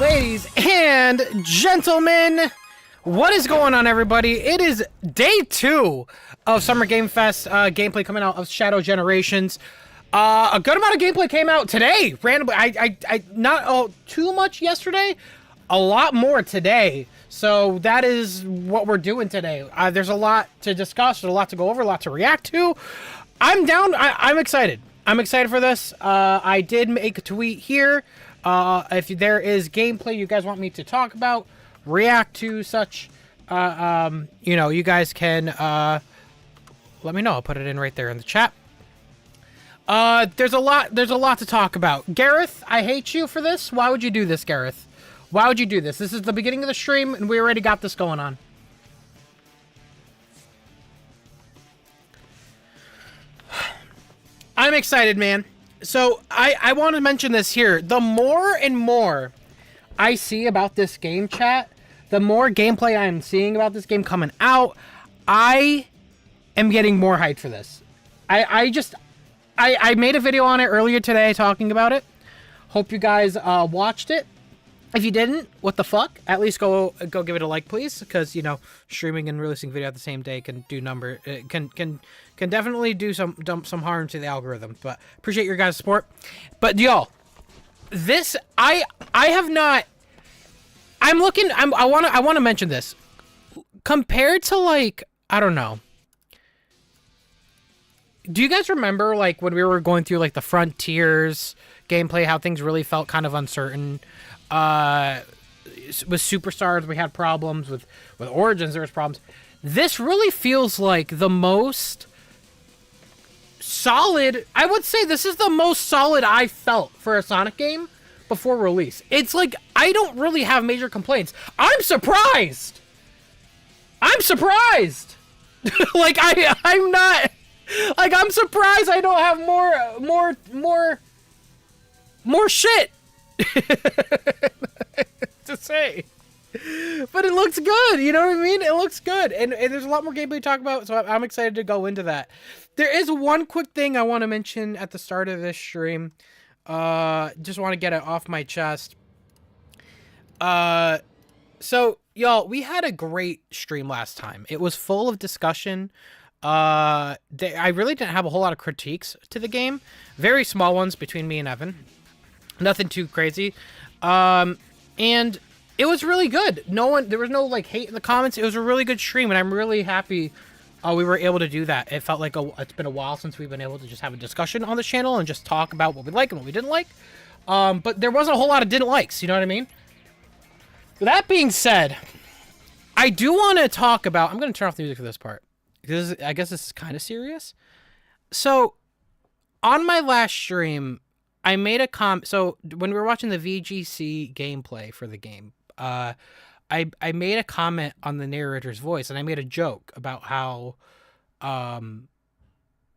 Ladies and gentlemen, what is going on, everybody? It is day 2 of Summer Game Fest gameplay coming out of Shadow Generations. A good amount of gameplay came out today, randomly. I not too much yesterday, a lot more today. So that is what we're doing today. There's a lot to discuss, there's a lot to go over, a lot to react to. I'm down. I'm excited. I'm excited for this. I did make a tweet here. If there is gameplay you guys want me to talk about, react to such, you know, you guys can let me know. I'll put it in right there in the chat. There's a lot to talk about. Gareth, I hate you for this. Why would you do this, Gareth? Why would you do this? This is the beginning of the stream, and we already got this going on. I'm excited, man. So, I want to mention this here. The more and more I see about this game, chat, the more gameplay I'm seeing about this game coming out, I am getting more hyped for this. I made a video on it earlier today talking about it. Hope you guys watched it. If you didn't, what the fuck? At least go give it a like, please, because, you know, streaming and releasing video at the same day can do can definitely do some harm to the algorithm. But appreciate your guys' support. But y'all, this I have not. I'm looking. I want to mention this compared to, like, I don't know. Do you guys remember, like, when we were going through, like, the Frontiers gameplay, how things really felt kind of uncertain? With Superstars, we had problems. With Origins, there was problems. This really feels like the most solid. I would say this is the most solid I felt for a Sonic game before release. It's like, I don't really have major complaints. I'm surprised! I'm surprised! Like, I'm not... Like, I'm surprised I don't have more shit to say. But it looks good, you know what I mean? It looks good. And there's a lot more gameplay to talk about, so I'm excited to go into that. There is one quick thing I want to mention at the start of this stream. Just want to get it off my chest. So, y'all, we had a great stream last time. It was full of discussion. I really didn't have a whole lot of critiques to the game. Very small ones between me and Evan. Nothing too crazy. And it was really good. There was no, like, hate in the comments. It was a really good stream, and I'm really happy we were able to do that. It felt like it's been a while since we've been able to just have a discussion on the channel and just talk about what we like and what we didn't like. But there wasn't a whole lot of didn't likes, you know what I mean? That being said, I do want to talk about... I'm going to turn off the music for this part, because I guess this is kind of serious. So, on my last stream, I made a comment. So, when we were watching the VGC gameplay for the game, I made a comment on the narrator's voice, and I made a joke about how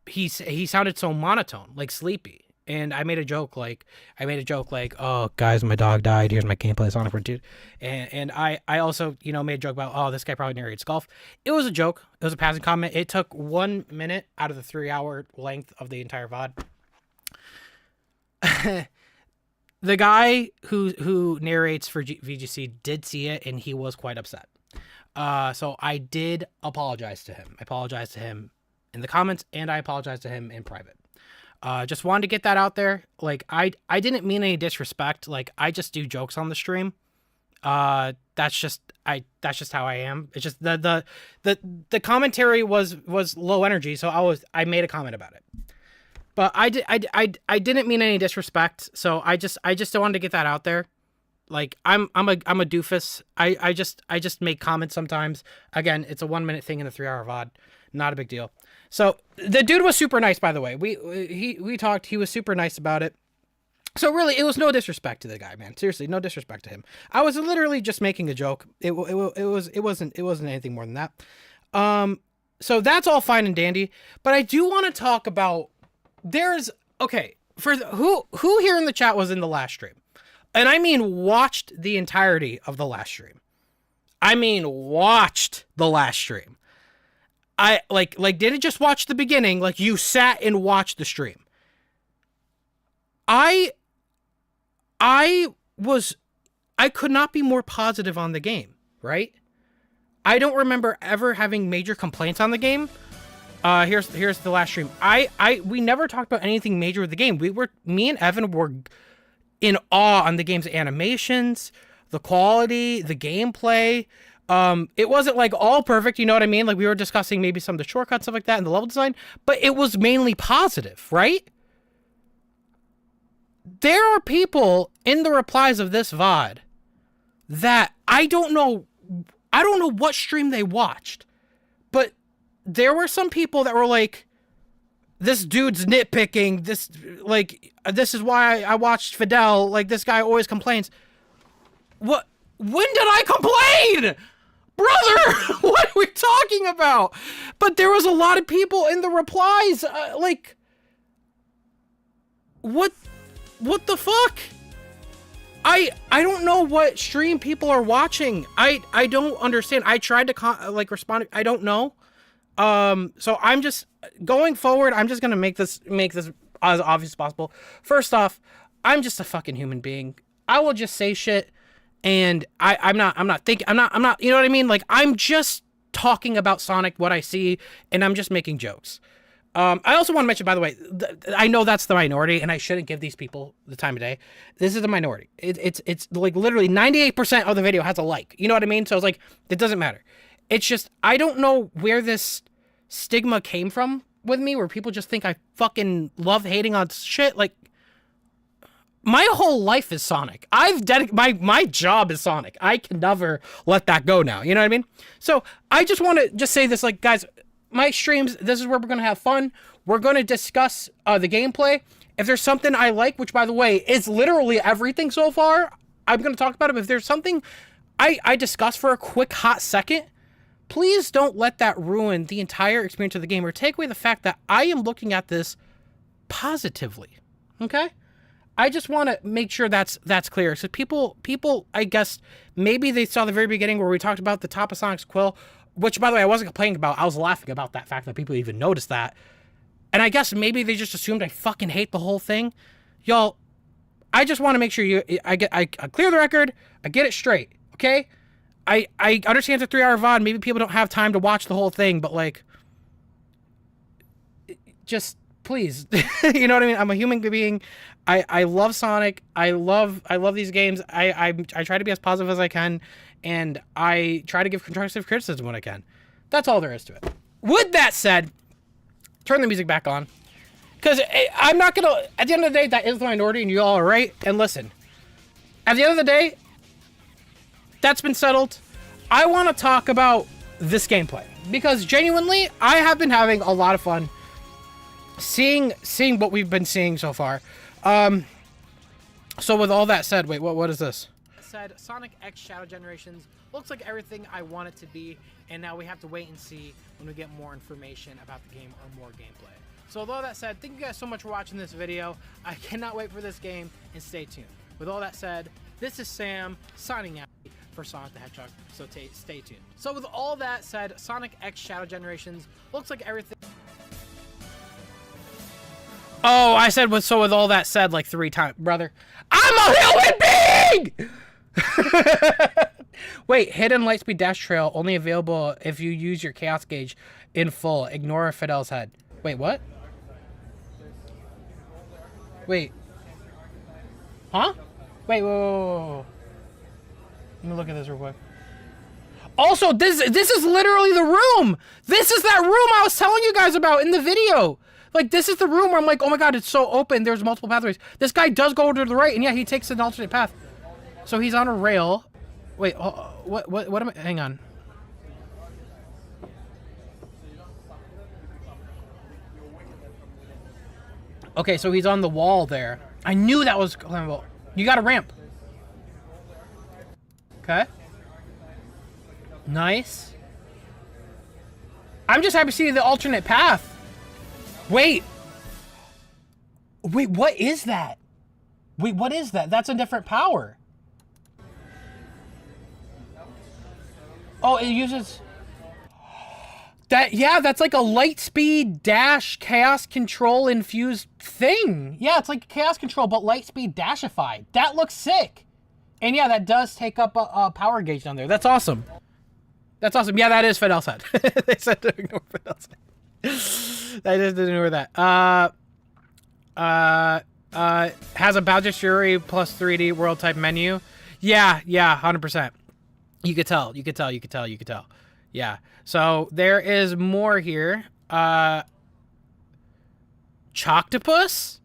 he sounded so monotone, like sleepy. And I made a joke like, oh, guys, my dog died. Here's my gameplay Sonic Frontier. And I also, you know, made a joke about, oh, this guy probably narrates golf. It was a joke. It was a passing comment. It took 1 minute out of the 3-hour length of the entire VOD. The guy who narrates for VGC did see it, and he was quite upset. So I did apologize to him. I apologized to him in the comments, and I apologized to him in private. Just wanted to get that out there. Like, I didn't mean any disrespect. Like, I just do jokes on the stream. That's just how I am. It's just the commentary was low energy, so I made a comment about it. But I didn't mean any disrespect, so I just wanted to get that out there. Like, I'm a doofus. I just make comments sometimes. Again, it's a 1 minute thing in a 3-hour VOD. Not a big deal. So the dude was super nice, by the way. We talked. He was super nice about it. So really, it was no disrespect to the guy, man. Seriously, no disrespect to him. I was literally just making a joke. It wasn't anything more than that. So that's all fine and dandy. But I do want to talk about. Who here in the chat was in the last stream? And I mean watched the entirety of the last stream. I mean watched the last stream. I didn't just watch the beginning, like you sat and watched the stream. I was I could not be more positive on the game, right? I don't remember ever having major complaints on the game. Here's the last stream. We never talked about anything major with the game. Me and Evan were in awe on the game's animations, the quality, the gameplay. It wasn't like all perfect, you know what I mean? Like we were discussing maybe some of the shortcuts, stuff like that, and the level design, but it was mainly positive, right? There are people in the replies of this VOD that I don't know what stream they watched, but there were some people that were like, this dude's nitpicking, this is why I watched Fidel, like this guy always complains. What? When did I complain? Brother, what are we talking about? But there was a lot of people in the replies, like, what the fuck? I don't know what stream people are watching. I don't understand. I tried to respond. I don't know. So I'm just going forward. I'm just gonna make this as obvious as possible. First off, I'm just a fucking human being. I will just say shit. And I'm not, you know what I mean? Like, I'm just talking about Sonic, what I see, and I'm just making jokes. I also want to mention, by the way, I know that's the minority, and I shouldn't give these people the time of day. This is the minority. It's like literally 98% of the video has a like. You know what I mean? So it's like, it doesn't matter. It's just, I don't know where this stigma came from with me, where people just think I fucking love hating on shit. Like, my whole life is Sonic. My job is Sonic. I can never let that go now. You know what I mean? So I just want to just say this, like, guys, my streams, this is where we're going to have fun. We're going to discuss the gameplay. If there's something I like, which by the way, is literally everything so far, I'm going to talk about it. But if there's something I discuss for a quick hot second, please don't let that ruin the entire experience of the game or take away the fact that I am looking at this positively. Okay? I just want to make sure that's clear. So people, I guess, maybe they saw the very beginning where we talked about the top of Sonic's quill, which, by the way, I wasn't complaining about. I was laughing about that fact that people even noticed that. And I guess maybe they just assumed I fucking hate the whole thing. Y'all, I just want to make sure I clear the record. I get it straight, okay? I understand it's a 3-hour VOD. Maybe people don't have time to watch the whole thing, but, like, just please, you know what I mean? I'm a human being. I love Sonic. I love these games. I try to be as positive as I can, and I try to give constructive criticism when I can. That's all there is to it. With that said, turn the music back on, because I'm not gonna. At the end of the day, that is the minority, and you all are right. And listen, at the end of the day, that's been settled. I want to talk about this gameplay because genuinely, I have been having a lot of fun seeing what we've been seeing so far. So with all that said, wait, what is this? Said Sonic X Shadow Generations looks like everything I want it to be, and now we have to wait and see when we get more information about the game or more gameplay. So with all that said, thank you guys so much for watching this video. I cannot wait for this game, and stay tuned. With all that said, this is Sam signing out for Sonic the Hedgehog, so stay tuned. So with all that said, Sonic X Shadow Generations looks like everything. Oh, I said with all that said like 3 times, brother. I'm a human being! Wait, hidden lightspeed dash trail only available if you use your chaos gauge in full. Ignore Fidel's head. Wait, what? Wait. Huh? Wait, whoa. Let me look at this real quick. Also, this is literally the room. This is that room I was telling you guys about in the video. Like, this is the room where I'm like, oh my god, it's so open. There's multiple pathways. This guy does go to the right, and yeah, he takes an alternate path. So he's on a rail. Wait, what am I? Hang on. Okay, so he's on the wall there. I knew that was climbable. You got a ramp. Okay. Nice. I'm just happy to see the alternate path. Wait, what is that? Wait, what is that? That's a different power. Oh, it uses that. Yeah, that's like a light speed dash chaos control infused thing. Yeah, it's like chaos control, but light speed dashified. That looks sick. And yeah, that does take up a power gauge down there. That's awesome. That's awesome. Yeah, that is Fidel said. They said to ignore Fidel said. I just didn't ignore that. Has a Bowser Fury plus 3D world type menu. Yeah, 100%. You could tell. Yeah. So there is more here. Choctopus?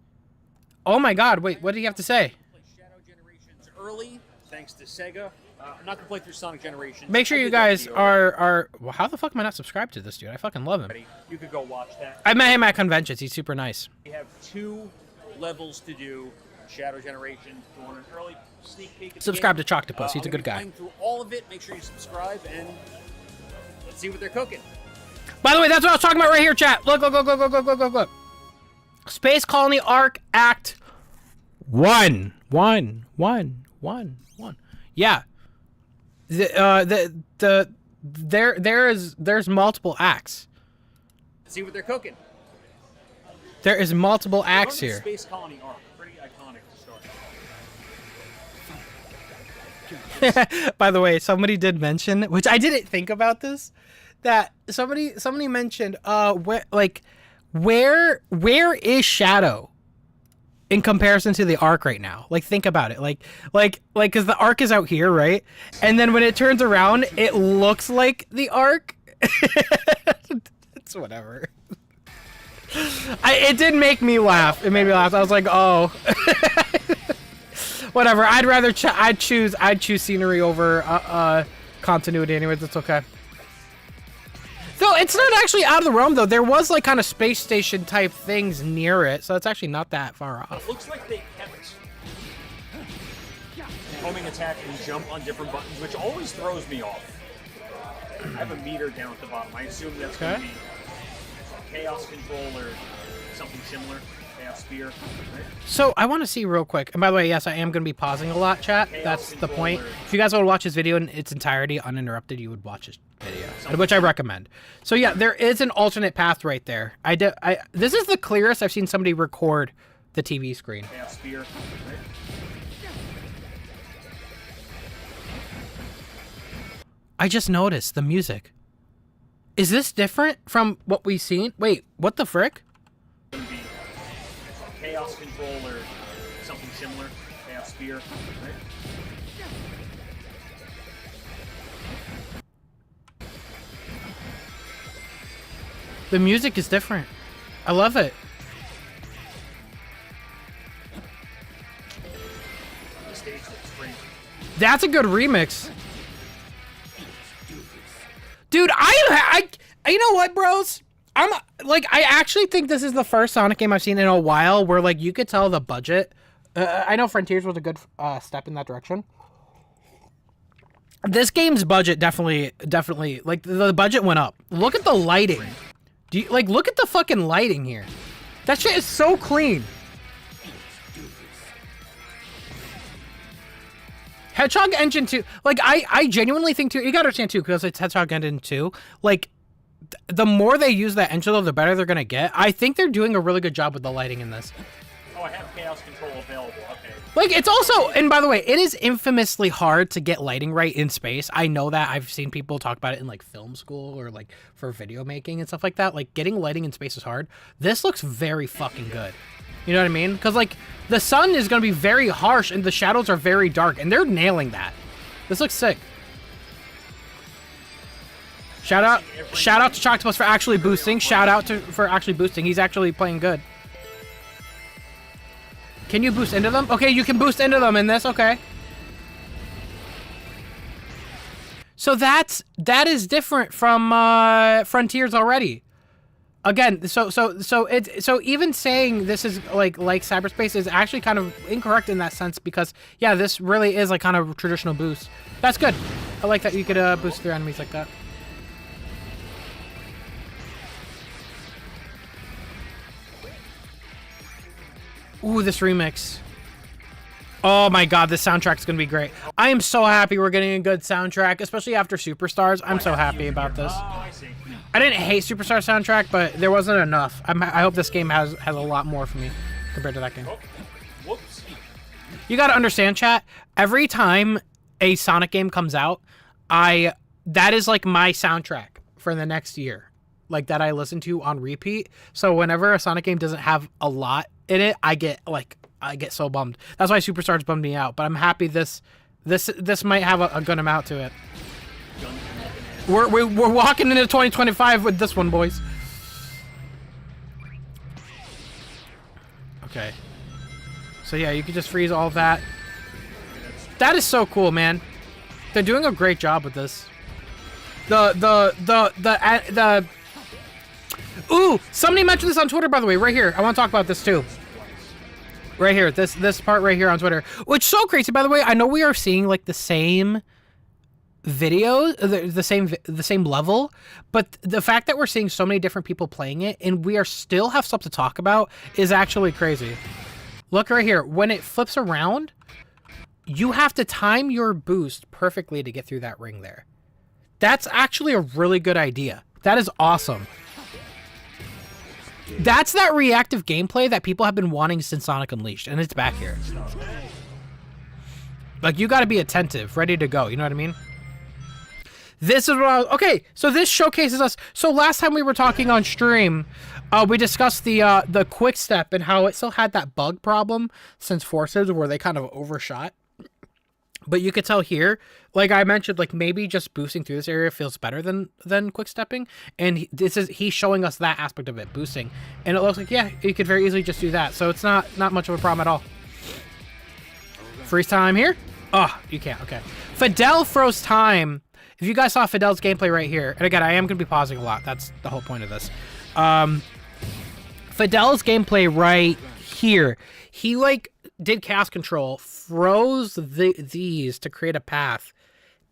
Oh my god, wait, what do you have to say? Shadow Generations early, thanks to Sega. I'm not gonna play through Sonic Generations. Make sure you guys are well, how the fuck am I not subscribed to this dude? I fucking love him. You could go watch that. I met him at conventions. He's super nice. We have 2 levels to do. Shadow Generations, if you want an early sneak peek. Subscribe to Choctopus. He's a good guy. Through all of it, make sure you subscribe and let's see what they're cooking. By the way, that's what I was talking about right here, chat. Look. Space Colony Arc Act 1. Yeah. There's multiple acts. Let's see what they're cooking. There is multiple acts here. Space Colony Arc, pretty iconic to start. By the way, somebody did mention, which I didn't think about this, that somebody mentioned where is Shadow in comparison to the Arc right now? Like, think about it. Like, because the Arc is out here, right? And then when it turns around, it looks like the Arc. It's whatever. It did make me laugh. It made me laugh. I was like, oh. Whatever. I'd choose scenery over continuity. Anyways, it's okay. So it's not actually out of the realm, though. There was like kind of space station type things near it, so it's actually not that far off. It looks like they kept homing attack and jump on different buttons, which always throws me off. I have a meter down at the bottom. I assume that's going to be chaos control or something similar. Chaos spear. Right? So I want to see real quick. And by the way, yes, I am going to be pausing a lot, chat. That's the point. If you guys want to watch this video in its entirety uninterrupted, you would watch this video, which I recommend. So yeah, there is an alternate path right there. This is the clearest I've seen somebody record the TV screen. Chaos spear. Right? I just noticed the music. Is this different from what we've seen? Wait, what the frick? Chaos control or something similar. Chaos spear. Right? The music is different. I love it. The stage looks crazy. That's a good remix. Dude, I you know what, bros? I actually think this is the first Sonic game I've seen in a while where, like, you could tell the budget. I know Frontiers was a good step in that direction. This game's budget definitely, like, the budget went up. Look at the lighting. Look at the fucking lighting here. That shit is so clean. Hedgehog Engine 2, like, I genuinely think, too, you gotta understand, too, because it's Hedgehog Engine 2, like, the more they use that engine, though, the better they're gonna get. I think they're doing a really good job with the lighting in this. Oh, I have Chaos Control available, okay. Like, it's also, and by the way, it is infamously hard to get lighting right in space. I know that. I've seen people talk about it in, like, film school or, like, for video making and stuff like that. Like, getting lighting in space is hard. This looks very fucking good. You know what I mean? Because, like, the sun is going to be very harsh and the shadows are very dark, and they're nailing that. This looks sick. Shout out to Choctopus for actually boosting. For actually boosting. He's actually playing good. Can you boost into them? Okay, you can boost into them in this. Okay. So that is different from Frontiers already. Again, so even saying this is like cyberspace is actually kind of incorrect in that sense, because yeah, this really is like kind of traditional boost. That's good. I like that you could boost through enemies like that. Ooh, this remix. Oh my god, this soundtrack's gonna be great. I am so happy we're getting a good soundtrack, especially after Superstars. I'm so happy about this. I didn't hate Superstar soundtrack, but there wasn't enough. I hope this game has a lot more for me compared to that game. Whoops. You got to understand, chat. Every time a Sonic game comes out, that is like my soundtrack for the next year, like that I listen to on repeat. So whenever a Sonic game doesn't have a lot in it, I get so bummed. That's why Superstars bummed me out. But I'm happy this might have a good amount to it. We're walking into 2025 with this one, boys. Okay. So yeah, you can just freeze all of that. That is so cool, man. They're doing a great job with this. Ooh, somebody mentioned this on Twitter, by the way, right here. I want to talk about this too. Right here, this part right here on Twitter, which is so crazy, by the way. I know we are seeing like the same videos, the same level, but the fact that we're seeing so many different people playing it and we are still have stuff to talk about is actually crazy. Look right here. When it flips around, you have to time your boost perfectly to get through that ring there. That's actually a really good idea. That is awesome. That's that reactive gameplay that people have been wanting since Sonic Unleashed, and it's back here. Like, you gotta be attentive, ready to go, you know what I mean? This is what I was, okay, so this showcases us. So last time we were talking on stream, we discussed the quick step and how it still had that bug problem since Forces where they kind of overshot. But you could tell here, like I mentioned, like maybe just boosting through this area feels better than quick stepping. And he's showing us that aspect of it, boosting. And it looks like, yeah, you could very easily just do that. So it's not much of a problem at all. Freeze time here. Oh, you can't. Okay. Fidel froze time. If you guys saw Fidel's gameplay right here, and again, I am going to be pausing a lot. That's the whole point of this. Fidel's gameplay right here. He like did chaos control, froze these to create a path.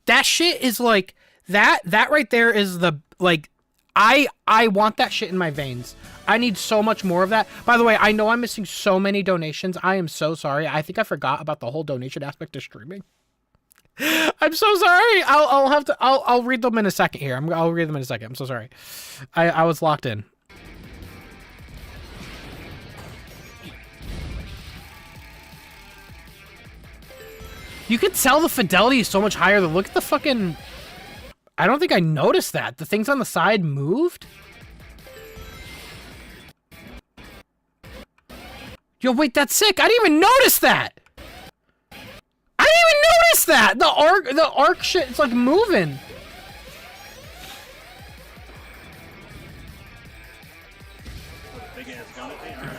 That shit is like that right there is the like I want that shit in my veins. I need so much more of that. By the way, I know I'm missing so many donations. I am so sorry. I think I forgot about the whole donation aspect of streaming. I'm so sorry. I'll read them in a second here. I'll read them in a second. I'm so sorry. I was locked in. You could tell the fidelity is so much higher. Look at the fucking... I don't think I noticed that. The things on the side moved? Yo, wait, that's sick. I didn't even notice that. I didn't even notice that. The arc shit, it's like moving. Big ass gun at me. All right.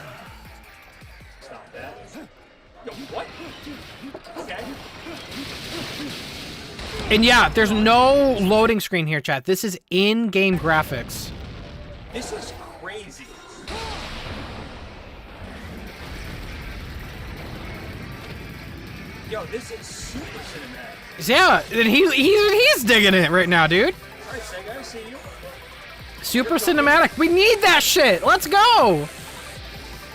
Stop that. Yo, what? Okay. And yeah, there's no loading screen here, chat. This is in-game graphics. This is crazy. Yo, this is super cinematic. Yeah, and he's digging it right now, dude. All right, Sega, I see you. Super cinematic. We need that shit. Let's go.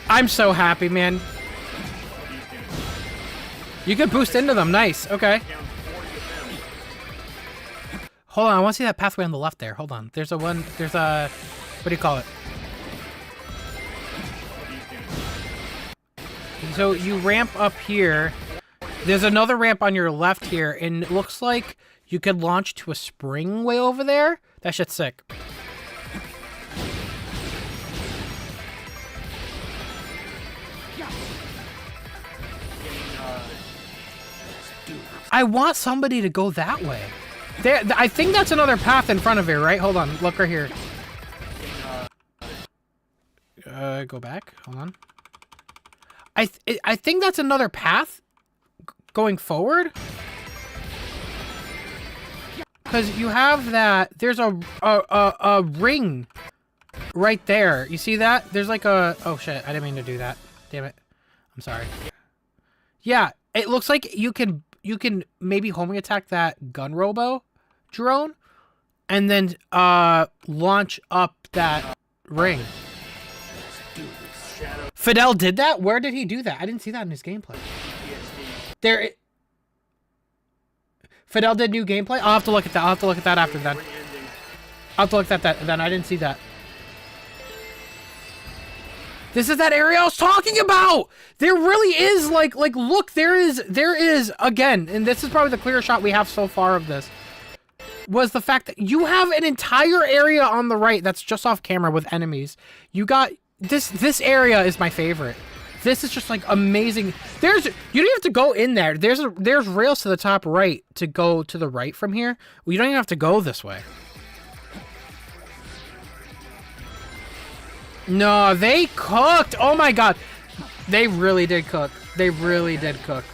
I'm so happy, man. You can boost into them. Nice. Okay. Hold on. I want to see that pathway on the left there. Hold on. There's a what do you call it? So you ramp up here. There's another ramp on your left here, and it looks like you could launch to a spring way over there. That shit's sick. I want somebody to go that way. There, I think that's another path in front of here, right? Hold on. Look right here. Go back. Hold on. I think that's another path going forward. Because you have that. There's a ring right there. You see that? There's like a... Oh, shit. I didn't mean to do that. Damn it. I'm sorry. Yeah. It looks like you can maybe homing attack that gun robo drone and then launch up that ring. Fidel did that? Where did he do that? I didn't see that in his gameplay. There. Fidel did new gameplay? I'll have to look at that. I'll have to look at that after then. I'll have to look at that then. I didn't see that. This is that area I was talking about. There really is like look, there is again, and this is probably the clearest shot we have so far of this. Was the fact that you have an entire area on the right that's just off camera with enemies. You got this area is my favorite. This is just like amazing. You don't even have to go in there. There's rails to the top right to go to the right from here. Well, you don't even have to go this way. No, they cooked. Oh my god. They really did cook. They really did cook.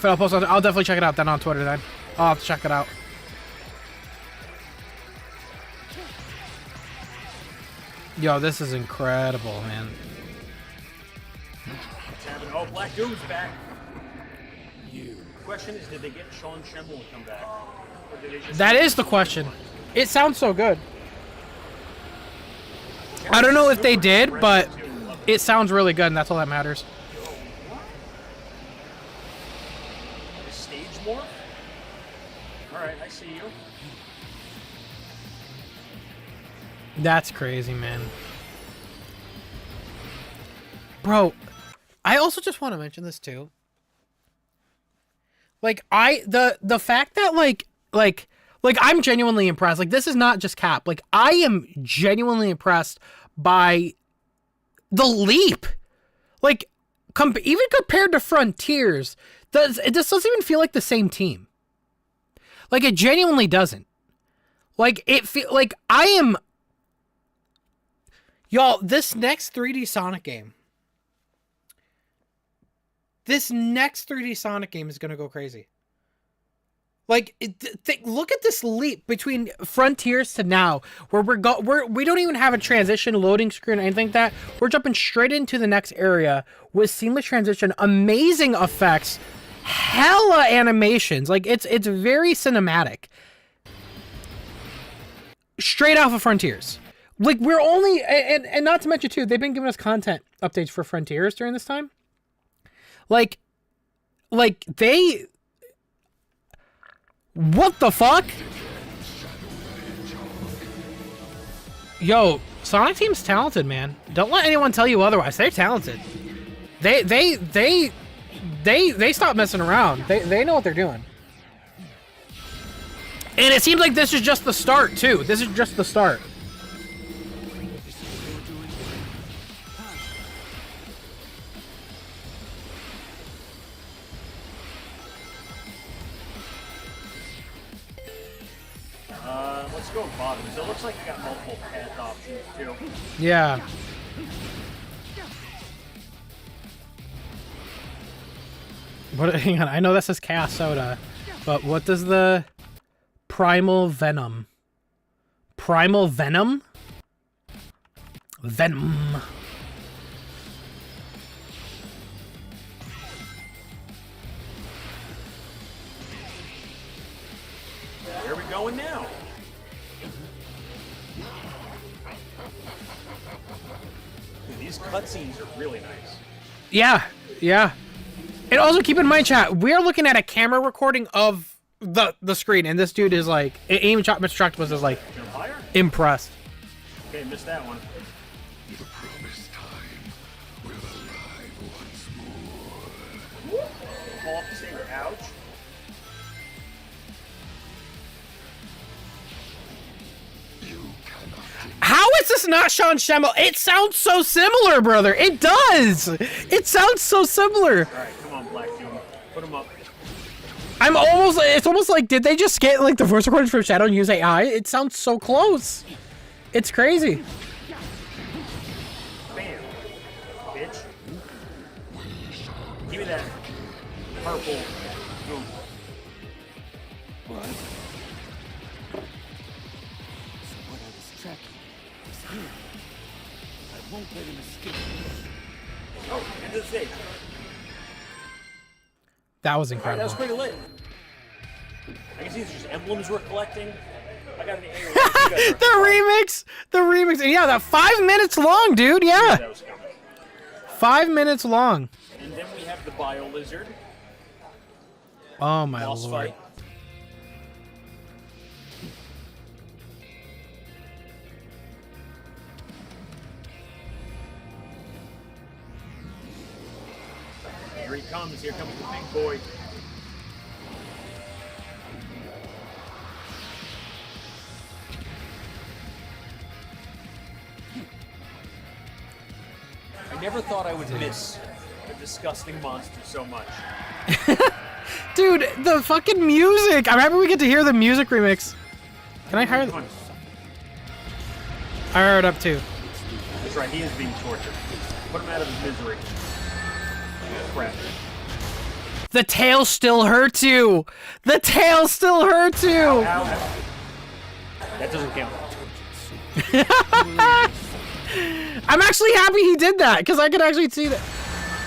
I'll definitely check it out then on Twitter then. I'll have to check it out. Yo, this is incredible, man. Oh, Black Doom's back. The question is, did they get Sean Schemmel to come back? Or did they just that is the question. It sounds so good. I don't know if they did, but it sounds really good, and that's all that matters. Stage morph? Alright, I see you. That's crazy, man. Bro, I also just want to mention this too. Like the fact that like I'm genuinely impressed. Like this is not just cap. Like I am genuinely impressed by the leap. Like even compared to Frontiers, it just doesn't even feel like the same team. Like it genuinely doesn't. Like like I am. Y'all, this next 3D Sonic game. This next 3D Sonic game is gonna go crazy. Like, look at this leap between Frontiers to now, where we don't even have a transition loading screen or anything like that. We're jumping straight into the next area with seamless transition, amazing effects, hella animations. Like it's very cinematic. Straight off of Frontiers. Like we're only and not to mention too, they've been giving us content updates for Frontiers during this time. Like they. What the fuck? Yo, Sonic Team's talented, man. Don't let anyone tell you otherwise. They're talented. They stop messing around. They know what they're doing. And it seems like this is just the start too. This is just the start. Let's go bottom. So it looks like you got multiple path options too. Yeah. What? Hang on. I know that says Chaos Soda, but what does the Primal Venom? Primal Venom? Venom. Where are we going now? Dude, these cutscenes are really nice. Yeah, yeah. And also keep in mind, chat, we're looking at a camera recording of the screen, and this dude is like, even Mr. Octopus is like, impressed. Okay, missed that one. The promised time will arrive once more. Fall off the same couch. How is this not Sean Schemmel? It sounds so similar, brother. It does. It sounds so similar. All right, come on, Black Doom. Put him up. It's almost like, did they just get like the voice recordings from Shadow and use AI? It sounds so close. It's crazy. Bam. Bitch. Give me that purple boom. What? What I was tracking is here. I won't let him escape. Oh, end of the stage. That was All right, that incredible. was pretty lit. I guess these are just emblems we're collecting. I got an A. The remix. Yeah, that 5 minutes long, dude. Yeah. That was coming. 5 minutes long. And then we have the Bio Lizard. Oh my Boss lord. fight. comes the big boy. I never thought I would miss a disgusting monster so much. Dude, the fucking music! I remember we get to hear the music remix. Can I hire the... I heard it up too. That's right, he is being tortured. Put him out of his misery. Crap. The tail still hurts you! The tail still hurts you! Ow, ow. That doesn't count. I'm actually happy he did that, because I could actually see that.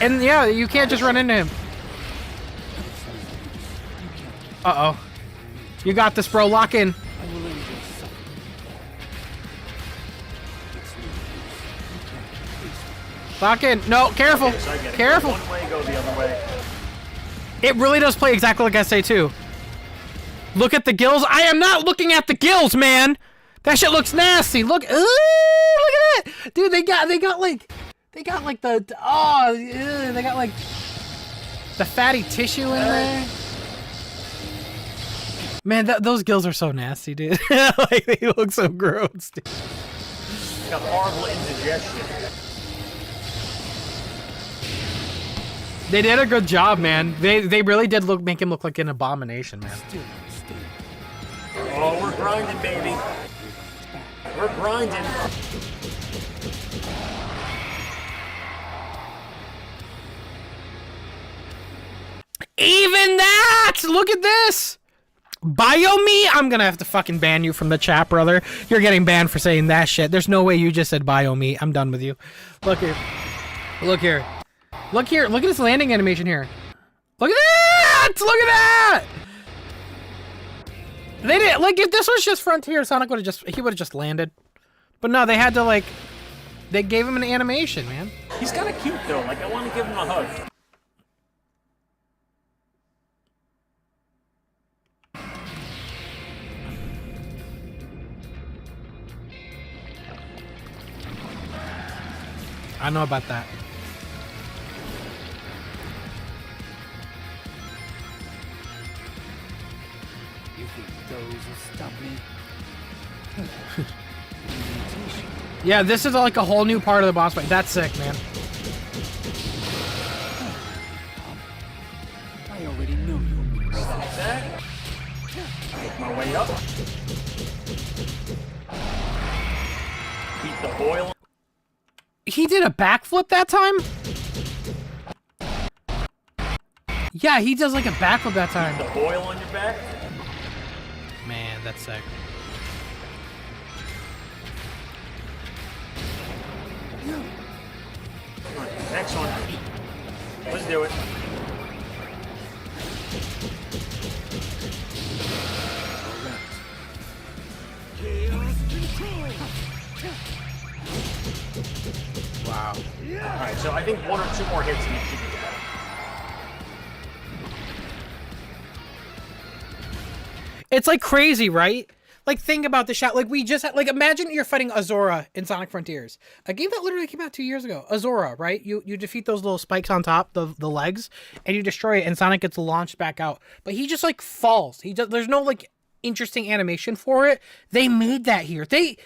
And yeah, you can't just run into him. Uh-oh. You got this, bro. Lock in. Lock in. No, careful. Okay, so I get it. Careful. Go one way, go the other way. It really does play exactly like I say, too. Look at the gills. I am not looking at the gills, man. That shit looks nasty. Look. Ooh, look at that. Dude, they got like the, oh, ew, they got like the fatty tissue in there. Man, those gills are so nasty, dude. Like, they look so gross, dude. Got horrible indigestion. They did a good job, man. They really did make him look like an abomination, man. Oh, we're grinding, baby. We're grinding. Even that! Look at this! Bio me? I'm gonna have to fucking ban you from the chat, brother. You're getting banned for saying that shit. There's no way you just said bio me. I'm done with you. Look here. Look here. Look here. Look at this landing animation here. Look at that! Look at that! They didn't, like, if this was just Frontier, Sonic would have just landed. But no, they had to, like, they gave him an animation, man. He's kind of cute, though. Like, I want to give him a hug. I know about that. You think those will stop me? Yeah, this is like a whole new part of the boss fight. That's sick, man. I already knew you. Stop that. Make my way up. Beat the boil. He did a backflip that time? Yeah, he does like a backflip that time. The boil on your back. Man, that's sick. Next one. Let's do it. Wow. Alright, so I think one or two more hits and you should be dead. It's like crazy, right? Like, think about the shot. Like, we just had, like, imagine you're fighting Azora in Sonic Frontiers, a game that literally came out 2 years ago. Azora, right? You defeat those little spikes on top, the legs, and you destroy it, and Sonic gets launched back out. But he just, like, falls. There's no, like, interesting animation for it. They made that here. They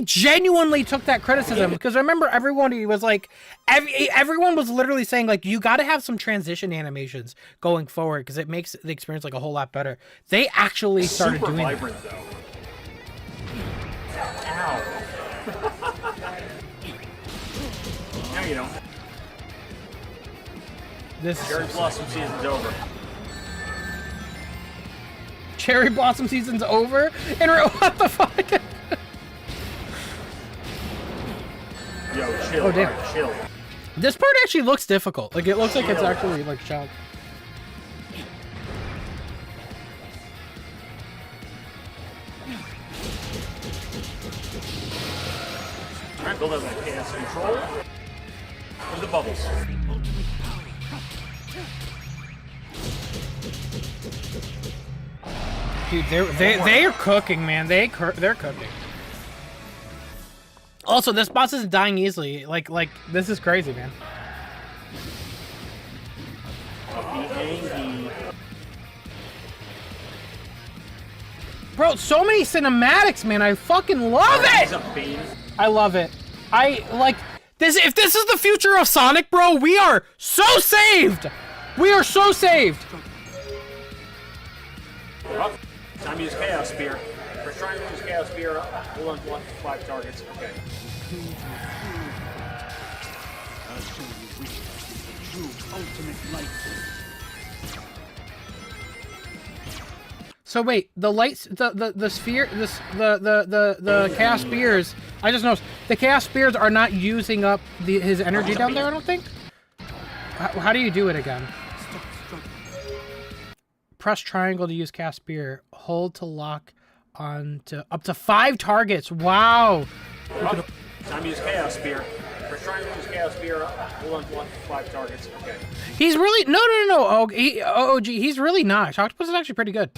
genuinely took that criticism, because remember, everyone was like, everyone was literally saying, like, you got to have some transition animations going forward because it makes the experience like a whole lot better. They actually started Super doing vibrant, that. though. Ow. No, you don't. This Cherry Blossom season's over. Cherry Blossom season's over? And what the fuck? Yo, chill. Oh, damn. Right, chill. This part actually looks difficult. Like, it looks like it's actually, like, challenging. Alright, build up that chaos control. Where's the bubbles? Dude, they are cooking, man. They're cooking. Also, this boss isn't dying easily. Like this is crazy, man. Bro, so many cinematics, man. I fucking love He's it. a Bane. I love it. I like this. If this is the future of Sonic, bro, we are so saved. We are so saved. Oh, time to use Chaos Spear. We're trying to use Chaos Spear. We'll unblock 5 targets. Okay. I'll show you which is the true ultimate light. So wait, the lights, the sphere, the chaos spears. I just noticed the chaos spears are not using up his energy down there. I don't think. How do you do it again? Press triangle to use chaos spear. Hold to lock on to up to 5 targets. Wow. Oh, time to use Chaos Spear. We're trying to use Chaos Spear. We'll unblock 5 targets. Okay. He's really no. OG. He's really not. Octopus is actually pretty good.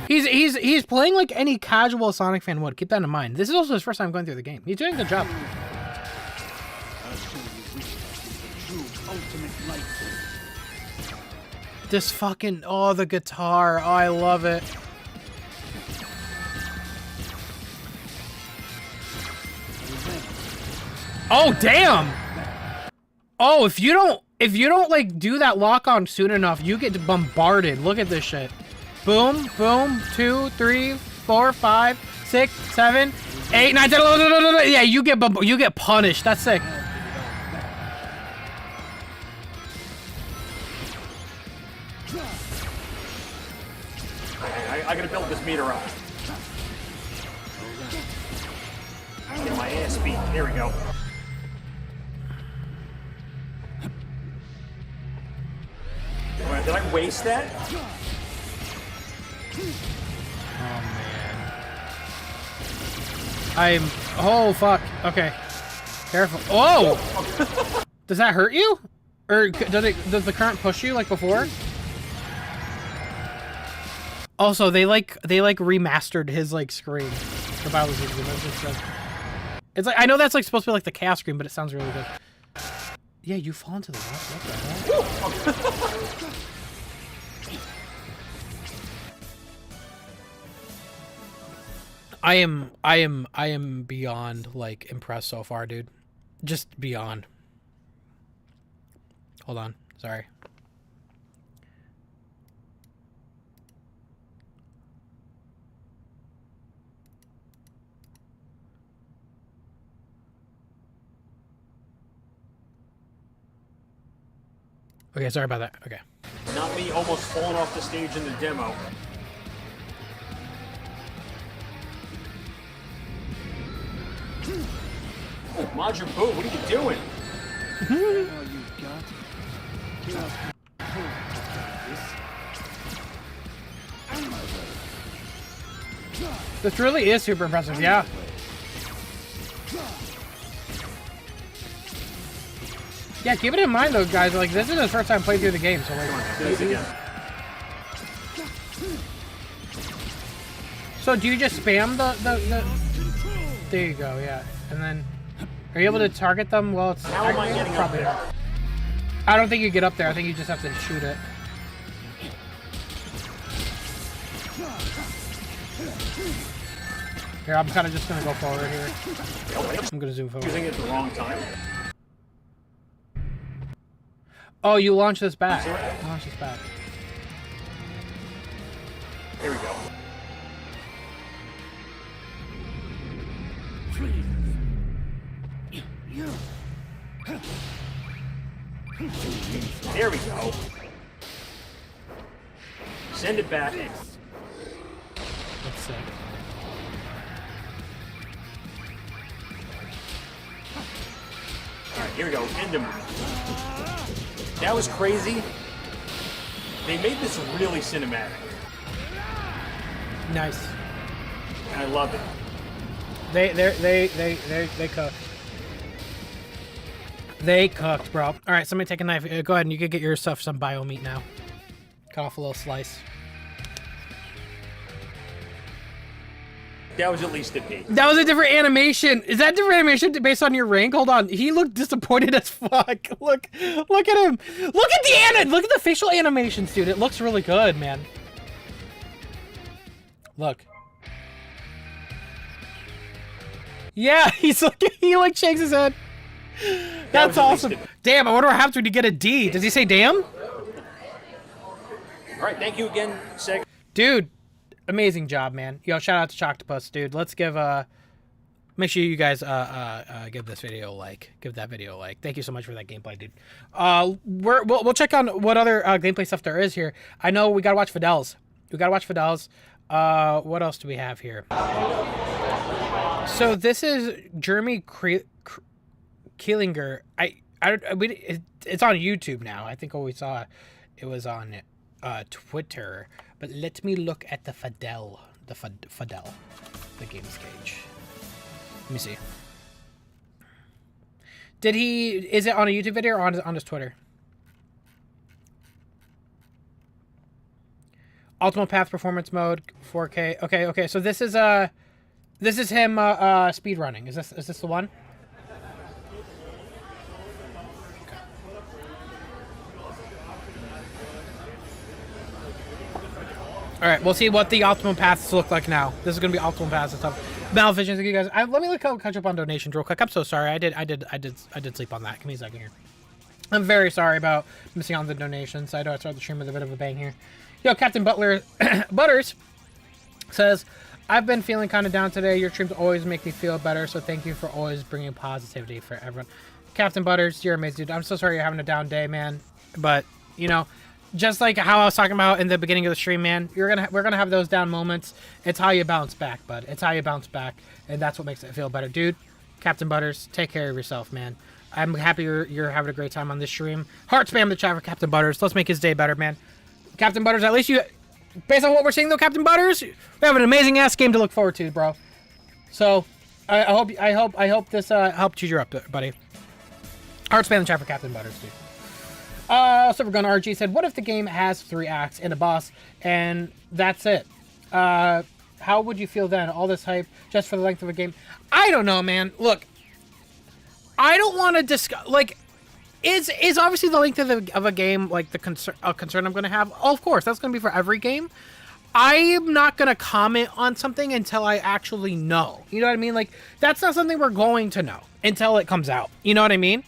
He's playing like any casual Sonic fan would. Keep that in mind. This is also his first time going through the game. He's doing a good job. I'll show you which is the true ultimate light. This fucking the guitar. Oh, I love it. Oh damn! Oh, if you don't like do that lock on soon enough, you get bombarded. Look at this shit. Boom, boom, 2, 3, 4, 5, 6, 7, 8, 9, 10, 11. Yeah, you get punished. That's sick. I gotta build this meter up. Get my ass beat. There we go. Alright, did I waste that? Oh fuck. Okay. Careful. Oh! Does that hurt you? Or does the current push you like before? Also, they remastered his like screen. The Bowser's screen. It's like I know that's like supposed to be like the chaos screen, but it sounds really good. Yeah, you fall into the water. What the hell? I am beyond like impressed so far, dude. Just beyond. Hold on. Sorry. Okay, sorry about that. Okay. Not me almost falling off the stage in the demo. Oh, Majin Buu, what are you doing? All you got? Chaos control. This really is super impressive, yeah. Yeah, keep it in mind though, guys. Like, this is his first time playing through the game, so like. Do this again. So do you just spam the? There you go, yeah. And then, are you able to target them? Well, it's How am I getting up there? I don't think you get up there. I think you just have to shoot it. Here, I'm kind of just gonna go forward here. I'm gonna zoom forward. Using it at the wrong time. Oh, you launch this back. Launch this back. Here we go. There we go. Send it back. That's sick. Alright, here we go. End him. That was crazy. They made this really cinematic. Nice. And I love it. They cooked. They cooked, bro. All right, somebody take a knife. Go ahead and you can get yourself some bio meat now. Cut off a little slice. That was at least a B. That was a different animation. Is that different animation based on your rank? Hold on. He looked disappointed as fuck. Look at him. Look at the facial animations, dude. It looks really good, man. Look. Yeah, he's like he like shakes his head. That's awesome. Damn, I wonder what happens when you get a D. Does he say damn? All right, thank you again, Seg. Dude, amazing job, man. Yo, shout out to Choctopus, dude. Let's give make sure you guys give this video a like. Give that video a like. Thank you so much for that gameplay, dude. We'll check on what other gameplay stuff there is here. I know we gotta watch Fidel's. What else do we have here? So this is Jeremy Keelinger. It's on YouTube now. I think we saw it was on Twitter. But let me look at the Fidel, the games cage. Let me see. Is it on a YouTube video or on his Twitter? Ultimate Path Performance Mode, 4K. Okay. So this is him speed running. Is this the one? All right, we'll see what the optimum paths look like now. This is gonna be optimum paths and stuff. Malvision, thank you guys. Let me catch up on donations real quick. I'm so sorry. I did sleep on that. Give me a second here. I'm very sorry about missing on the donations. I know I started the stream with a bit of a bang here. Yo, Captain Butler Butters says, I've been feeling kind of down today. Your streams always make me feel better, so thank you for always bringing positivity for everyone. Captain Butters, you're amazing, dude. I'm so sorry you're having a down day, man. But, you know, just like how I was talking about in the beginning of the stream, man, we're gonna have those down moments. It's how you bounce back, bud. It's how you bounce back, and that's what makes it feel better, dude. Captain Butters, take care of yourself, man. I'm happy you're having a great time on this stream. Heart spam the chat for Captain Butters. Let's make his day better, man. Captain Butters, at least you, based on what we're seeing though, Captain Butters, we have an amazing ass game to look forward to, bro. So I hope this helped cheer you up, buddy. Heart spam the chat for Captain Butters, dude. Silvergun RG said, what if the game has 3 acts and a boss and that's it? How would you feel then? All this hype just for the length of a game? I don't know, man. Look, I don't want to discuss, like, is obviously the length of a game like the concern I'm going to have? Oh, of course, that's going to be for every game. I am not going to comment on something until I actually know. You know what I mean? Like, that's not something we're going to know until it comes out. You know what I mean?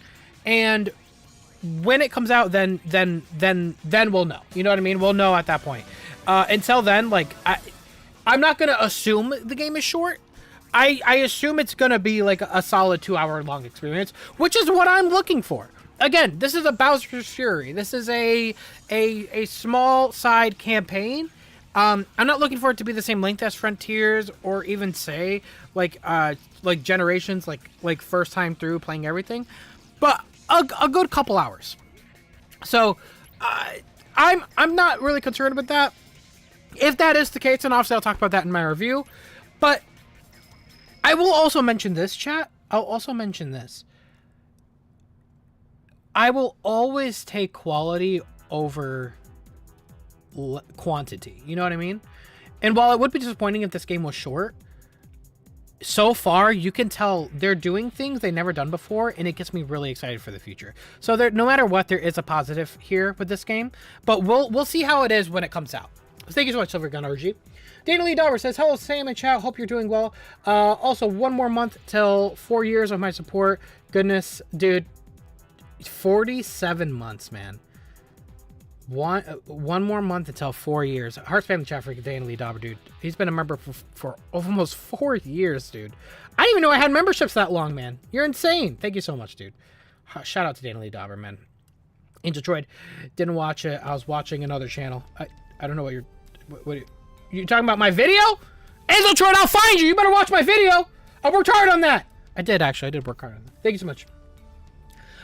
And when it comes out, then we'll know. You know what I mean? We'll know at that point. Until then, like, I'm not gonna assume the game is short. I assume it's gonna be like a solid 2-hour long experience, which is what I'm looking for. Again, this is a Bowser's Fury. This is a small side campaign. I'm not looking for it to be the same length as Frontiers or even say like Generations, like first time through playing everything, but a good couple hours. So I'm not really concerned with that. If that is the case, then obviously I'll talk about that in my review. But I will also mention this, chat. I'll also mention this. I will always take quality over quantity. You know what I mean? And while it would be disappointing if this game was short, so far you can tell they're doing things they've never done before, and it gets me really excited for the future. So there, no matter what, there is a positive here with this game, but we'll see how it is when it comes out. So thank you so much, Silvergun RG. Dana Lee Dauber says, hello Sam and chat, hope you're doing well. Also, 1 more month till 4 years of my support. Goodness, dude, 47 months, man. One more month until 4 years. Heart spam the chat for Dana Lee Dauber, dude. He's been a member for almost 4 years, dude. I didn't even know I had memberships that long, man. You're insane. Thank you so much, dude. Shout out to Dana Lee Dauber, man. Angel Droid, didn't watch it. I was watching another channel. I don't know what you're talking about. My video? Angel Droid, I'll find you. You better watch my video. I worked hard on that. I did work hard on that. Thank you so much.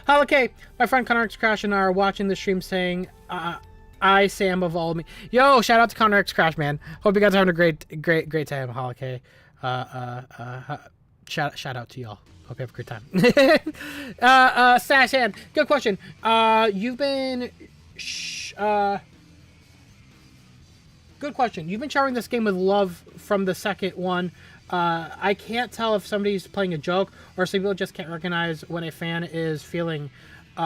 Okay, my friend Connor X Crash and I are watching the stream saying, I, Sam, of all me. Yo, shout out to Connor X Crash, man. Hope you guys are having a great time, Holiday. Shout out to y'all. Hope you have a great time. Sash Hand, good question. Good question. You've been showering this game with love from the second one. I can't tell if somebody's playing a joke or some people just can't recognize when a fan is feeling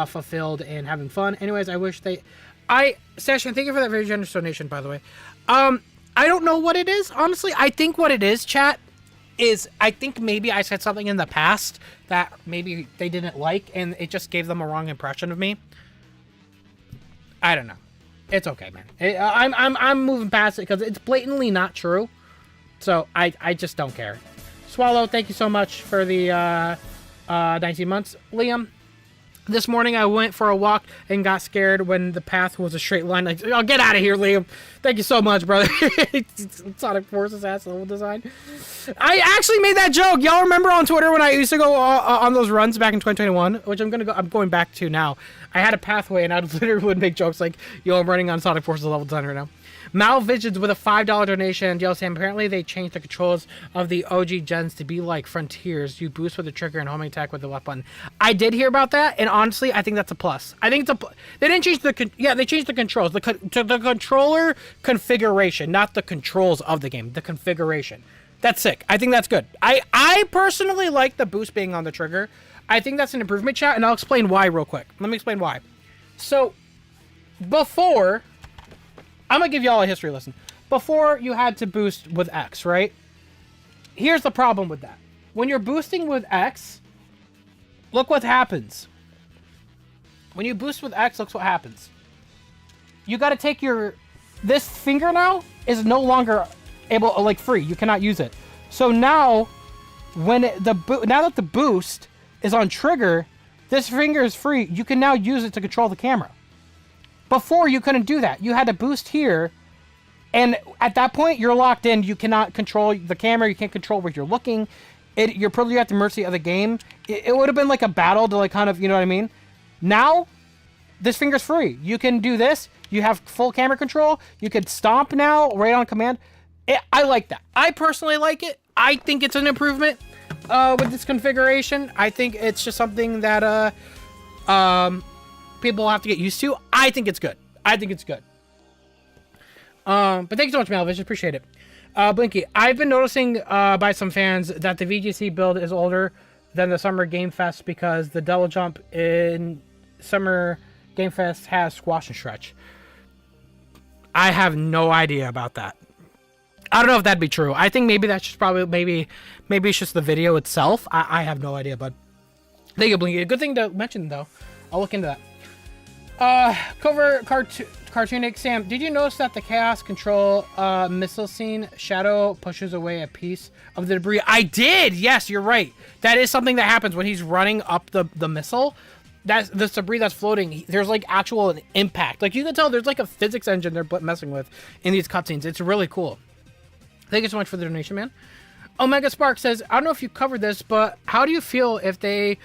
fulfilled and having fun. Anyways, I wish they... Session, thank you for that very generous donation, by the way. I don't know what it is, honestly. I think what it is, chat, is I think maybe I said something in the past that maybe they didn't like, and it just gave them a wrong impression of me. I don't know. It's okay, man. I'm moving past it because it's blatantly not true. So I just don't care. Swallow, thank you so much for the 19 months. Liam, this morning I went for a walk and got scared when the path was a straight line. Like, oh, get out of here, Liam. Thank you so much, brother. Sonic Forces ass level design. I actually made that joke. Y'all remember on Twitter when I used to go on those runs back in 2021, which I'm going back to now. I had a pathway and I literally would make jokes like, yo, I'm running on Sonic Forces level design right now. Malvisions with a $5 donation. DL Sam, apparently they changed the controls of the OG gens to be like Frontiers. You boost with the trigger and homing attack with the left button. I did hear about that, and honestly, I think that's a plus. I think it's they didn't change they changed the controls. The controller configuration, not the controls of the game. The configuration. That's sick. I think that's good. I personally like the boost being on the trigger. I think that's an improvement, chat, and I'll explain why real quick. Let me explain why. So, before... I'm going to give y'all a history lesson. Before, you had to boost with X, right? Here's the problem with that. When you're boosting with X, look what happens. When you boost with X, look what happens. You got to take your... This finger now is no longer able, like, free. You cannot use it. So now, when now that the boost is on trigger, this finger is free. You can now use it to control the camera. Before, you couldn't do that. You had to boost here, and at that point, you're locked in. You cannot control the camera. You can't control where you're looking. You're probably at the mercy of the game. It would have been like a battle to like kind of, you know what I mean? Now, this finger's free. You can do this. You have full camera control. You could stomp now right on command. I like that. I personally like it. I think it's an improvement with this configuration. I think it's just something that people have to get used to. I think it's good. But thank you so much, Malvish. Appreciate it. Blinky, I've been noticing by some fans that the VGC build is older than the Summer Game Fest because the double jump in Summer Game Fest has squash and stretch. I have no idea about that. I don't know if that'd be true. I think maybe that's just probably maybe it's just the video itself. I have no idea, but thank you, Blinky. A good thing to mention though. I'll look into that. Cartoonic Sam, did you notice that the Chaos Control missile scene, Shadow pushes away a piece of the debris? I did! Yes, you're right. That is something that happens when he's running up the missile. That's the debris that's floating. There's like actual impact. Like you can tell there's like a physics engine they're messing with in these cutscenes. It's really cool. Thank you so much for the donation, man. Omega Spark says, I don't know if you covered this, but how do you feel if they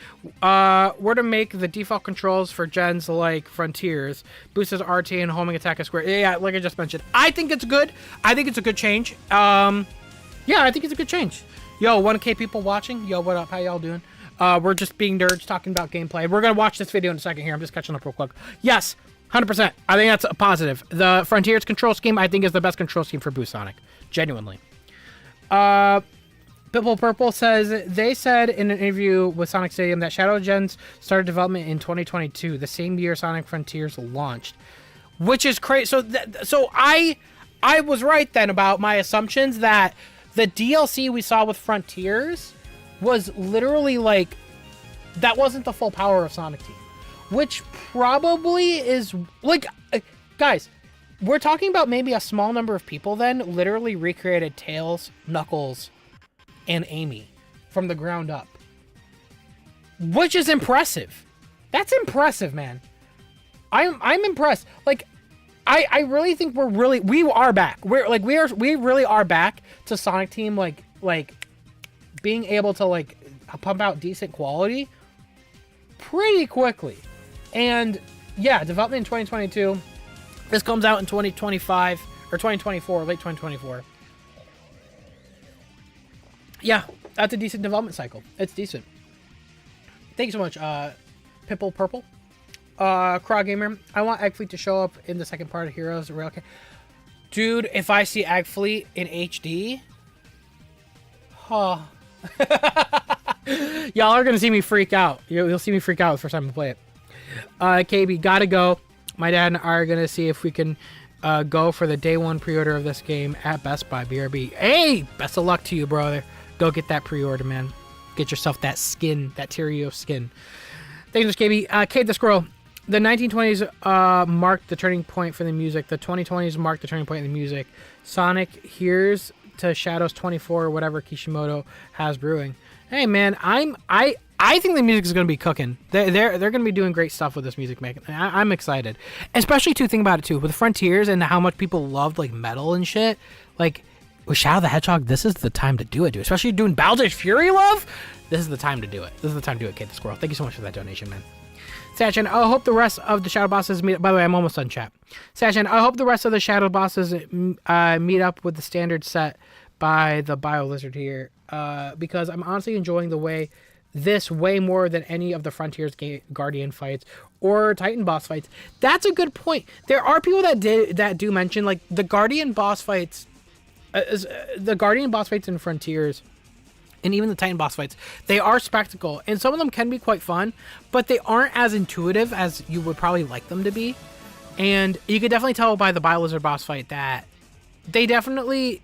were to make the default controls for gens like Frontiers, boosts RT and homing attack as square? Yeah, like I just mentioned. I think it's good. I think it's a good change. Yeah, I think it's a good change. Yo, 1K people watching. Yo, what up? How y'all doing? We're just being nerds talking about gameplay. We're going to watch this video in a second here. I'm just catching up real quick. Yes, 100%. I think that's a positive. The Frontiers control scheme, I think, is the best control scheme for Boost Sonic. Genuinely. Pipple Purple says, they said in an interview with Sonic Stadium that Shadow Gens started development in 2022, the same year Sonic Frontiers launched. Which is crazy. So I was right then about my assumptions that the DLC we saw with Frontiers was literally like, that wasn't the full power of Sonic Team. Which probably is, like, guys, we're talking about maybe a small number of people then literally recreated Tails, Knuckles, and Amy from the ground up. Which is impressive. That's impressive, man. I'm impressed. Like, I really think we are back. We really are back to Sonic Team, like being able to like pump out decent quality pretty quickly. And yeah, development in 2022. This comes out in 2025 or 2024, late 2024. Yeah, that's a decent development cycle. It's decent. Thank you so much, Pipple Purple. Craw Gamer, I want Egg Fleet to show up in the second part of Heroes Railcam. Dude, if I see Egg Fleet in HD, huh. Y'all are gonna see me freak out. You'll see me freak out the first time I play it. KB, gotta go. My dad and I are gonna see if we can go for the day one pre-order of this game at Best Buy BRB. Hey, best of luck to you, brother. go get that pre-order, man. Get yourself that skin, that Tyrio skin. Thanks, KB. Cade the Squirrel. The 1920s marked the turning point for the music. The 2020s marked the turning point in the music. Sonic, here's to Shadows 24 or whatever Kishimoto has brewing. Hey, man, I think the music is going to be cooking. They're going to be doing great stuff with this music making. I'm excited, especially to think about it too with Frontiers and how much people loved like metal and shit. Like with Shadow the Hedgehog, this is the time to do it, dude. Especially doing Baldur's Fury love. This is the time to do it. This is the time to do it, Kate the Squirrel. Thank you so much for that donation, man. Sachin, I hope the rest of the Shadow Bosses meet. By the way, I'm almost done, chat. Sachin, I hope the rest of the Shadow Bosses meet up with the standard set by the Bio Lizard here, because I'm honestly enjoying this way more than any of the Frontiers Guardian fights or Titan boss fights. That's a good point. There are people that do mention like the Guardian boss fights, in Frontiers. And even the Titan boss fights, they are spectacle, and some of them can be quite fun, but they aren't as intuitive as you would probably like them to be. And you could definitely tell by the Biolizard boss fight that they definitely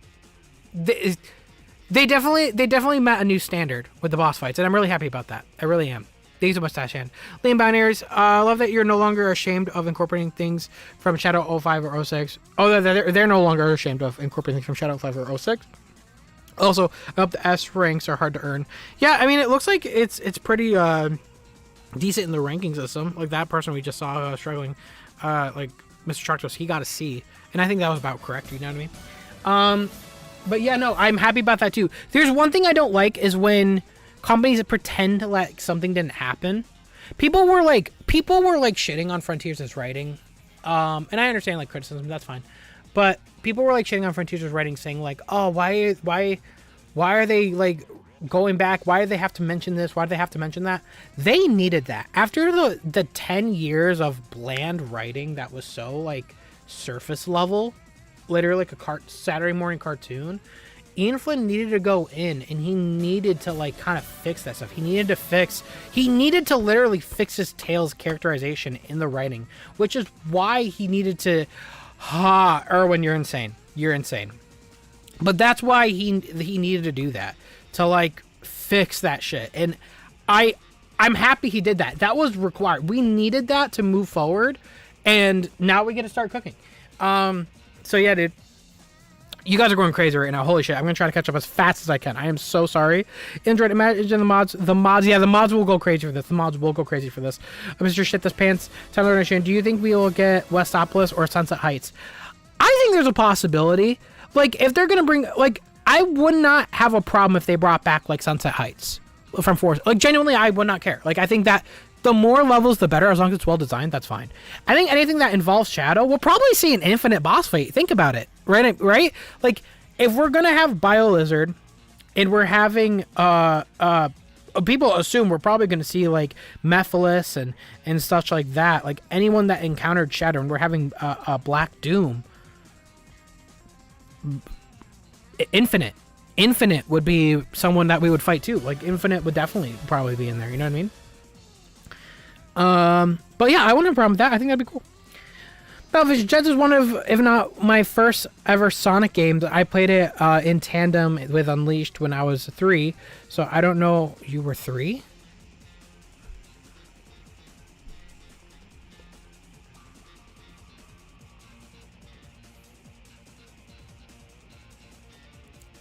met a new standard with the boss fights, and I'm really happy about that. I really am. Thank you so much, Tashan. Liam Binaries, I love that you're no longer ashamed of incorporating things from Shadow 05 or 06. Oh, they're no longer ashamed of incorporating things from Shadow 05 or 06. Also, I hope the S ranks are hard to earn. Yeah, I mean, it looks like it's pretty decent in the ranking system. Like that person we just saw struggling, like Mr. Chartos, he got a C, and I think that was about correct. You know what I mean? But yeah, no, I'm happy about that too. There's one thing I don't like is when companies pretend like something didn't happen. People were like shitting on Frontiers' writing, and I understand like criticism. That's fine. But people were like shitting on Frontiers' writing, saying like, "Oh, why are they like going back? Why do they have to mention this? Why do they have to mention that?" They needed that after the 10 years of bland writing that was so like surface level, literally like a Saturday morning cartoon. Ian Flynn needed to go in, and he needed to like kind of fix that stuff. He needed to literally fix his Tails characterization in the writing, which is why he needed to. Erwin, you're insane. You're insane. But that's why he needed to do that, to like fix that shit. And I'm happy he did that. That was required. We needed that to move forward, and now we get to start cooking. So yeah, dude. You guys are going crazy right now. Holy shit. I'm going to try to catch up as fast as I can. I am so sorry. Android, imagine the mods. Yeah, the mods will go crazy for this. Mr. Shit This Pants, Tyler Nation, do you think we will get Westopolis or Sunset Heights? I think there's a possibility. Like, if they're going to bring... Like, I would not have a problem if they brought back, like, Sunset Heights from Forest. Like, genuinely, I would not care. Like, I think that the more levels, the better. As long as it's well designed, that's fine. I think anything that involves Shadow, we'll probably see an infinite boss fight. Think about it. Right? Like, if we're gonna have Biolizard, and we're having people assume we're probably gonna see like Mephiles and such like that. Like anyone that encountered Shadow, and we're having a Black Doom. Infinite would be someone that we would fight too. Like Infinite would definitely probably be in there. You know what I mean? But yeah, I wouldn't have a problem with that. I think that'd be cool. Battlefish Jets is one of, if not my first ever Sonic games. I played it in tandem with Unleashed when I was 3. So I don't know. You were 3?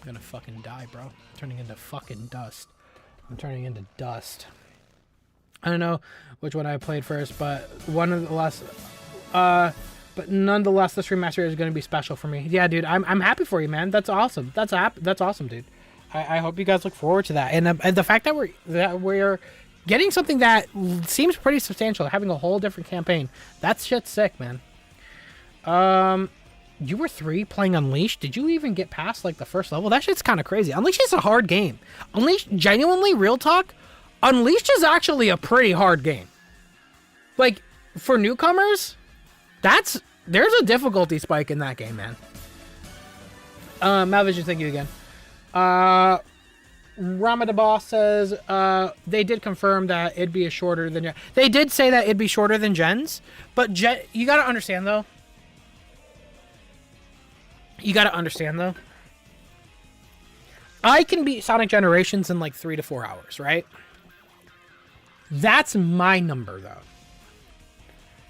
I'm gonna fucking die, bro. I'm turning into fucking dust. I'm turning into dust. I don't know which one I played first, but one of the last... But nonetheless, this remaster is going to be special for me. Yeah, dude, I'm happy for you, man. That's awesome. That's awesome, dude. I hope you guys look forward to that. And the fact that we're getting something that seems pretty substantial, having a whole different campaign, that shit's sick, man. You were 3 playing Unleashed. Did you even get past like the first level? That shit's kind of crazy. Unleashed is a hard game. Unleashed, genuinely, real talk, Unleashed is actually a pretty hard game. Like for newcomers. There's a difficulty spike in that game, man. Malvision, thank you again. Ramadaboss says they did confirm that it'd be shorter than... They did say that it'd be shorter than Gens, but you gotta understand though. I can beat Sonic Generations in like 3 to 4 hours, right? That's my number, though.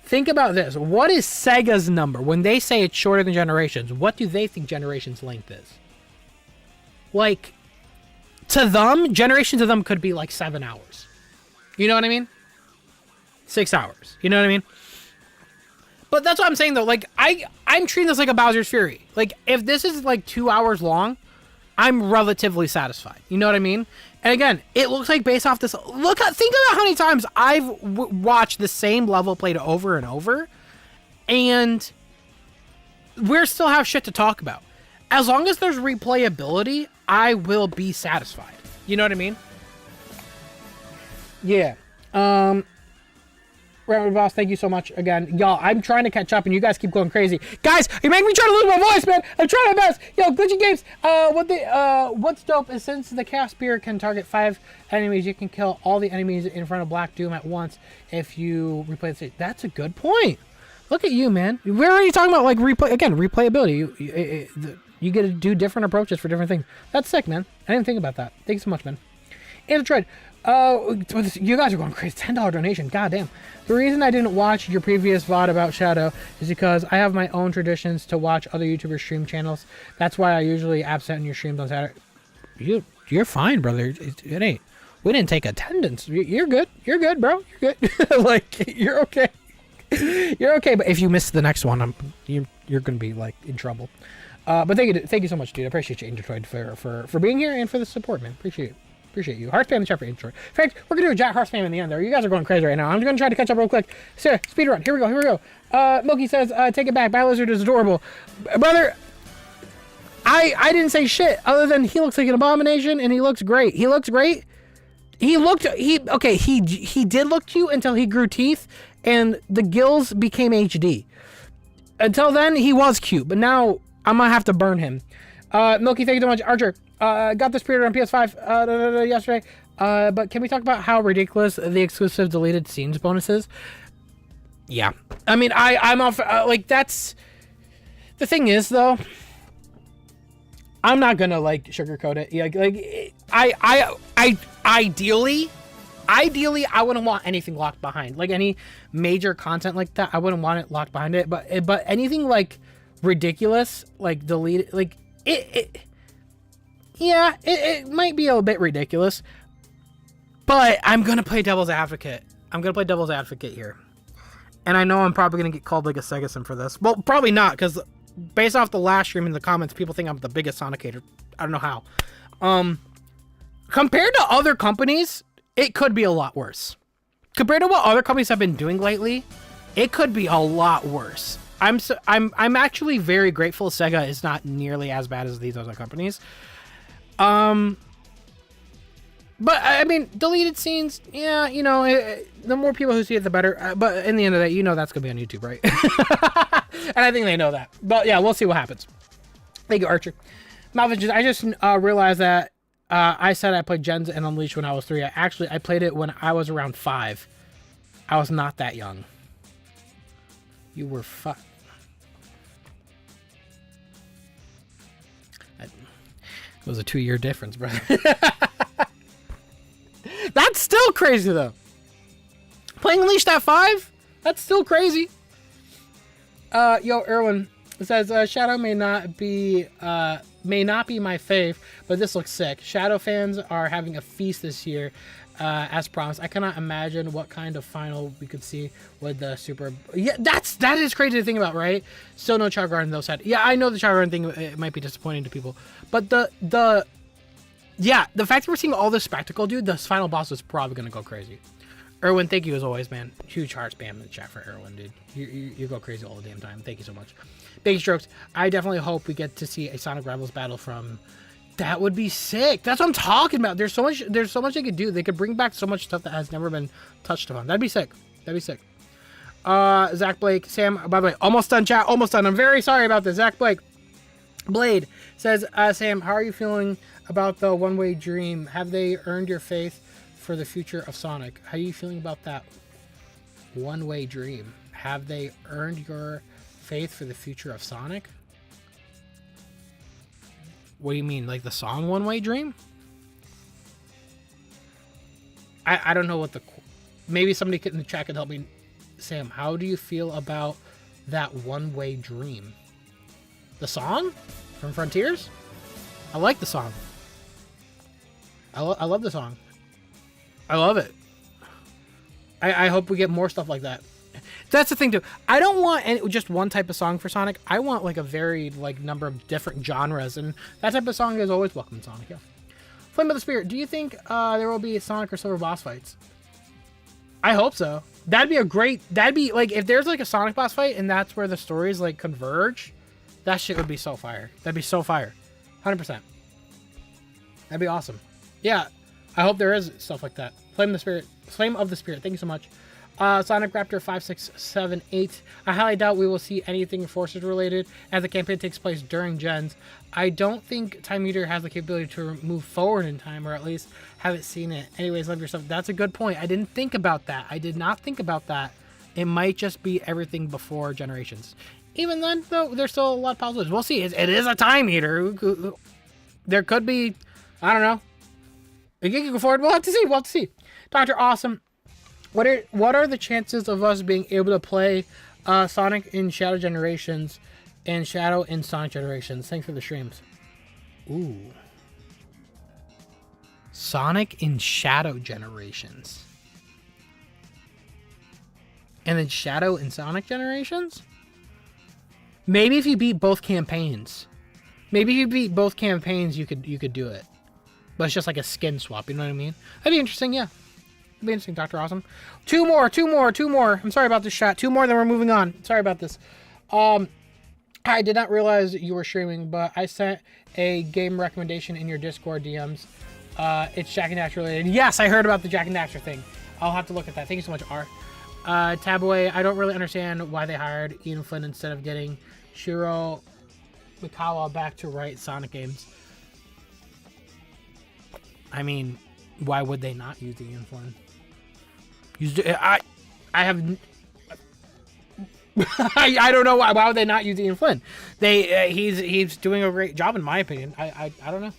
Think about this. What is Sega's number? When they say it's shorter than Generations, what do they think Generations' length is? Like, to them, Generations to them could be like 7 hours. You know what I mean? 6 hours. You know what I mean? But that's what I'm saying, though. Like, I'm treating this like a Bowser's Fury. Like, if this is like 2 hours long, I'm relatively satisfied. You know what I mean? And again, it looks like based off this, think about how many times I've watched the same level played over and over, and we still have shit to talk about. As long as there's replayability, I will be satisfied. You know what I mean? Yeah. Rabbit Boss, thank you so much again. Y'all, I'm trying to catch up and you guys keep going crazy. Guys, you make me try to lose my voice, man. I'm trying my best. Yo, Glitchy Games, what's dope is since the Chaos Spear can target 5 enemies, you can kill all the enemies in front of Black Doom at once if you replay the stage. That's a good point. Look at you, man. We're already talking about, like, replayability. You get to do different approaches for different things. That's sick, man. I didn't think about that. Thank you so much, man. And Detroit. You guys are going crazy. $10 donation. God damn. The reason I didn't watch your previous VOD about Shadow is because I have my own traditions to watch other YouTubers stream channels. That's why I usually absent in your streams on Saturday. You're fine, brother. It ain't. We didn't take attendance. You're good. You're good, bro. You're good. Like, you're okay. You're okay. But if you miss the next one, you're gonna be like in trouble. But thank you so much, dude. I appreciate you, Detroit, for being here and for the support, man. Appreciate you. Heart spam in the chat for Detroit. In fact, we're gonna do a Jack Heart spam in the end there. You guys are going crazy right now. I'm gonna try to catch up real quick. So, speed run. Here we go. Milky says, take it back. Bat Lizard is adorable. Brother, I didn't say shit other than he looks like an abomination and he looks great. He did look cute until he grew teeth and the gills became HD. Until then, he was cute, but now I'm gonna have to burn him. Milky, thank you so much. Archer, got this period on PS5 yesterday. But can we talk about how ridiculous the exclusive deleted scenes bonus is? Yeah. I mean, I'm off, like, that's... The thing is, though, I'm not gonna, like, sugarcoat it. Yeah, like, ideally, I wouldn't want anything locked behind. Like, any major content like that, I wouldn't want it locked behind it. But anything, like, ridiculous, like, deleted, like, it might be a bit ridiculous, but I'm gonna play devil's advocate. Here, and I know I'm probably gonna get called like a Sega sim for this. Well, probably not, because based off the last stream in the comments, people think I'm the biggest Sonic hater. I don't know how. Compared to other companies, it could be a lot worse. Compared to what other companies have been doing lately, it could be a lot worse. I'm actually very grateful Sega is not nearly as bad as these other companies. But I mean, deleted scenes, yeah, you know, the more people who see it, the better. But in the end of that, you know that's gonna be on YouTube, right? And I think they know that. But yeah, we'll see what happens. Thank you, Archer. Malvin, I just realized that I said I played Gens and Unleashed when I was 3. I played it when I was around 5. I was not that young. You were 5. It was a 2-year difference, brother. That's still crazy, though. Playing Unleashed at 5? That's still crazy. Yo, Erwin says, Shadow may not be my fave, but this looks sick. Shadow fans are having a feast this year, as promised. I cannot imagine what kind of final we could see with the super... Yeah, that is crazy to think about, right? Still no Char Garden, though, sad. Yeah, I know the Char Garden thing, it might be disappointing to people. But the fact that we're seeing all this spectacle, dude, this final boss is probably going to go crazy. Erwin, thank you as always, man. Huge heart spam in the chat for Erwin, dude. You go crazy all the damn time. Thank you so much. Big Strokes, I definitely hope we get to see a Sonic Rivals battle from... That would be sick. That's what I'm talking about. There's so much they could do. They could bring back so much stuff that has never been touched upon. That'd be sick. Zach Blake, Sam, by the way, almost done, chat. Almost done. I'm very sorry about this. Zach Blake. Blade says, Sam, how are you feeling about the one-way dream? Have they earned your faith for the future of Sonic? How are you feeling about that one-way dream? Have they earned your faith for the future of Sonic? What do you mean? Like the song One Way Dream? I don't know what the... Maybe somebody in the chat could help me. Sam, how do you feel about that One Way Dream? The song from Frontiers? I like the song. I love the song. I love it. I hope we get more stuff like that. That's the thing too. I don't want just one type of song for Sonic. I want like a varied like number of different genres, and that type of song is always welcome in Sonic. Yeah. Flame of the Spirit. Do you think there will be Sonic or Silver boss fights? I hope so. That'd be a great. That'd be like if there's like a Sonic boss fight and that's where the stories like converge. That shit would be so fire. That'd be so fire. 100%. That'd be awesome. Yeah. I hope there is stuff like that. Flame of the Spirit. Flame of the Spirit. Thank you so much. Sonic Raptor 5678. I highly doubt we will see anything Forces related as the campaign takes place during gens. I don't think Time Meter has the capability to move forward in time, or at least haven't seen it. Anyways, love your stuff. That's a good point. I didn't think about that. I did not think about that. It might just be everything before Generations. Even then, though, there's still a lot of positives. We'll see. It is a Time Meter. There could be, I don't know. It can go forward. We'll have to see. We'll have to see. Dr. Awesome. What are the chances of us being able to play Sonic in Shadow Generations and Shadow in Sonic Generations? Thanks for the streams. Ooh. Sonic in Shadow Generations. And then Shadow in Sonic Generations? Maybe if you beat both campaigns. Maybe if you beat both campaigns, you could do it. But it's just like a skin swap, you know what I mean? That'd be interesting, yeah. That'd be interesting, Dr. Awesome. Two more. I'm sorry about this shot. Two more, then we're moving on. Sorry about this. I did not realize you were streaming, but I sent a game recommendation in your Discord DMs. It's Jak and Daxter related. Yes, I heard about the Jak and Daxter thing. I'll have to look at that. Thank you so much, R. Tabaway, I don't really understand why they hired Ian Flynn instead of getting Shiro Mikawa back to write Sonic games. I mean, why would they not use Ian Flynn? I have... I don't know why would they not use Ian Flynn. He's doing a great job in my opinion. I don't know.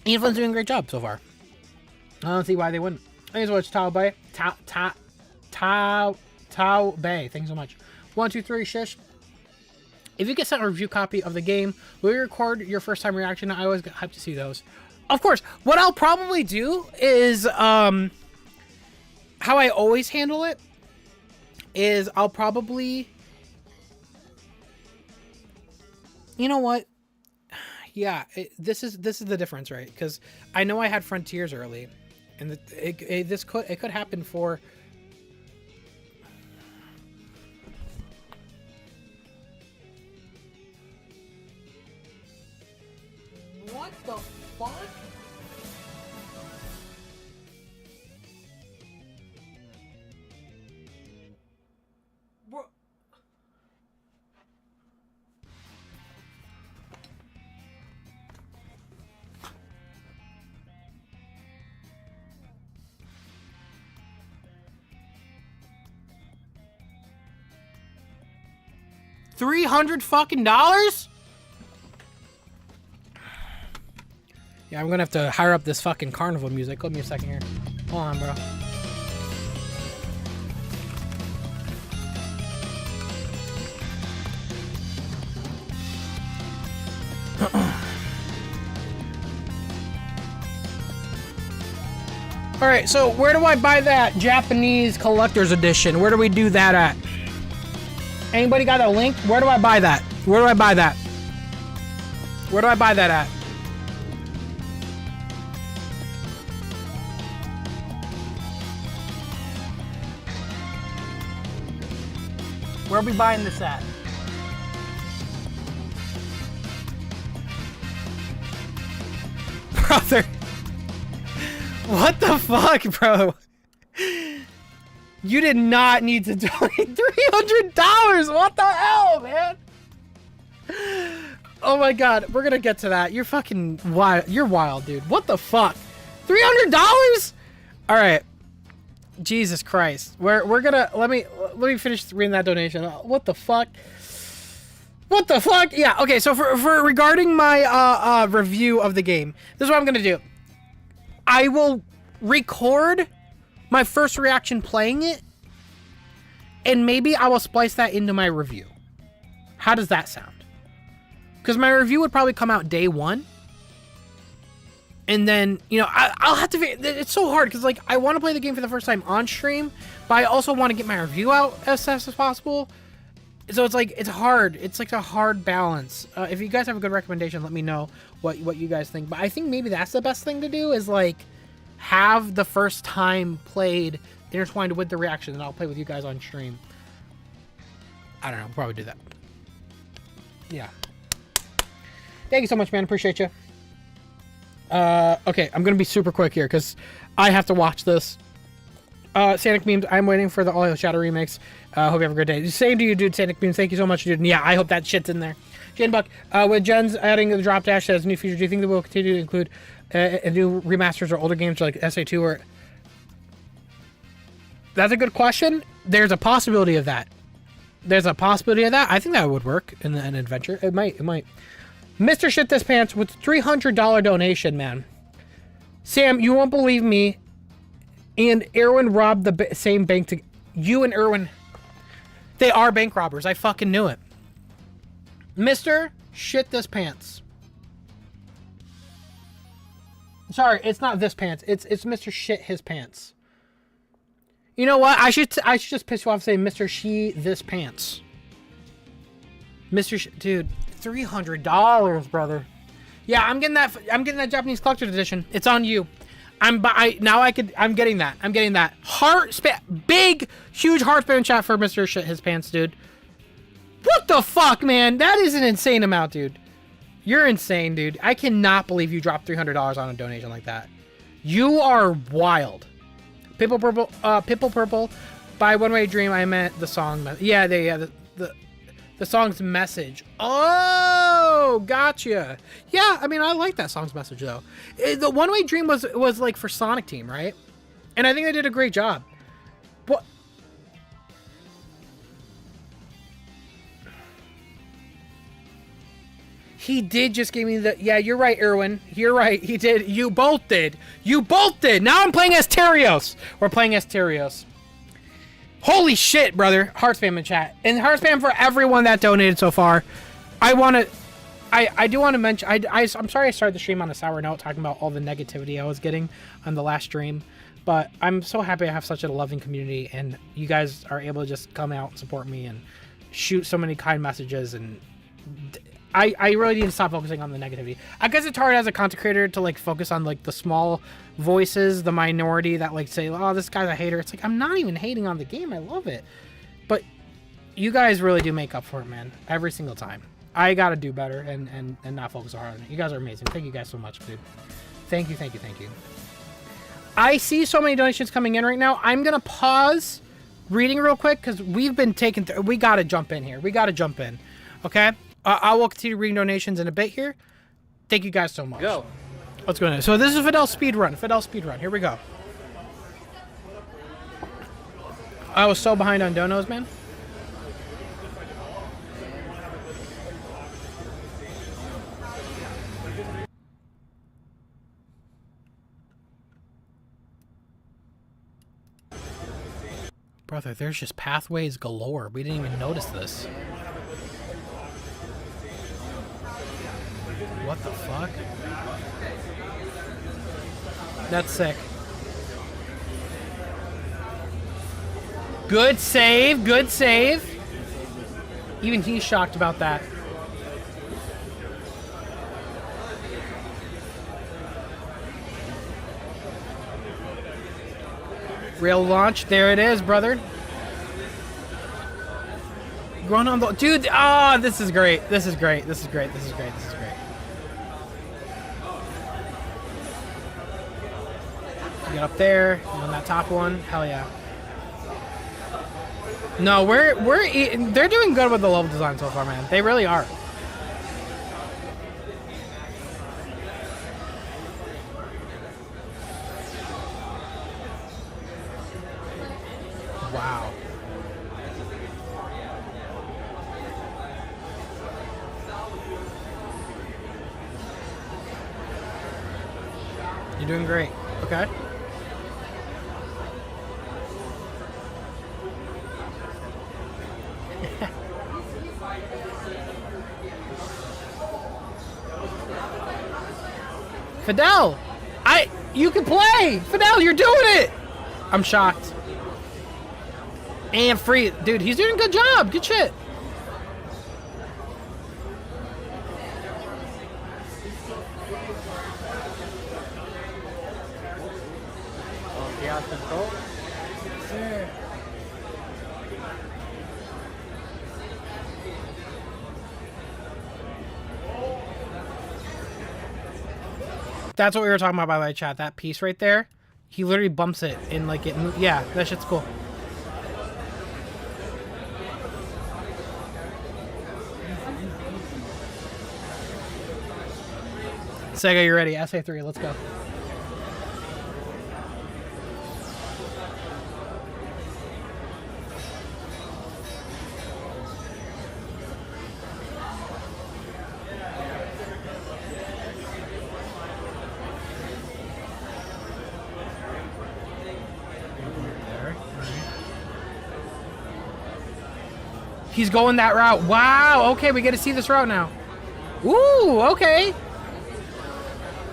Ian Flynn's doing a great job so far. I don't see why they wouldn't. Thanks so much, Tao Bay. Tao Bay. Thanks so much. 1, 2, 3, shish. If you get sent a review copy of the game, will you record your first time reaction? I always get hyped to see those. Of course, what I'll probably do is, how I always handle it is I'll probably, you know what? Yeah, this is the difference, right? Because I know I had Frontiers early, and it could happen for. What the fuck? Bro. $300 fucking dollars? Yeah, I'm gonna have to hire up this fucking carnival music. Give me a second here. Hold on, bro. Alright, so where do I buy that Japanese collector's edition? Where do we do that at? Anybody got a link? Where do I buy that? Where do I buy that? Where do I buy that at? Where are we buying this at? Brother. What the fuck, bro? You did not need to donate $300. What the hell, man? Oh my god, we're gonna get to that. You're fucking wild. You're wild, dude. What the fuck? $300? All right. Jesus Christ. We're gonna let me finish reading that donation. What the fuck? What the fuck? Yeah, okay, so for regarding my review of the game, this is what I'm gonna do. I will record my first reaction playing it, and maybe I will splice that into my review. How does that sound? Because my review would probably come out day one. And then, you know, I'll have to... It's so hard because, like, I want to play the game for the first time on stream, but I also want to get my review out as fast as possible. So it's like, it's hard. It's like a hard balance. If you guys have a good recommendation, let me know what you guys think. But I think maybe that's the best thing to do is, like, have the first time played intertwined with the reaction, and I'll play with you guys on stream. I don't know. We'll probably do that. Yeah. Thank you so much, man. Appreciate you. Okay, I'm gonna be super quick here because I have to watch this. Sanic Memes, I'm waiting for the All Hail Shadow remix. Hope you have a great day. Same to you, dude. Sanic Memes, thank you so much, dude. And yeah, I hope that shit's in there. Jane Buck, with Jen's adding the drop dash as a new feature, do you think that will continue to include new remasters or older games like SA2 or... That's a good question. There's a possibility of that. There's a possibility of that. I think that would work in an adventure. It might. Mr. Shit This Pants with $300 donation, man. Sam, you won't believe me. And Erwin robbed the same bank to... You and Erwin... They are bank robbers. I fucking knew it. Mr. Shit This Pants. Sorry, it's not this pants. It's Mr. Shit His Pants. You know what? I should just piss you off saying Mr. She This Pants. Dude... $300, brother. Yeah, I'm getting that Japanese collector's edition. It's on you. I'm getting that. I'm getting that. Big, huge heart spam chat for Mr. Shit His Pants, dude. What the fuck, man? That is an insane amount, dude. You're insane, dude. I cannot believe you dropped $300 on a donation like that. You are wild. Pimple Purple. By One Way Dream, I meant the song. Yeah, the song's message. Oh, gotcha. Yeah, I mean, I like that song's message, though. The One Way Dream was like for Sonic Team, right? And I think they did a great job. What? He did just give me the... Yeah, you're right, Erwin. You're right. He did. You both did. You both did. Now I'm playing as Terios. We're playing as Terios. Holy shit, brother. Heart spam in chat. And heart spam for everyone that donated so far. I do want to mention... I'm sorry I started the stream on a sour note talking about all the negativity I was getting on the last stream. But I'm so happy I have such a loving community. And you guys are able to just come out and support me and shoot so many kind messages. And... I really need to stop focusing on the negativity. I guess it's hard as a content creator to like focus on like the small voices, the minority that like say, oh, this guy's a hater. It's like, I'm not even hating on the game. I love it. But you guys really do make up for it, man. Every single time. I got to do better and not focus so hard on it. You guys are amazing. Thank you guys so much, dude. Thank you. I see so many donations coming in right now. I'm going to pause reading real quick because we've been taken through. We got to jump in here. Okay? I will continue reading donations in a bit here. Thank you guys so much. Go. Let's go in. So this is Fidel's speedrun. Here we go. I was so behind on donos, man. Brother, there's just pathways galore. We didn't even notice this. What the fuck? That's sick. Good save. Even he's shocked about that. Rail launch. There it is, brother. Run on the... Dude, this is great. Get up there, on that top one. Hell yeah. No, they're doing good with the level design so far, man. They really are. Wow. You're doing great. Okay. Fidel! You can play! Fidel, you're doing it! I'm shocked. And free. Dude, he's doing a good job. Good shit. Chaos control. Sir. That's what we were talking about, by the way, chat. That piece right there, he literally bumps it and like it. Yeah, that shit's cool. Sega, you ready? SA3, let's go. He's going that route. Wow. Okay, we get to see this route now. Ooh. Okay.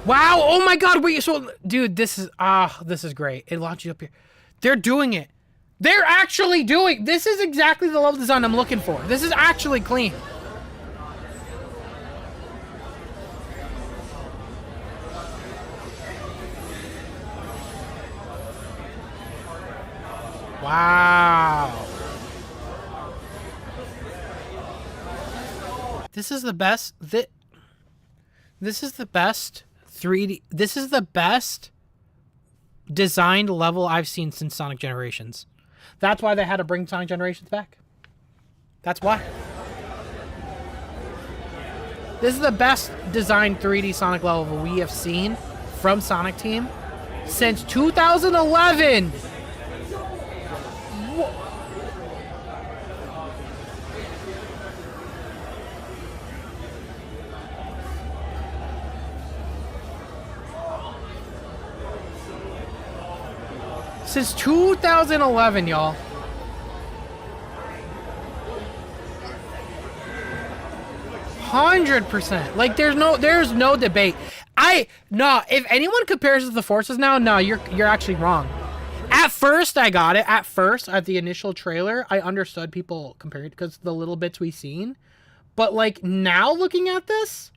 Wow. Oh my God. Wait. So, dude, this is great. It launches you up here. They're doing it. They're actually doing. This is exactly the level design I'm looking for. This is actually clean. Wow. This is the best. This is the best 3D. This is the best designed level I've seen since Sonic Generations. That's why they had to bring Sonic Generations back. That's why. This is the best designed 3D Sonic level we have seen from Sonic Team since 2011. Since 2011, y'all. %100%. Like there's no debate. If anyone compares the forces now, no, you're actually wrong. At first I got it. At first, at the initial trailer, I understood people comparing because the little bits we seen. But like now looking at this,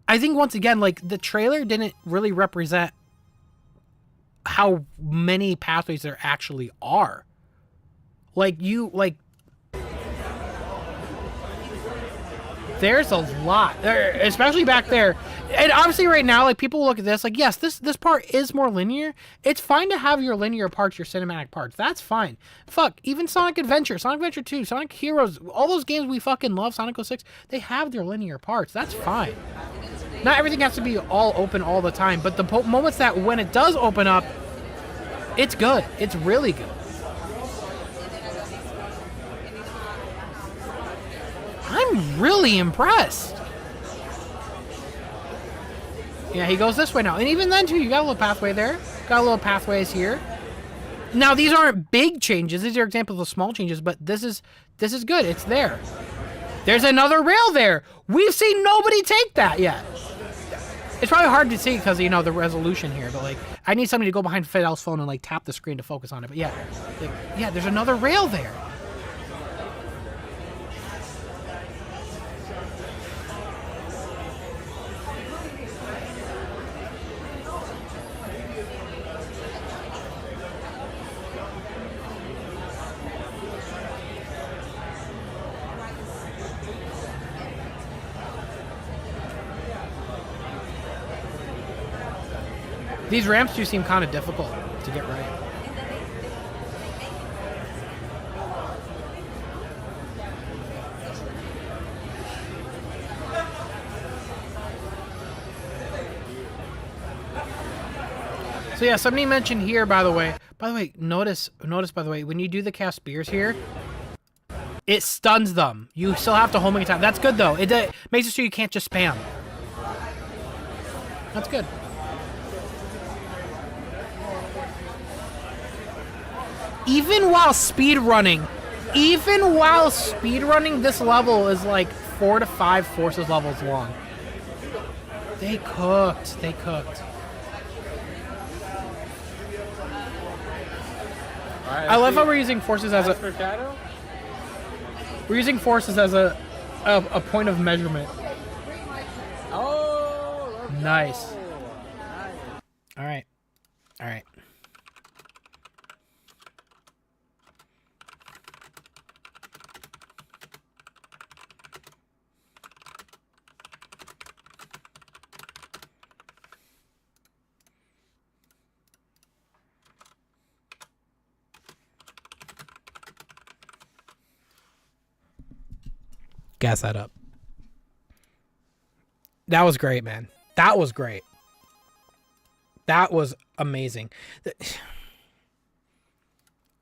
I think once again, like the trailer didn't really represent how many pathways there actually are. There's a lot there, especially back there. And obviously right now, like people look at this like, yes, this part is more linear. It's fine to have your linear parts, your cinematic parts. That's fine. Fuck, even Sonic Adventure, Sonic Adventure 2, Sonic Heroes, all those games we fucking love, Sonic 06, they have their linear parts. That's fine. Not everything has to be all open all the time, but the moments that when it does open up, it's good. It's really good. I'm really impressed. Yeah, he goes this way now. And even then, too, you got a little pathway there. Got a little pathways here. Now, these aren't big changes. These are examples of small changes, but this is good. It's there. There's another rail there. We've seen nobody take that yet. It's probably hard to see because, you know, the resolution here, but, like, I need somebody to go behind Fidel's phone and, like, tap the screen to focus on it. But, yeah, like, yeah, there's another rail there. These ramps do seem kind of difficult to get right. So yeah, somebody mentioned here, by the way, notice by the way, when you do the cast spears here, it stuns them. You still have to homing attack. That's good though. It makes it so you can't just spam. That's good. Even while speedrunning, this level is like 4 to 5 forces levels long. They cooked. I love how we're using forces as For Shadow? we're using forces as a point of measurement. Oh, let's Nice. go. All right. Gas that up. That was great, man. That was great. That was amazing.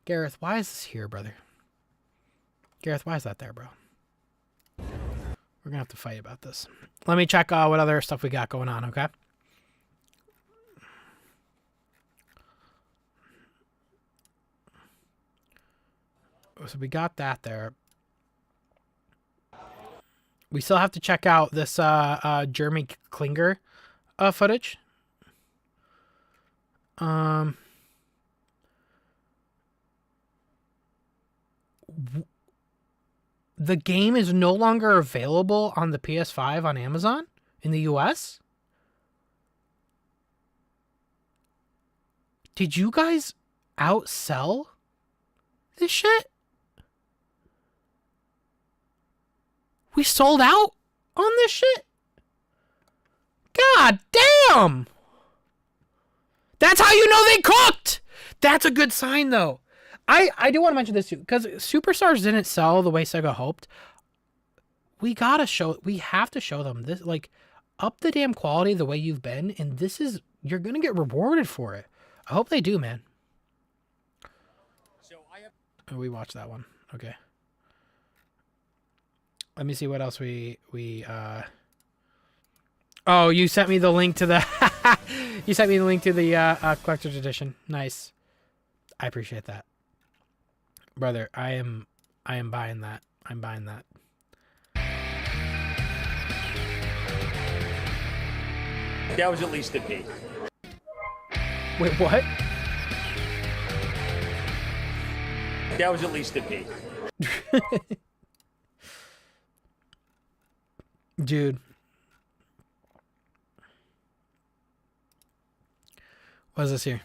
Gareth, why is this here, brother? Gareth, why is that there, bro? We're gonna have to fight about this. Let me check what other stuff we got going on, okay? So we got that there. We still have to check out this Jeremy Klinger footage. The game is no longer available on the PS5 on Amazon in the US. Did you guys outsell this shit? We sold out on this shit? God damn! That's how you know they cooked! That's a good sign, though. I do want to mention this, too, because Superstars didn't sell the way Sega hoped. We have to show them this, like, up the damn quality the way you've been, and you're going to get rewarded for it. I hope they do, man. Oh, we watched that one. Okay. Let me see what else Oh, you sent me the link to the you sent me the link to the collector's edition. Nice. I appreciate that. Brother, I am buying that. I'm buying that. That was at least a B. Wait, what? That was at least a B. Dude. What is this here?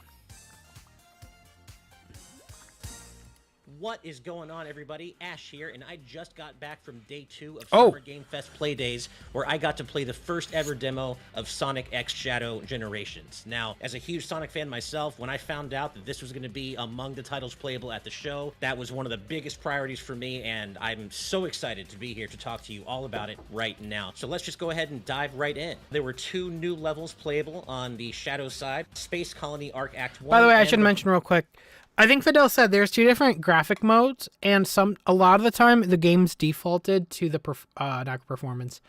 What is going on, everybody? Ash here, and I just got back from day 2 of Oh. Summer Game Fest Play Days, where I got to play the first ever demo of Sonic X Shadow Generations. Now, as a huge Sonic fan myself, when I found out that this was going to be among the titles playable at the show, that was one of the biggest priorities for me, and I'm so excited to be here to talk to you all about it right now. So let's just go ahead and dive right in. There were 2 new levels playable on the Shadow side, Space Colony Arc Act 1. By the way, I and should mention real quick. I think Fidel said there's 2 different graphic modes, and a lot of the time the game's defaulted to the not performance,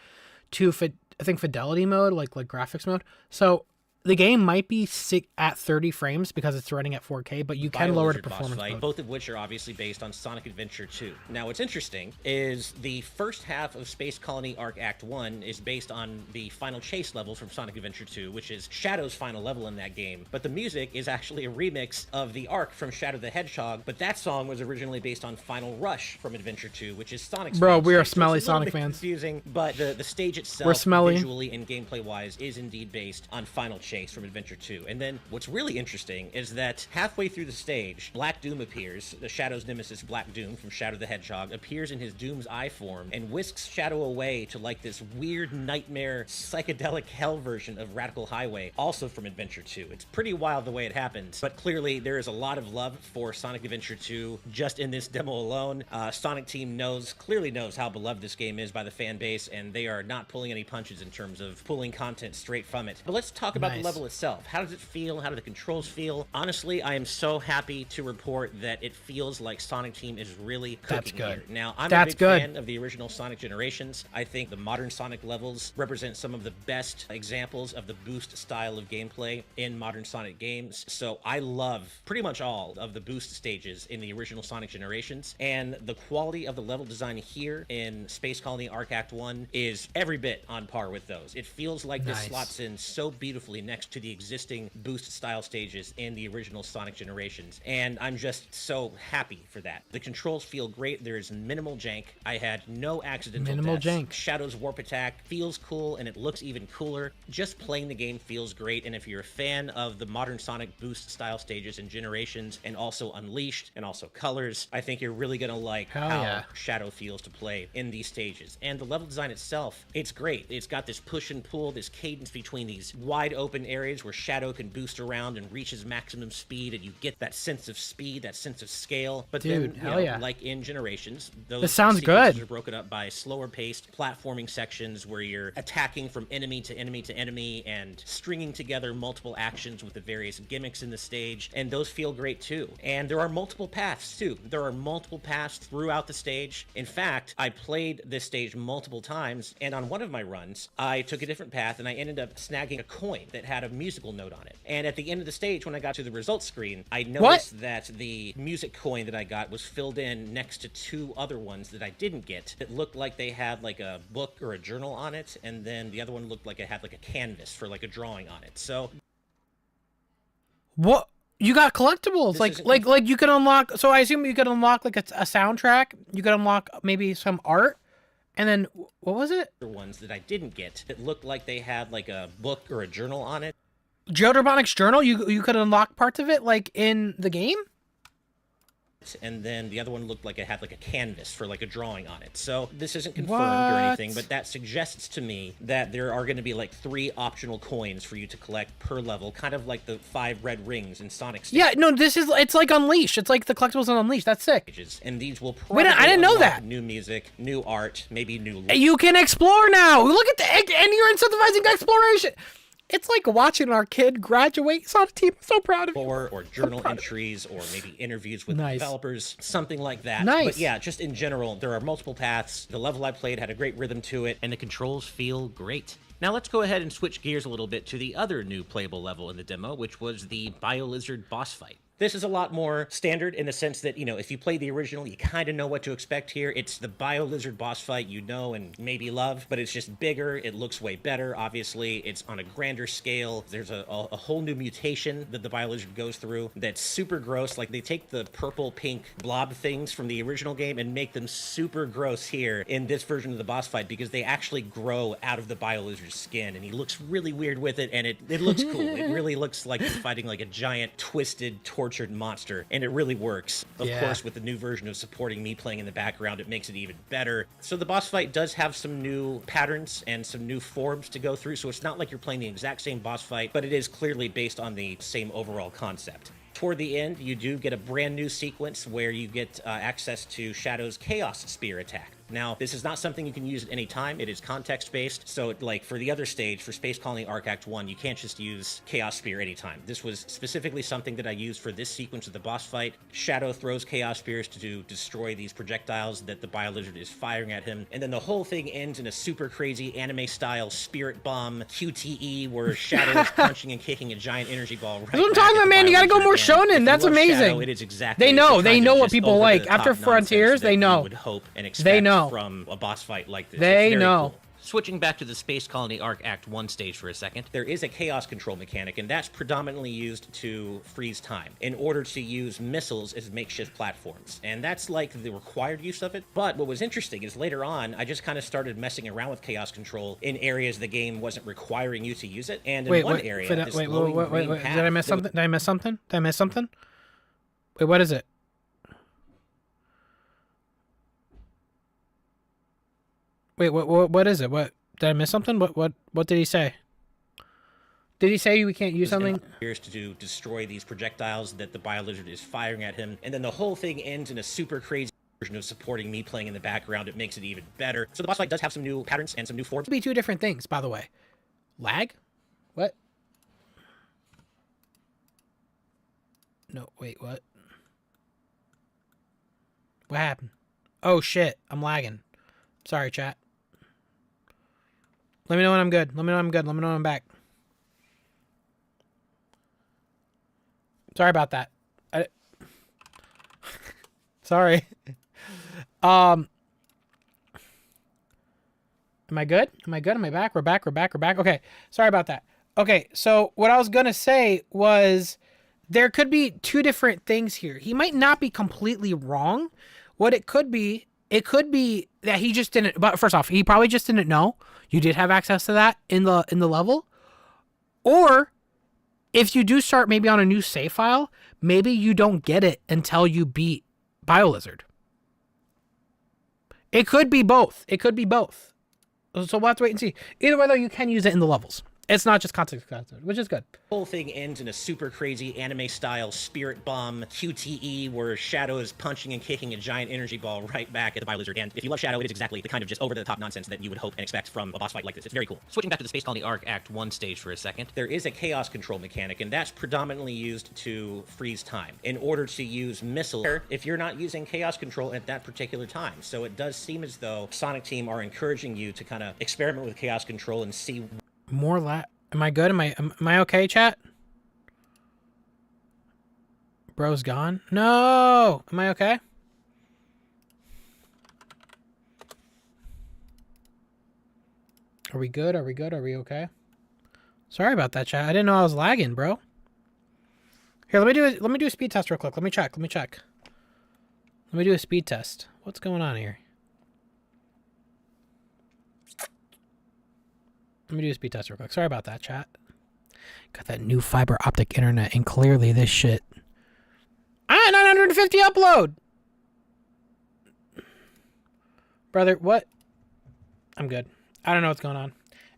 to I think fidelity mode, like graphics mode. So the game might be at 30 frames because it's running at 4K, but you can lower to performance mode. Both of which are obviously based on Sonic Adventure 2. Now, what's interesting is the first half of Space Colony Arc Act 1 is based on the final chase level from Sonic Adventure 2, which is Shadow's final level in that game. But the music is actually a remix of the arc from Shadow the Hedgehog, but that song was originally based on Final Rush from Adventure 2, which is Sonic's Bro, final we are stage. smelly It's a little Sonic bit fans. confusing, but the stage itself, We're smelly. visually and gameplay-wise, is indeed based on Final Chase from Adventure 2. And then what's really interesting is that halfway through the stage, Black Doom appears. The Shadow's nemesis, Black Doom from Shadow the Hedgehog, appears in his Doom's Eye form and whisks Shadow away to like this weird nightmare psychedelic hell version of Radical Highway, also from Adventure 2. It's pretty wild the way it happens, but clearly there is a lot of love for Sonic Adventure 2 just in this demo alone. Sonic Team clearly knows how beloved this game is by the fan base, and they are not pulling any punches in terms of pulling content straight from it. But let's talk about the level itself. How does it feel? How do the controls feel? Honestly, I am so happy to report that it feels like Sonic Team is really cooking That's good. here. Now, I'm That's a big good. fan of the original Sonic generations. I think the modern Sonic levels represent some of the best examples of the boost style of gameplay in modern Sonic games. So I love pretty much all of the boost stages in the original Sonic generations, and the quality of the level design here in Space Colony Arc Act 1 is every bit on par with those. It feels like this Nice. slots in so beautifully next to the existing boost style stages in the original Sonic generations, and I'm just so happy for that. The controls feel great. There's minimal jank. I had no accidental Minimal deaths. jank. Shadow's warp attack feels cool, and it looks even cooler. Just playing the game feels great, and if you're a fan of the modern Sonic boost style stages and generations, and also Unleashed, and also Colors, I think you're really gonna like Hell how yeah. Shadow feels to play in these stages. And the level design itself, it's great. It's got this push and pull, this cadence between these wide open areas where Shadow can boost around and reach his maximum speed, and you get that sense of speed, that sense of scale. But Dude, then, hell yeah. like in Generations, those This sounds sequences good. are broken up by slower paced platforming sections where you're attacking from enemy to enemy to enemy and stringing together multiple actions with the various gimmicks in the stage, and those feel great too. And there are multiple paths too. There are multiple paths throughout the stage. In fact, I played this stage multiple times, and on one of my runs, I took a different path and I ended up snagging a coin that had a musical note on it. And at the end of the stage, when I got to the results screen, I noticed that the music coin that I got was filled in next to two other ones that I didn't get. It looked like they had like a book or a journal on it, and then the other one looked like it had like a canvas for like a drawing on it. So What? You got collectibles, This like isn't like you could unlock. So I assume you could unlock like a soundtrack. You could unlock maybe some art, and then what was it? other ones that I didn't get, it looked like they had like a book or a journal on it. Geodrobonic's journal. You could unlock parts of it like in the game. And then the other one looked like it had like a canvas for like a drawing on it. So this isn't confirmed or anything, What? but that suggests to me that there are going to be like 3 optional coins for you to collect per level, kind of like the 5 red rings in Sonic Yeah, no, it's like Unleashed. It's like the collectibles on Unleashed. That's sick. stages. And these will probably I didn't know unlock that. new music, new art, maybe new You can explore now. Look at and you're incentivizing exploration. It's like watching our kid graduate. Sonic Team, I'm so proud of you. lore or journal entries or maybe interviews with Nice. developers, something like that. Nice. But yeah, just in general, there are multiple paths. The level I played had a great rhythm to it, and the controls feel great. Now let's go ahead and switch gears a little bit to the other new playable level in the demo, which was the BioLizard boss fight. This is a lot more standard in the sense that, you know, if you play the original, you kind of know what to expect here. It's the BioLizard boss fight you know and maybe love, but it's just bigger. It looks way better, obviously. It's on a grander scale. There's a whole new mutation that the BioLizard goes through that's super gross. Like, they take the purple, pink blob things from the original game and make them super gross here in this version of the boss fight because they actually grow out of the BioLizard's skin, and he looks really weird with it, and it looks cool. It really looks like he's fighting like a giant, twisted, tortured monster, and it really works. Of Yeah. course, with the new version of supporting me playing in the background, it makes it even better. So the boss fight does have some new patterns and some new forms to go through, so it's not like you're playing the exact same boss fight, but it is clearly based on the same overall concept. Toward the end, you do get a brand new sequence where you get access to Shadow's Chaos Spear attack. Now, this is not something you can use at any time. It is context-based, so like for the other stage, for Space Colony Arc Act 1, you can't just use Chaos Spear anytime. This was specifically something that I used for this sequence of the boss fight. Shadow throws Chaos Spears to destroy these projectiles that the BioLizard is firing at him, and then the whole thing ends in a super crazy anime-style Spirit Bomb QTE where Shadow is punching and kicking a giant energy ball right That's what I'm back talking at about, the man. You gotta go BioLizard. more And shonen. if you That's love amazing. Shadow, it is exactly They know. the They kind know of what just people like. over-the-top After nonsense Frontiers, that they you know. would hope and expect They know. from a boss fight like this. They It's very know. cool. Switching back to the Space Colony Arc Act 1 stage for a second, there is a chaos control mechanic, and that's predominantly used to freeze time in order to use missiles as makeshift platforms. And that's like the required use of it. But what was interesting is later on, I just kind of started messing around with chaos control in areas the game wasn't requiring you to use it. And in one area, this glowing green path Did I miss that something? Did I miss something? Did I miss something? Wait, what is it? Wait, what is it? What did I miss something? What did he say? Did he say we can't use something? appears to destroy these projectiles that the BioLizard is firing at him, and then the whole thing ends in a super crazy version of supporting me playing in the background. It makes it even better. So the boss fight does have some new patterns and some new forms. Could be two different things, by the way. Lag? What? No, wait, what? What happened? Oh, shit. I'm lagging. Sorry, chat. Let me know when I'm good. Let me know when I'm good. Let me know when I'm back. Sorry about that. Sorry. Am I good? Am I good? Am I back? We're back. We're back. We're back. Okay. Sorry about that. Okay. So what I was going to say was there could be two different things here. He might not be completely wrong. What it could be that he just didn't, but first off, he probably just didn't know you did have access to that in the level. Or if you do start maybe on a new save file, maybe you don't get it until you beat BioLizard. It could be both. It could be both. So we'll have to wait and see. Either way, though, you can use it in the levels. It's not just context, which is good. The whole thing ends in a super crazy anime-style spirit bomb QTE where Shadow is punching and kicking a giant energy ball right back at the BioLizard. And if you love Shadow, it is exactly the kind of just over-the-top nonsense that you would hope and expect from a boss fight like this. It's very cool. Switching back to the Space Colony Arc Act 1 stage for a second, there is a chaos control mechanic, and that's predominantly used to freeze time in order to use missiles if you're not using chaos control at that particular time. So it does seem as though Sonic Team are encouraging you to kind of experiment with chaos control and see more Am I good? Am I okay, chat? Bro's gone? No! Am I okay? Are we good? Are we good? Are we okay? Sorry about that, chat. I didn't know I was lagging, bro. Here, let me do a speed test real quick. Let me check. Let me do a speed test. What's going on here? Let me do a speed test real quick. Sorry about that, chat. Got that new fiber optic internet, and clearly this shit. 950 upload! Brother, what? I'm good. I don't know what's going on.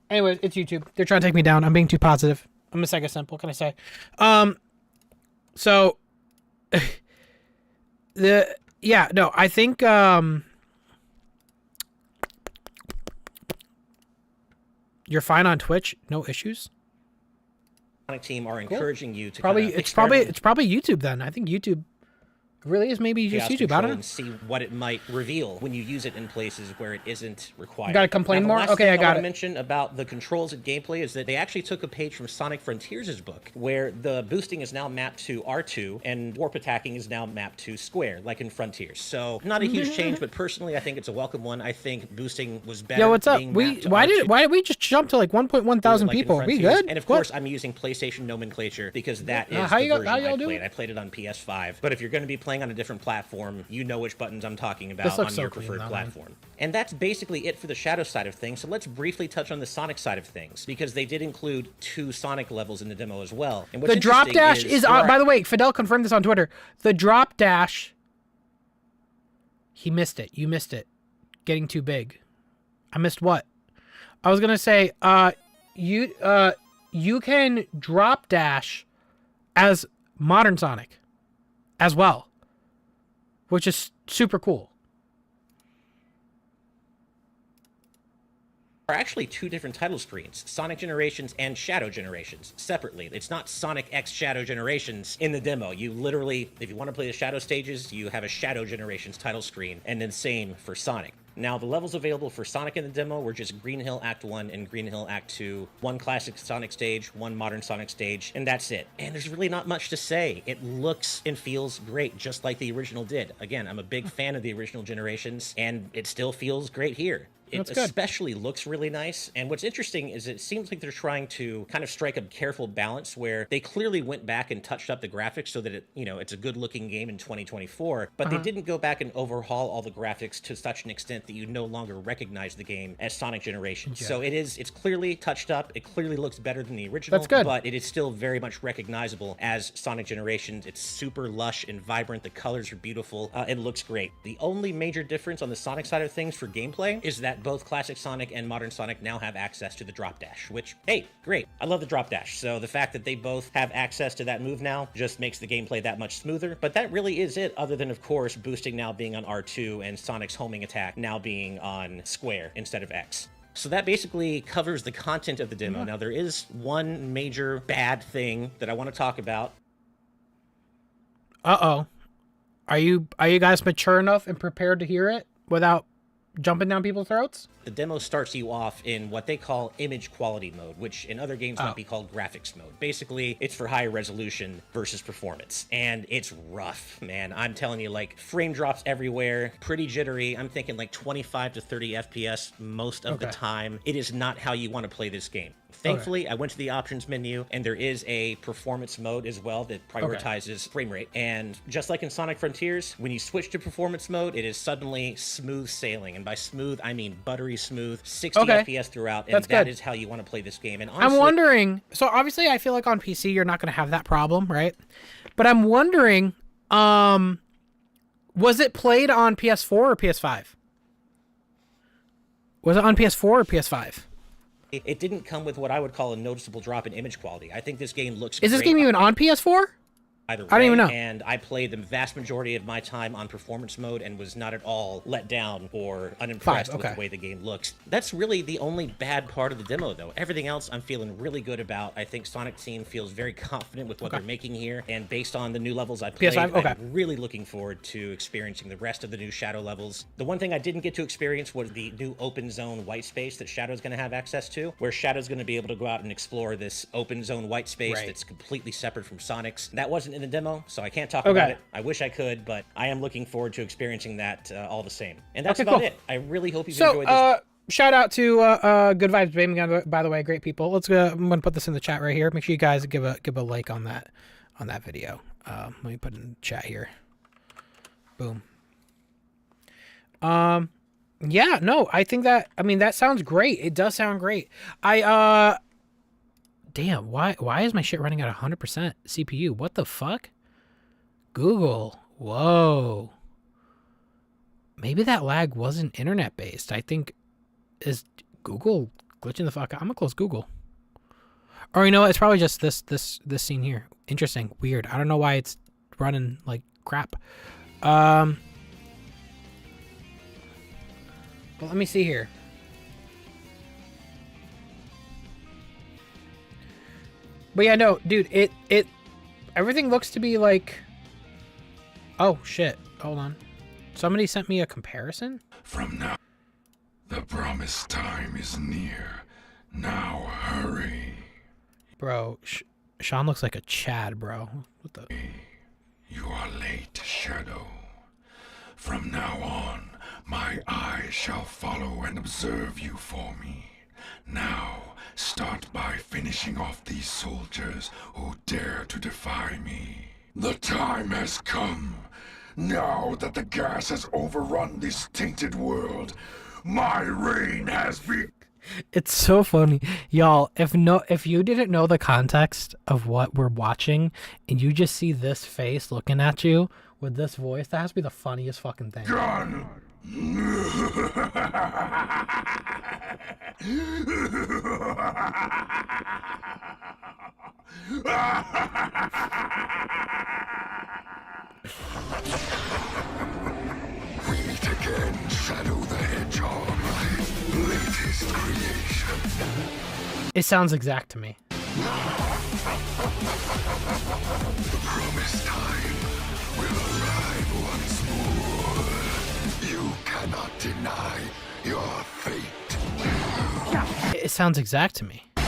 Anyways, it's YouTube. They're trying to take me down. I'm being too positive. I'm a Sega simple, can I say? So, I think, you're fine on Twitch, no issues. Sonic Team are encouraging you to it's probably YouTube then. I think YouTube really is maybe just YouTube. I don't know. And see what it might reveal when you use it in places where it isn't required. Got to complain more? Okay, I got it. I want to mention about the controls and gameplay is that they actually took a page from Sonic Frontiers' book, where the boosting is now mapped to R2 and warp attacking is now mapped to square, like in Frontiers. So not a huge change, but personally, I think it's a welcome one. I think boosting was better. Yo, what's up? Why did we just jump to like 1.1 thousand people? We good? And of course, I'm using PlayStation nomenclature because that is the version I played. I played it on PS5. But if you're going to be playing on a different platform, you know which buttons I'm talking about on your preferred platform. And that's basically it for the Shadow side of things. So let's briefly touch on the Sonic side of things, because they did include 2 Sonic levels in the demo as well. And the drop dash is by the way, Fidel confirmed this on Twitter. The drop dash, he missed it. You missed it. Getting too big. I missed what? I was gonna say, you can drop dash as modern Sonic as well, which is super cool. Are actually 2 different title screens, Sonic Generations and Shadow Generations, separately. It's not Sonic X Shadow Generations in the demo. You literally, if you want to play the Shadow stages, you have a Shadow Generations title screen, and then same for Sonic. Now, the levels available for Sonic in the demo were just Green Hill Act 1 and Green Hill Act 2, 1 classic Sonic stage, 1 modern Sonic stage, and that's it. And there's really not much to say. It looks and feels great, just like the original did. Again, I'm a big fan of the original Generations, and it still feels great here. It especially looks really nice, and what's interesting is it seems like they're trying to kind of strike a careful balance where they clearly went back and touched up the graphics so that it, it's a good-looking game in 2024, but they didn't go back and overhaul all the graphics to such an extent that you no longer recognize the game as Sonic Generations. Yeah. So it's clearly touched up, it clearly looks better than the original, but it is still very much recognizable as Sonic Generations. It's super lush and vibrant, the colors are beautiful, it looks great. The only major difference on the Sonic side of things for gameplay is that both classic Sonic and modern Sonic now have access to the drop dash, which, hey, great. I love the drop dash. So the fact that they both have access to that move now just makes the gameplay that much smoother. But that really is it, other than, of course, boosting now being on R2 and Sonic's homing attack now being on square instead of X. So that basically covers the content of the demo. Now, there is one major bad thing that I want to talk about. Uh-oh. Are you guys mature enough and prepared to hear it without jumping down people's throats? The demo starts you off in what they call image quality mode, which in other games might be called graphics mode. Basically, it's for higher resolution versus performance. And it's rough, man. I'm telling you, like, frame drops everywhere, pretty jittery. I'm thinking like 25 to 30 FPS most of the time. It is not how you want to play this game. Thankfully, I went to the options menu, and there is a performance mode as well that prioritizes frame rate. And just like in Sonic Frontiers, when you switch to performance mode, it is suddenly smooth sailing. And by smooth, I mean buttery smooth, 60 FPS throughout, and that is how you want to play this game. And honestly, I'm wondering, so obviously I feel like on PC you're not going to have that problem, right? But I'm wondering, was it played on PS4 or PS5? Was it on PS4 or PS5? it didn't come with what I would call a noticeable drop in image quality. I think this game looks Is this game even on PS4? Either way, I don't even know. And I played the vast majority of my time on performance mode and was not at all let down or unimpressed with the way the game looks. That's really the only bad part of the demo, though. Everything else I'm feeling really good about. I think Sonic Team feels very confident with what they're making here, and based on the new levels I played, I'm really looking forward to experiencing the rest of the new Shadow levels. The one thing I didn't get to experience was the new open zone white space that Shadow's going to have access to, where Shadow's going to be able to go out and explore this open zone white space that's completely separate from Sonic's. That wasn't in the demo, so I can't talk about it. I wish I could, but I am looking forward to experiencing that all the same. And that's about it. I really hope you've enjoyed this. Shout out to Good Vibes Baby, by the way, great people. I'm gonna put this in the chat right here. Make sure you guys give a like on that video. Let me put it in the chat here. Boom. Yeah, no, I think that, I mean, that sounds great. It does sound great. Damn, why is my shit running at 100% CPU? What the fuck? Google. Whoa. Maybe that lag wasn't internet based. I think, is Google glitching the fuck out? I'm gonna close Google. Or you know what? It's probably just this scene here. Interesting. Weird. I don't know why it's running like crap. But let me see here. But yeah, no, dude, everything looks to be like, oh shit, hold on. Somebody sent me a comparison? From now, the promised time is near. Now hurry. Bro, Sean looks like a Chad, bro. What the? You are late, Shadow. From now on, my eyes shall follow and observe you for me. Now, start by finishing off these soldiers who dare to defy me. The time has come. Now that the gas has overrun this tainted world, my reign has begun. It's so funny. Y'all, if you didn't know the context of what we're watching and you just see this face looking at you with this voice, that has to be the funniest fucking thing. Gun! We meet again, Shadow the Hedgehog, latest creation. It sounds exact to me. The promised time will arrive once more. You cannot deny your fate. It sounds exact to me. We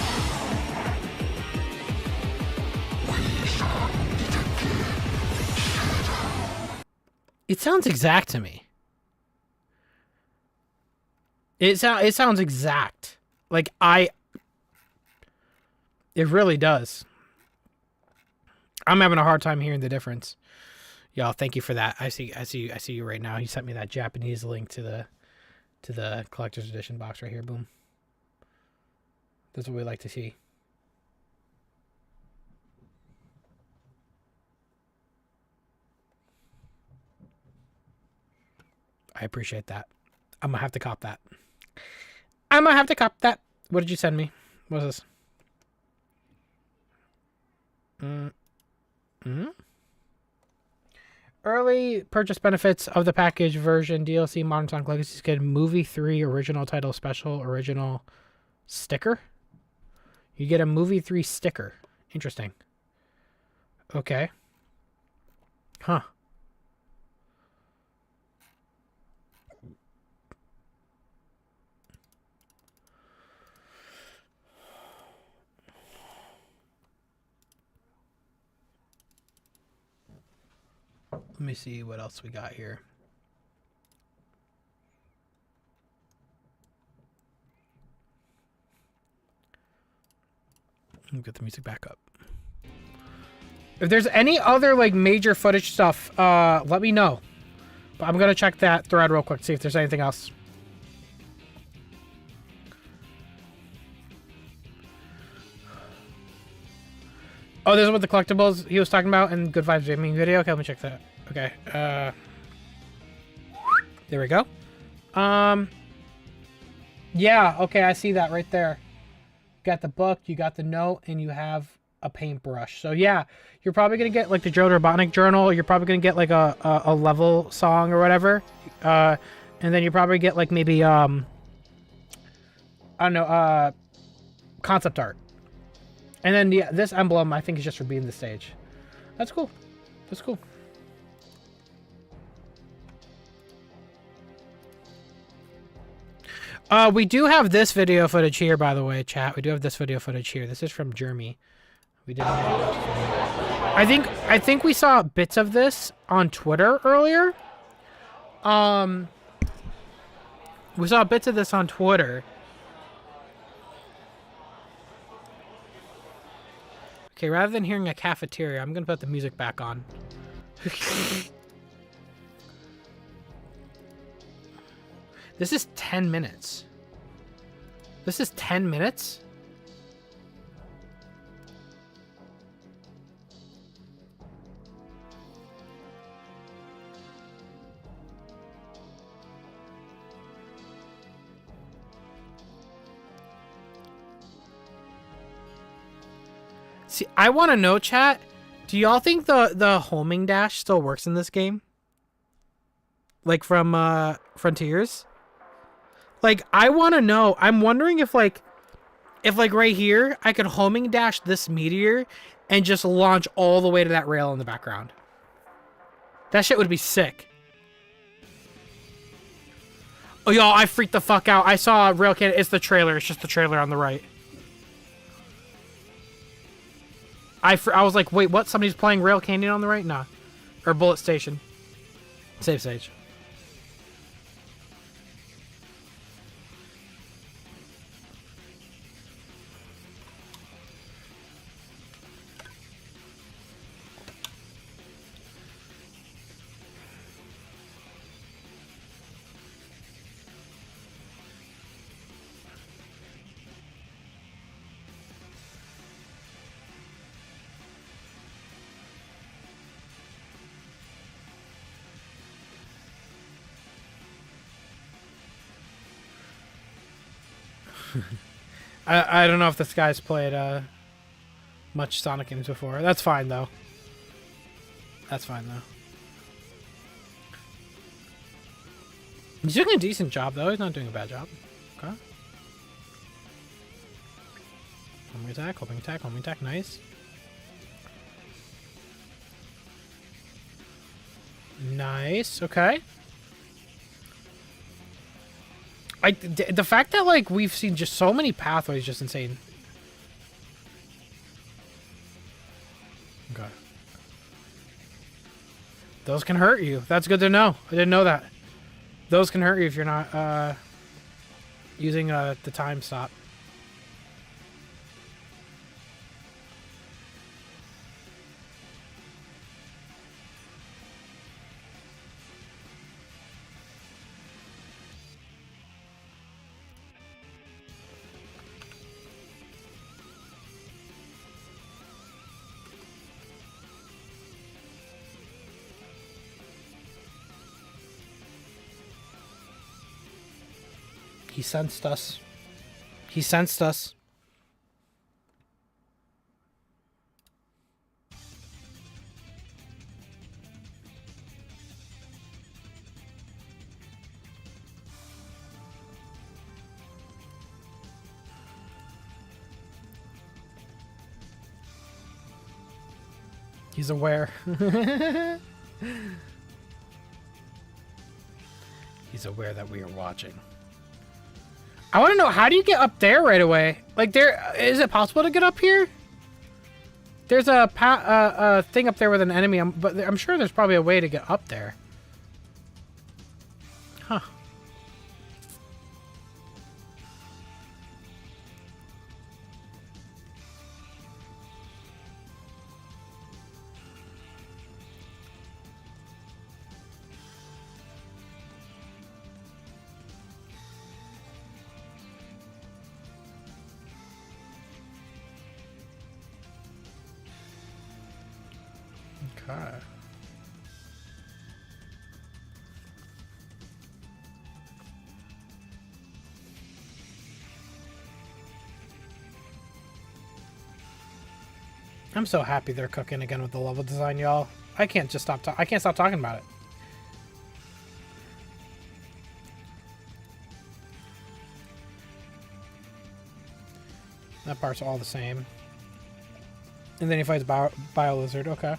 shall meet again, Shadow. It sounds exact to me. It sounds exact. Like it really does. I'm having a hard time hearing the difference. Y'all, thank you for that. I see you right now. He sent me that Japanese link to the collector's edition box right here. Boom. That's what we like to see. I appreciate that. I'm gonna have to cop that. What did you send me? What's this? Early purchase benefits of the package version DLC Modern Sonic Legacy Kid Movie 3 original title special original sticker. You get a Movie 3 sticker. Interesting. Okay. Huh. Let me see what else we got here. Let me get the music back up. If there's any other like major footage stuff, let me know. But I'm gonna check that thread real quick, see if there's anything else. Oh, this is what the collectibles he was talking about in Good Vibes Gaming video. Okay, let me check that. Okay. There we go. Yeah, okay, I see that right there. You got the book, you got the note, and you have a paintbrush. So yeah, you're probably gonna get like the Joe Robotnik journal. You're probably gonna get like a level song or whatever. And then you probably get like maybe I don't know, concept art. And then yeah, this emblem I think is just for being the stage. That's cool. That's cool. We do have this video footage here, by the way, chat. We do have this video footage here. This is from Jeremy. We did. I think we saw bits of this on Twitter earlier. We saw bits of this on Twitter. Okay, rather than hearing a cafeteria, I'm gonna put the music back on. This is 10 minutes. This is 10 minutes? See, I want to know, chat, do y'all think the homing dash still works in this game? Like from Frontiers? Like, I want to know. I'm wondering if like right here, I could homing dash this meteor and just launch all the way to that rail in the background. That shit would be sick. Oh, y'all, I freaked the fuck out. I saw a rail cannon. It's the trailer. It's just the trailer on the right. I was like, wait, what? Somebody's playing Rail Canyon on the right? Nah. Or Bullet Station. Save stage. I don't know if this guy's played much Sonic games before. That's fine though. That's fine though. He's doing a decent job though. He's not doing a bad job. Okay. Homing attack, homing attack, homing attack. Nice. Nice. Okay. The fact that like we've seen just so many pathways, just insane. Okay. Those can hurt you. That's good to know. I didn't know that. Those can hurt you if you're not using the time stop. He sensed us. He sensed us. He's aware. He's aware that we are watching. I want to know, how do you get up there right away? Like, is it possible to get up here? There's a thing up there with an enemy, but I'm sure there's probably a way to get up there. Huh. Okay. I'm so happy they're cooking again with the level design, y'all. I can't just stop. I can't stop talking about it. That part's all the same. And then he fights Bio Lizard. Okay.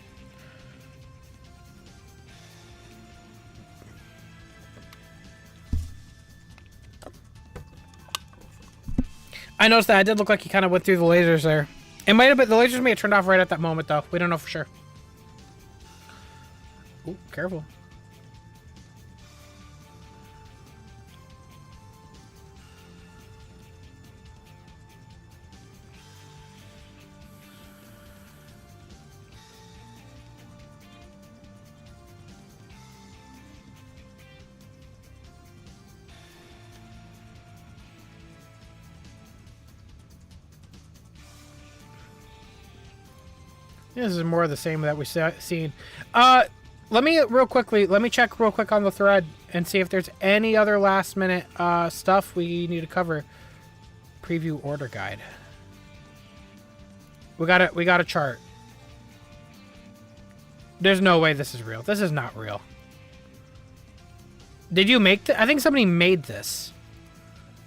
I noticed that. It did look like he kind of went through the lasers there. It might have been, the lasers may have turned off right at that moment, though. We don't know for sure. Ooh, careful. This is more of the same that we've seen. Let me check real quick on the thread and see if there's any other last minute stuff we need to cover. Preview order guide. We got a chart. There's no way this is real. This is not real. Did you make I think somebody made this.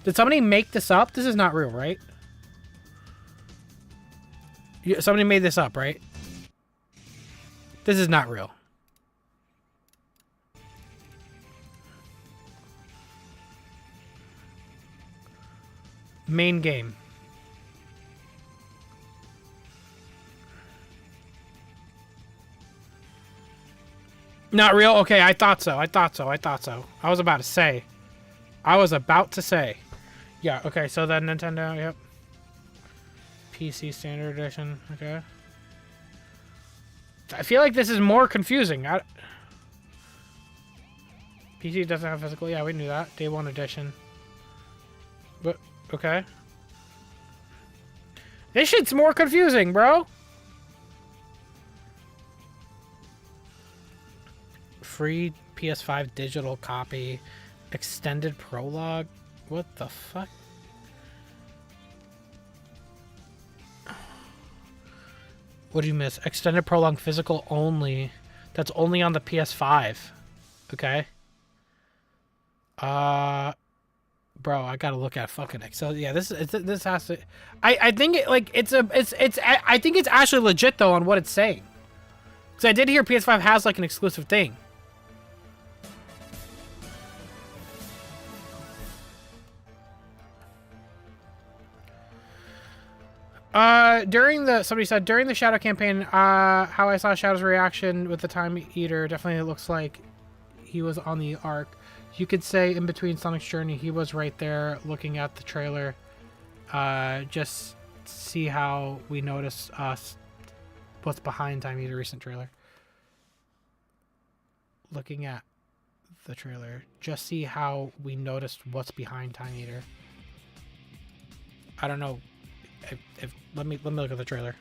Did somebody make this up? This is not real, right? Somebody made this up, right? This is not real. Main game. Not real? Okay, I thought so. I was about to say. Yeah, okay, so then Nintendo, yep. PC Standard Edition, okay. I feel like this is more confusing. PC doesn't have physical. Yeah, we knew that. Day 1 edition. But, okay. This shit's more confusing, bro. Free PS5 digital copy. Extended prologue. What the fuck? What did you miss? Extended prologue physical only. That's only on the PS5. Okay. Bro, I gotta look at fucking Excel. Yeah, this has to. I think it like I think it's actually legit though on what it's saying. Because I did hear PS5 has like an exclusive thing. Somebody said during the Shadow campaign, how I saw Shadow's reaction with the Time Eater, definitely looks like he was on the arc. You could say in between Sonic's journey, he was right there looking at the trailer. Just see how we notice what's behind Time Eater recent trailer. Looking at the trailer, just see how we noticed what's behind Time Eater. I don't know. Let me look at the trailer.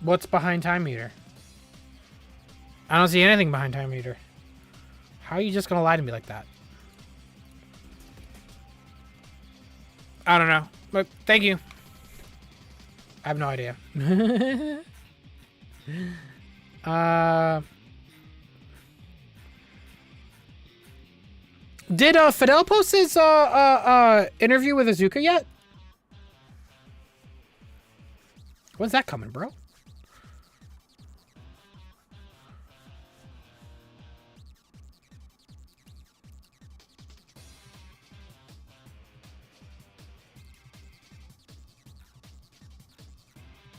What's behind Time Meter? I don't see anything behind Time Meter. How are you just gonna lie to me like that? I don't know. Look, thank you. I have no idea. Did Fidel post his interview with Azuka yet? When's that coming, bro?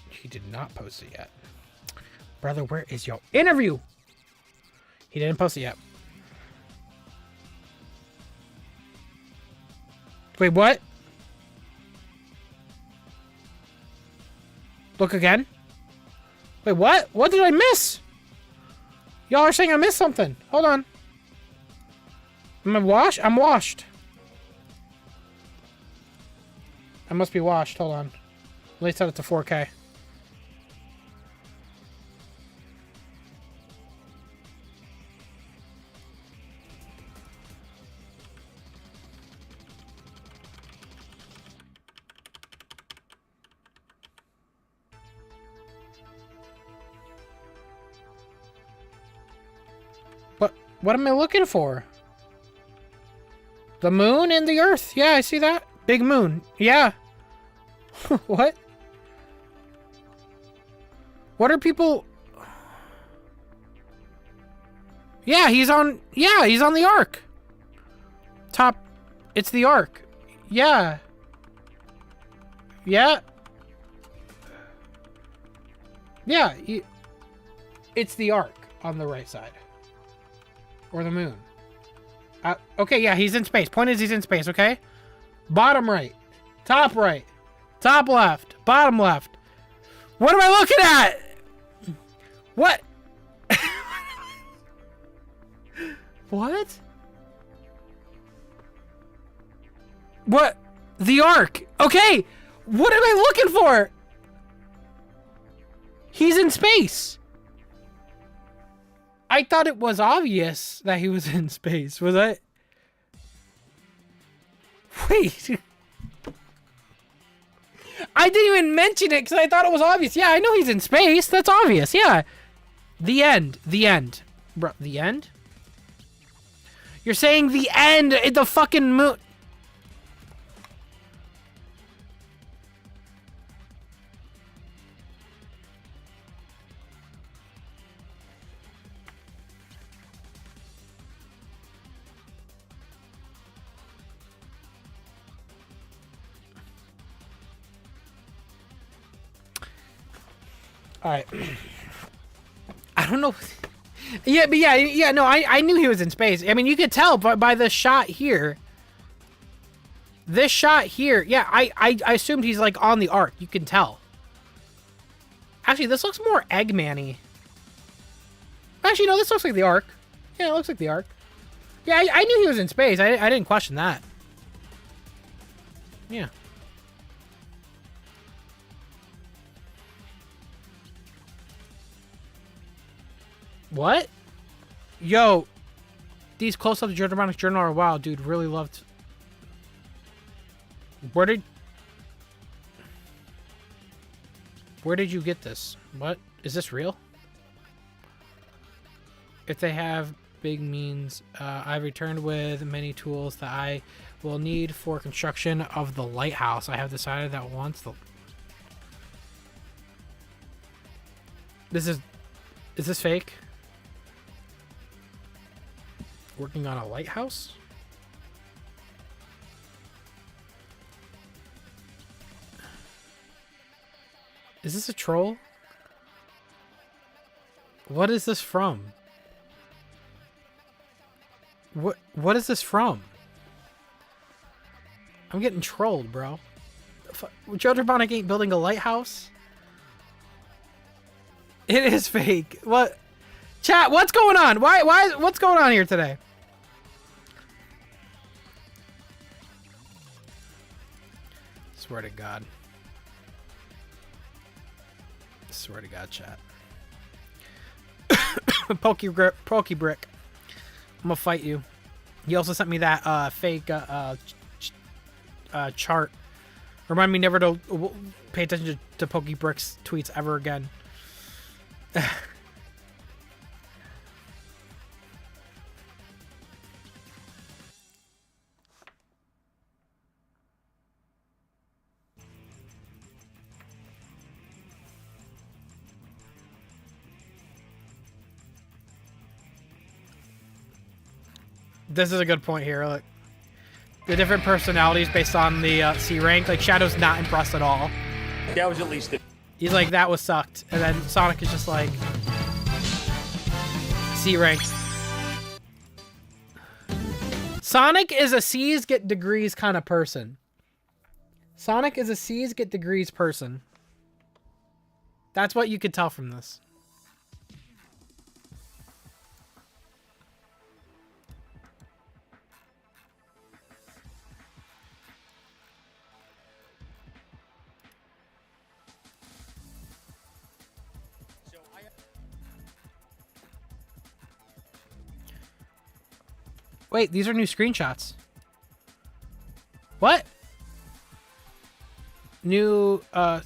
He did not post it yet. Brother, where is your interview? He didn't post it yet. Wait, what? Look again? Wait, what? What did I miss? Y'all are saying I missed something. Hold on. Am I washed? I'm washed. I must be washed. Hold on. At least set it to 4K. What am I looking for? The moon and the earth. Yeah, I see that. Big moon. Yeah. What? What are people... Yeah, he's on the ark. Top. It's the ark. Yeah. Yeah. Yeah. It's the ark on the right side. Or the moon. Okay, yeah, he's in space. Point is he's in space, okay? Bottom right. Top left. Bottom left. What am I looking at? What? What? What? The ark. Okay. What am I looking for? He's in space. I thought it was obvious that he was in space. Was I? Wait. I didn't even mention it because I thought it was obvious. Yeah, I know he's in space. That's obvious. Yeah. The end. The end. Bro, the end? You're saying the end. The fucking moon. All right. I don't know. Yeah, but yeah, no, I knew he was in space. I mean, you could tell by the shot here. This shot here, yeah, I assumed he's like on the ark. You can tell. Actually, this looks more Eggman-y. Actually, no, this looks like the ark. Yeah, it looks like the ark. Yeah, I knew he was in space. I didn't question that. Yeah. What? Yo, these close-ups of Germanic Journal are wild, dude. Really loved. Where did you get this? What? Is this real? If they have big means, I've returned with many tools that I will need for construction of the lighthouse. I have decided that once the... Is this fake? Working on a lighthouse? Is this a troll? What is this from? What is this from? I'm getting trolled, bro. Jodrobonic ain't building a lighthouse? It is fake. What? Chat, what's going on? What's going on here today? Swear to God. Swear to God, chat. Pokey brick. gonna fight you. He also sent me that fake chart. Remind me never to pay attention to Pokebricks tweets ever again. This is a good point here. Look, the different personalities based on the C rank. Like Shadow's not impressed at all. That was at least it. He's like, that was sucked. And then Sonic is just like, C rank. Sonic is a C's get degrees kind of person. Sonic is a C's get degrees person. That's what you could tell from this. Wait, these are new screenshots. What? New Help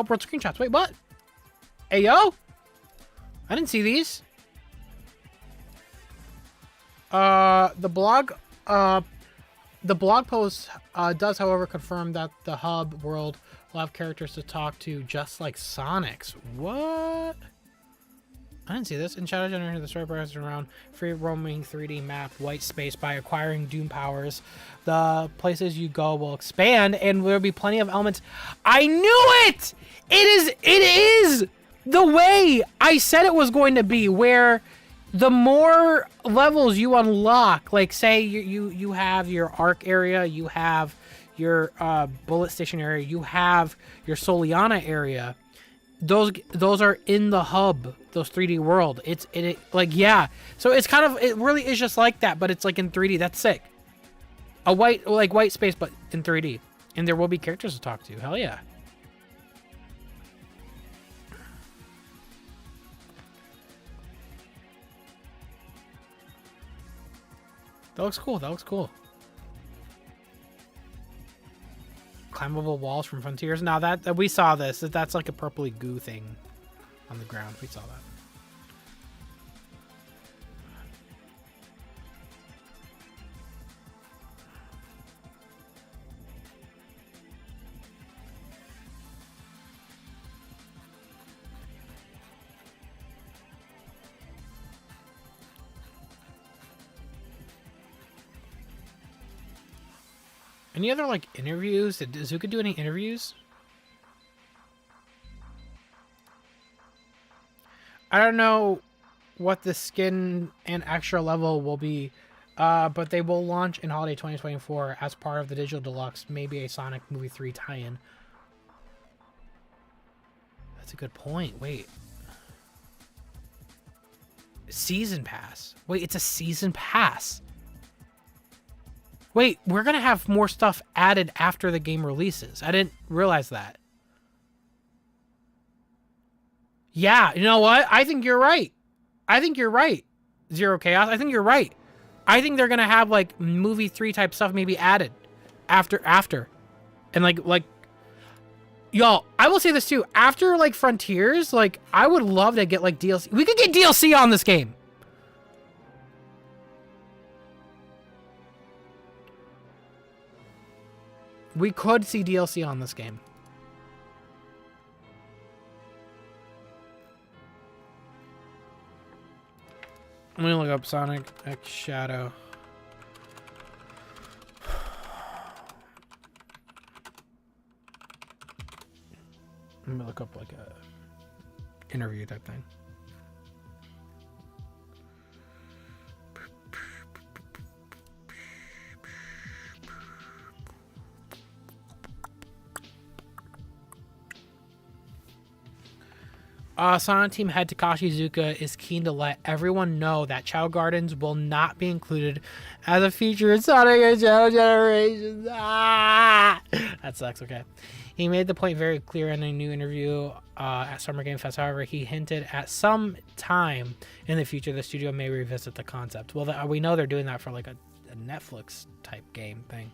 World screenshots. Wait, what? Hey, yo? I didn't see these. The blog post does, however, confirm that the hub world will have characters to talk to just like Sonic's. What? I didn't see this. In Shadow Generator, the story progresses around free roaming 3D map white space. By acquiring Doom powers, the places you go will expand, and there'll be plenty of elements. I knew it! It is the way I said it was going to be, where the more levels you unlock, like say you have your arc area, you have your bullet station area, you have your Soliana area. Those are in the hub, those 3D world. It like, yeah. So it's kind of, it really is just like that, but it's like in 3D. That's sick. A white space, but in 3D. And there will be characters to talk to. Hell yeah. That looks cool. That looks cool. Climbable walls from Frontiers. Now that we saw this, that's like a purpley goo thing on the ground. We saw that. Any other, like, interviews? Did Zuka do any interviews? I don't know what the skin and extra level will be, but they will launch in holiday 2024 as part of the Digital Deluxe, maybe a Sonic Movie 3 tie-in. That's a good point. Wait. Season Pass. Wait, it's a Season Pass. Wait, we're going to have more stuff added after the game releases. I didn't realize that. Yeah, you know what? I think you're right. I think you're right, Zero Chaos. I think you're right. I think they're going to have, like, movie 3 type stuff maybe added after. And, like, y'all, I will say this, too. After, like, Frontiers, like, I would love to get, like, DLC. We could get DLC on this game. We could see DLC on this game. I'm gonna look up Sonic X Shadow. I'm gonna look up like a interview type thing. Sonic Team head Takashi Iizuka is keen to let everyone know that Chao Gardens will not be included as a feature in Sonic and Shadow Generations. Ah! That sucks, okay. He made the point very clear in a new interview at Summer Game Fest. However, he hinted at some time in the future the studio may revisit the concept. Well, we know they're doing that for like a Netflix type game thing.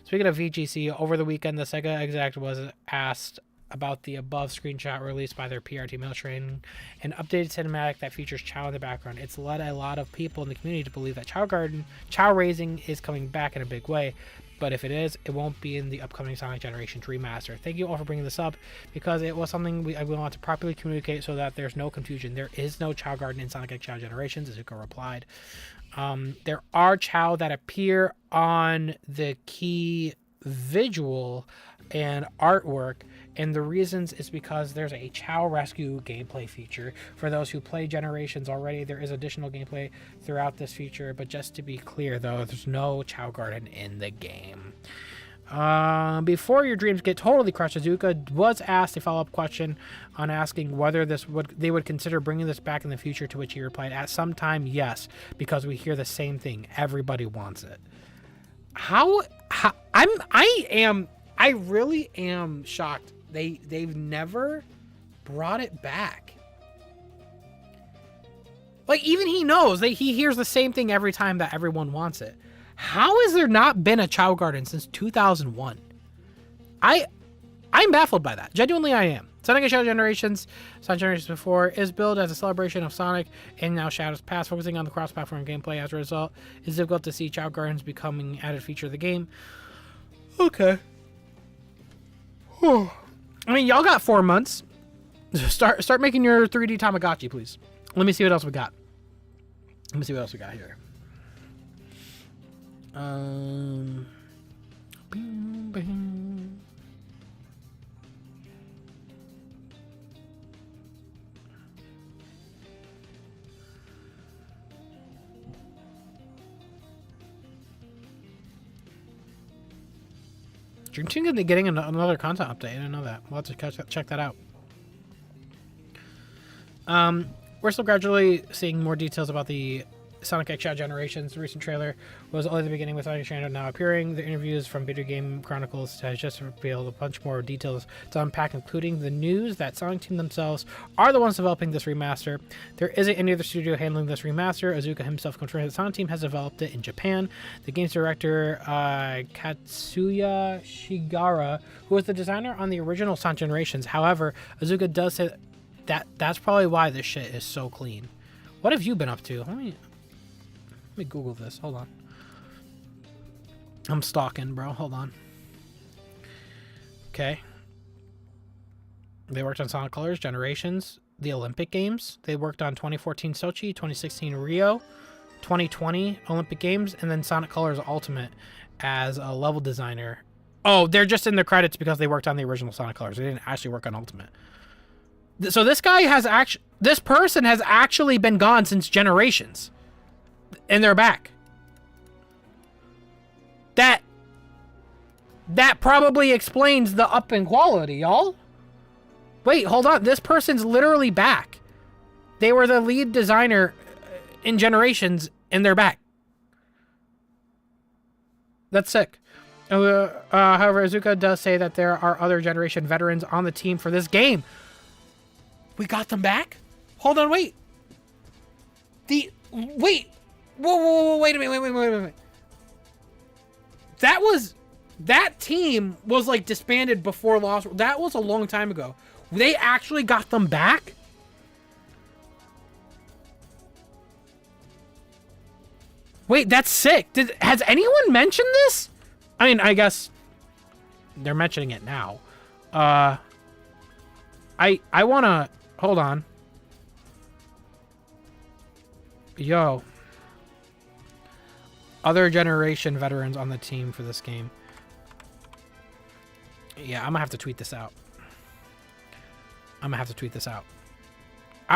Speaking of VGC, over the weekend, the Sega exec was asked about the above screenshot released by their PR team, illustrating an updated cinematic that features Chow in the background. It's led a lot of people in the community to believe that Chow raising is coming back in a big way, but if it is, it won't be in the upcoming Sonic Generations remaster. Thank you all for bringing this up, because it was something we want to properly communicate so that there's no confusion. There is no Chow Garden in Sonic X Chow Generations, Izuku replied. There are Chow that appear on the key visual and artwork, and the reasons is because there's a Chow Rescue gameplay feature. For those who play Generations already, there is additional gameplay throughout this feature, but just to be clear though, there's no Chow Garden in the game. Before your dreams get totally crushed, Izuka was asked a follow-up question on asking whether they would consider bringing this back in the future, to which he replied, at some time, yes, because we hear the same thing. Everybody wants it. I really am shocked. They've never brought it back. Like, even he knows that he hears the same thing every time that everyone wants it. How has there not been a Chow Garden since 2001? I'm baffled by that. Genuinely, I am. Sonic Shadow Generations, Sonic Generations before, is billed as a celebration of Sonic and now Shadows Past, focusing on the cross-platform gameplay. As a result, it's difficult to see Chow Gardens becoming an added feature of the game. Okay. I mean, y'all got 4 months. Start making your 3D Tamagotchi, please. Let me see what else we got. Let me see what else we got here. Dream Team could be getting another content update. I didn't know that. We'll have to check that out. We're still gradually seeing more details about the Sonic X Shadow Generations. The recent trailer was only the beginning, with Sonic Shadow now appearing. The interviews from Video Game Chronicles has just revealed a bunch more details to unpack, including the news that Sonic Team themselves are the ones developing this remaster. There isn't any other studio handling this remaster. Azuka himself confirmed that Sonic Team has developed it in Japan. The game's director, Katsuya Shigara, who was the designer on the original Sonic Generations. However, Azuka does say that's probably why this shit is so clean. What have you been up to? Let me Google this. Hold on. I'm stalking, bro. Hold on. Okay. They worked on Sonic Colors, Generations, the Olympic Games. They worked on 2014 Sochi, 2016 Rio, 2020 Olympic Games, and then Sonic Colors Ultimate as a level designer. Oh, they're just in the credits because they worked on the original Sonic Colors. They didn't actually work on Ultimate. So this person has actually been gone since Generations. And they're back. That probably explains the up in quality, y'all. Wait, hold on. This person's literally back. They were the lead designer in Generations, and they're back. That's sick. However, Azuka does say that there are other Generation veterans on the team for this game. We got them back? Hold on, wait. Wait. Whoa, wait a minute. That team was like disbanded before Lost. That was a long time ago. They actually got them back? Wait, that's sick. Has anyone mentioned this? I mean, I guess they're mentioning it now. I wanna, hold on. Yo. Other Generation veterans on the team for this game. Yeah, I'm gonna have to tweet this out. I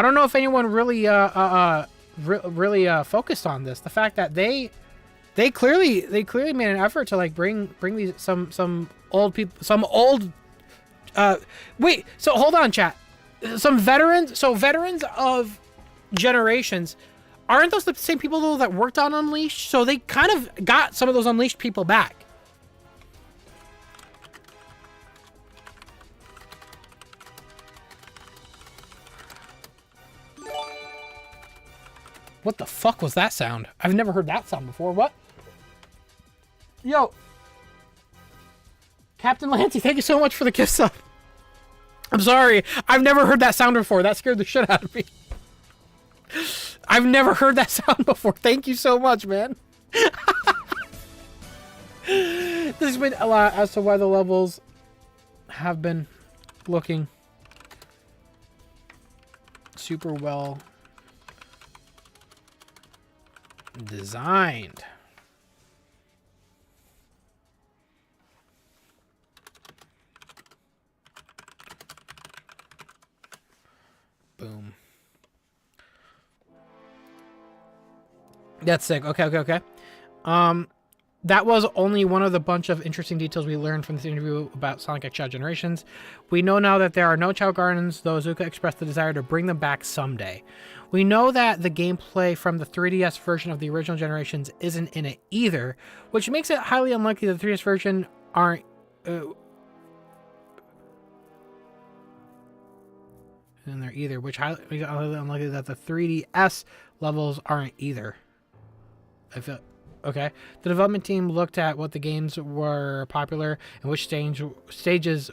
don't know if anyone really focused on this. The fact that they clearly made an effort to like bring these some old people, wait, so hold on, chat. Some veterans, veterans of Generations, aren't those the same people though that worked on Unleashed? So they kind of got some of those Unleashed people back. What the fuck was that sound? I've never heard that sound before. What? Yo. Captain Lancy, thank you so much for the gift sub. I'm sorry. I've never heard that sound before. That scared the shit out of me. I've never heard that sound before. Thank you so much, man. This has been a lot as to why the levels have been looking super well designed. Boom. That's sick. Okay. That was only one of the bunch of interesting details we learned from this interview about Sonic X Shadow Generations. We know now that there are no Chao Gardens, though Iizuka expressed the desire to bring them back someday. We know that the gameplay from the 3DS version of the original Generations isn't in it either, which makes it highly unlikely that the 3DS version aren't... in there either, which makes it highly unlikely that the 3DS levels aren't either. I feel... Okay. The development team looked at what the games were popular and which stages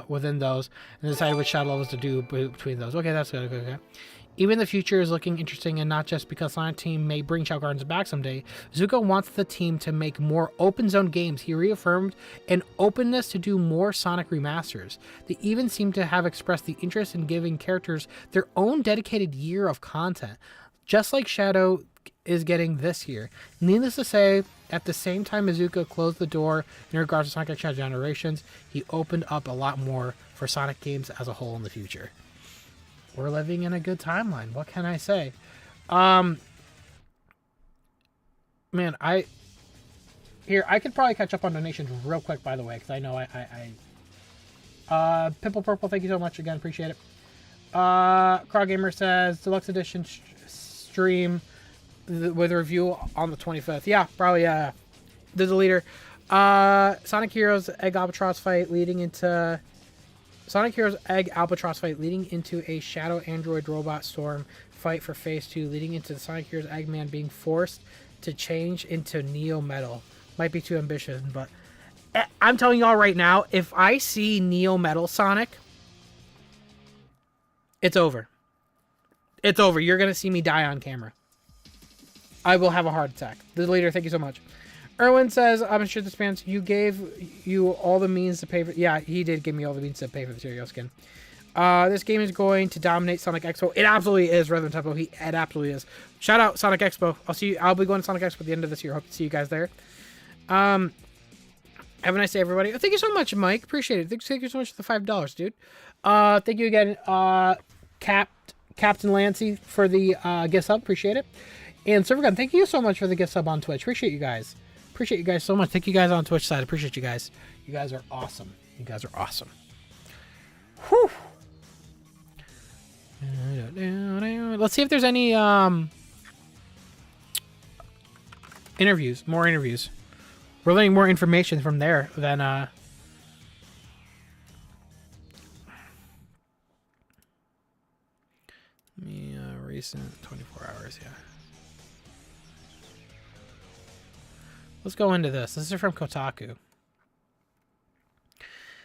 within those and decided which shadow levels to do between those. Okay, that's good. Okay. Even the future is looking interesting, and not just because Sonic Team may bring Chao Gardens back someday. Zuko wants the team to make more open zone games. He reaffirmed an openness to do more Sonic remasters. They even seem to have expressed the interest in giving characters their own dedicated year of content, just like Shadow is getting this year. Needless to say, at the same time Iizuka closed the door in regards to Sonic X Shadow Generations, he opened up a lot more for Sonic games as a whole in the future. We're living in a good timeline. What can I say? Man, I could probably catch up on donations real quick, by the way, because I know Pimple Purple, thank you so much again. Appreciate it. Crowd Gamer says Deluxe Edition stream with a review on the 25th. Yeah, probably. There's a leader. Sonic Heroes Egg Albatross fight leading into a Shadow Android Robot Storm fight for Phase 2, leading into the Sonic Heroes Eggman being forced to change into Neo Metal. Might be too ambitious, but I'm telling y'all right now, if I see Neo Metal Sonic, it's over. It's over. You're going to see me die on camera. I will have a heart attack. The leader, thank you so much. Erwin says, I'm sure this fans, you gave you all the means to pay for... Yeah, he did give me all the means to pay for the Terrio skin. This game is going to dominate Sonic Expo. It absolutely is, Resident Tempo. It absolutely is. Shout out Sonic Expo. I'll be going to Sonic Expo at the end of this year. Hope to see you guys there. Have a nice day, everybody. Thank you so much, Mike. Appreciate it. Thank you so much for the $5, dude. Thank you again, Captain Lancy, for the gift sub. Appreciate it. And Servergun, thank you so much for the gift sub on Twitch. Appreciate you guys. Appreciate you guys so much. Thank you guys on Twitch side. Appreciate you guys. You guys are awesome. You guys are awesome. Whew. Let's see if there's any interviews. More interviews. We're learning more information from there than recent 24 hours, yeah. Let's go into this. This is from Kotaku.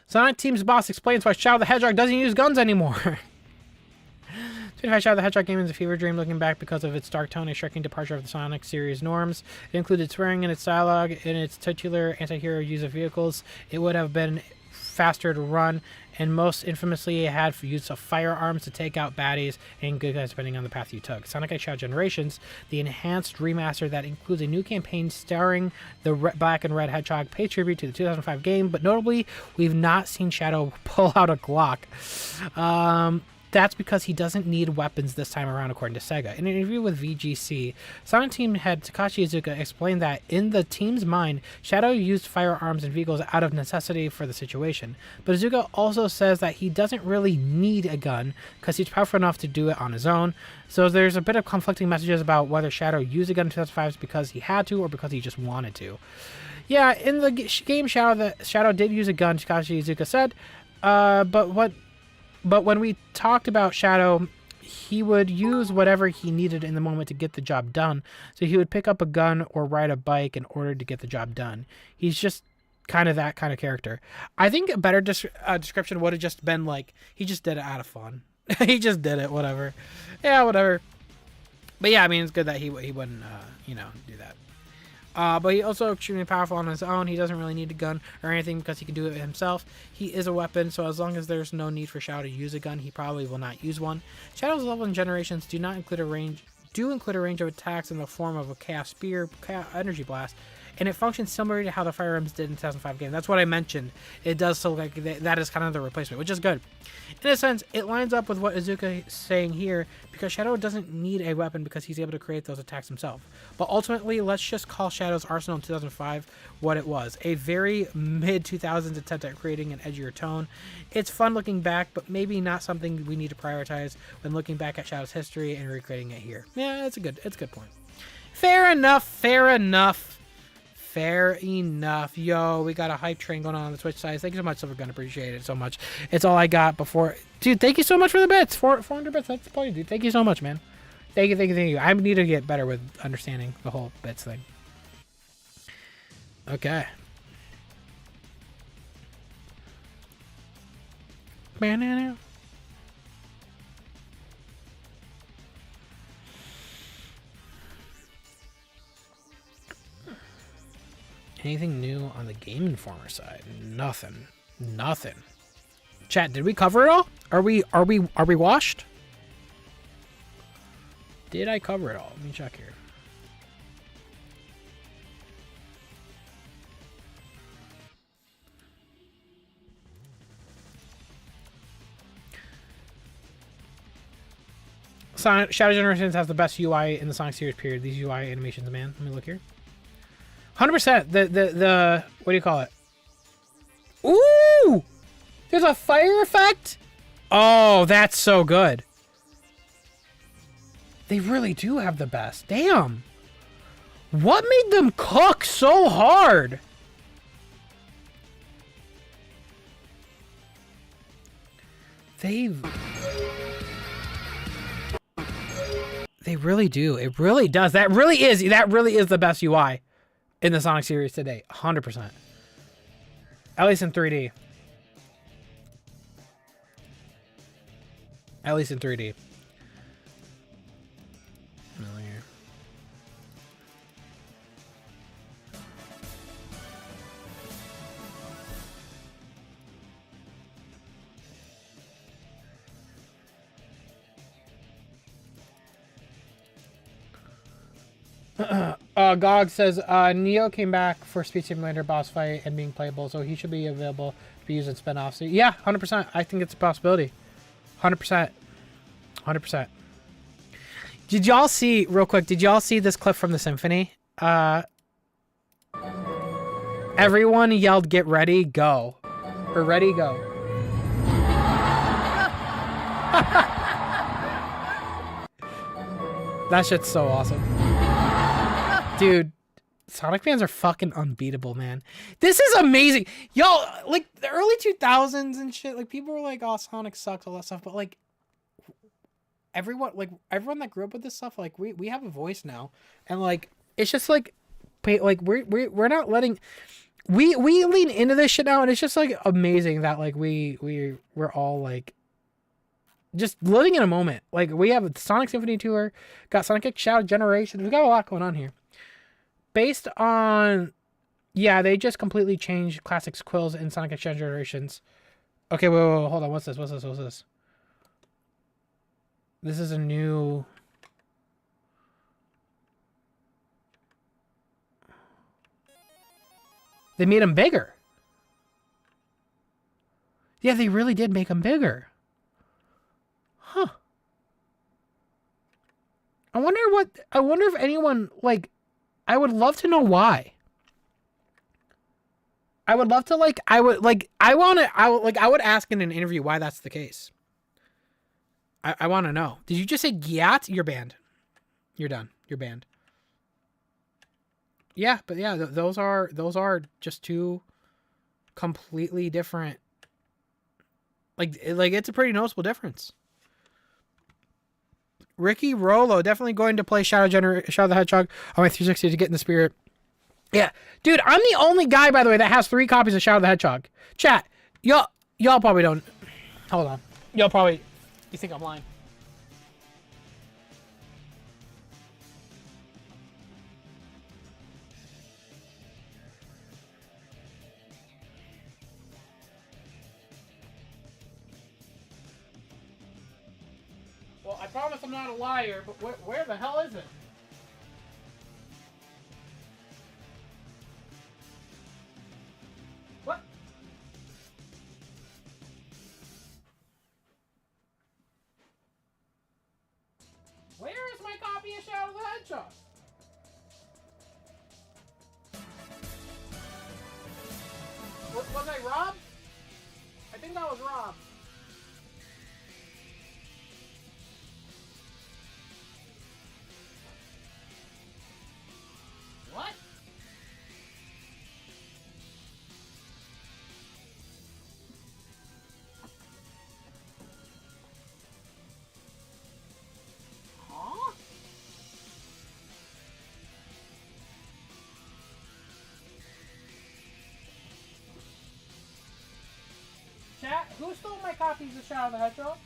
Sonic Team's boss explains why Shadow the Hedgehog doesn't use guns anymore. 25 Shadow the Hedgehog game is a fever dream looking back because of its dark tone and striking departure of the Sonic series norms. It included swearing in its dialogue and its titular anti-hero use of vehicles. It would have been faster to run, and most infamously it had use of firearms to take out baddies and good guys depending on the path you took. Sonic X Shadow Generations, the enhanced remaster that includes a new campaign starring the Black and Red Hedgehog, pays tribute to the 2005 game, but notably we've not seen Shadow pull out a Glock. That's because he doesn't need weapons this time around, according to Sega. In an interview with VGC, Sonic Team head Takashi Iizuka explained that in the team's mind, Shadow used firearms and vehicles out of necessity for the situation. But Iizuka also says that he doesn't really need a gun because he's powerful enough to do it on his own. So there's a bit of conflicting messages about whether Shadow used a gun in 2005 because he had to or because he just wanted to. Yeah, in the game Shadow did use a gun, Takashi Iizuka said, but when we talked about Shadow he would use whatever he needed in the moment to get the job done. So he would pick up a gun or ride a bike in order to get the job done. He's just kind of that kind of character. I think a better description would have just been like, he just did it out of fun. He just did it, whatever. Yeah, whatever. But yeah, I mean, it's good that he wouldn't, do that. But he also extremely powerful on his own. He doesn't really need a gun or anything because he can do it himself. He is a weapon, so as long as there's no need for Shadow to use a gun, he probably will not use one. Shadow's level and generations do include a range of attacks in the form of a Chaos Spear, Energy Blast, and it functions similar to how the firearms did in 2005 game. That's what I mentioned. It does, so like that is kind of the replacement, which is good. In a sense, it lines up with what Izuka is saying here, because Shadow doesn't need a weapon because he's able to create those attacks himself. But ultimately, let's just call Shadow's arsenal in 2005 what it was. A very mid-2000s attempt at creating an edgier tone. It's fun looking back, but maybe not something we need to prioritize when looking back at Shadow's history and recreating it here. Yeah, it's a good point. Fair enough. Yo, we got a hype train going on the Twitch side. Thank you so much, Silver Gun. Appreciate it so much. It's all I got before. Dude, thank you so much for the bits. 400 bits. That's the point, dude. Thank you so much, man. Thank you. I need to get better with understanding the whole bits thing. Okay. Man. Anything new on the Game Informer side? Nothing. Chat, did we cover it all? Are we washed? Did I cover it all? Let me check here. Shadow Generations has the best UI in the Sonic series, period. These UI animations, man. Let me look here. 100%. The what do you call it? Ooh! There's a fire effect? Oh, that's so good. They really do have the best. Damn. What made them cook so hard? They really do. It really does. That really is the best UI in the Sonic series today. 100%. At least in 3D. At least in 3D. Gog says Neo came back for Speed Simulator boss fight and being playable, so he should be available to be used in spin-offs. So, yeah, 100%. I think it's a possibility. 100%. 100%. Did y'all see, real quick, this clip from the symphony? Everyone yelled, "Get ready, go." Or "Ready, go." That shit's so awesome. Dude, Sonic fans are fucking unbeatable, man. This is amazing. Yo, like, the early 2000s and shit, like, people were like, oh, Sonic sucks, all that stuff. But, like, everyone that grew up with this stuff, like, we have a voice now. And, like, it's just, like, we're not letting... We lean into this shit now, and it's just, like, amazing that, like, we're all, like, just living in a moment. Like, we have a Sonic Symphony Tour, got Sonic X Shadow Generations. We got a lot going on here. Based on, yeah, they just completely changed Classics Quills in Sonic X Generations. Okay, wait, hold on. What's this? This is a new... They made them bigger. Yeah, they really did make them bigger. Huh. I wonder if anyone, like... I would love to know why. I would love to, like, I would ask in an interview why that's the case. I want to know. Did you just say Gyat? You're banned. You're done. You're banned. Yeah, but yeah, those are just two completely different. Like it's a pretty noticeable difference. Ricky Rolo, definitely going to play Shadow the Hedgehog on my 360 to get in the spirit. Yeah, dude, I'm the only guy, by the way, that has 3 copies of Shadow the Hedgehog. Chat, y'all probably don't. Hold on, y'all probably. You think I'm lying? Well, I promise I'm not a liar, but where the hell is it? What? Where is my copy of Shadow the Hedgehog? Was I robbed? I think I was robbed. What? Huh? Chat, who stole my copies of Shadow the Hedgehog?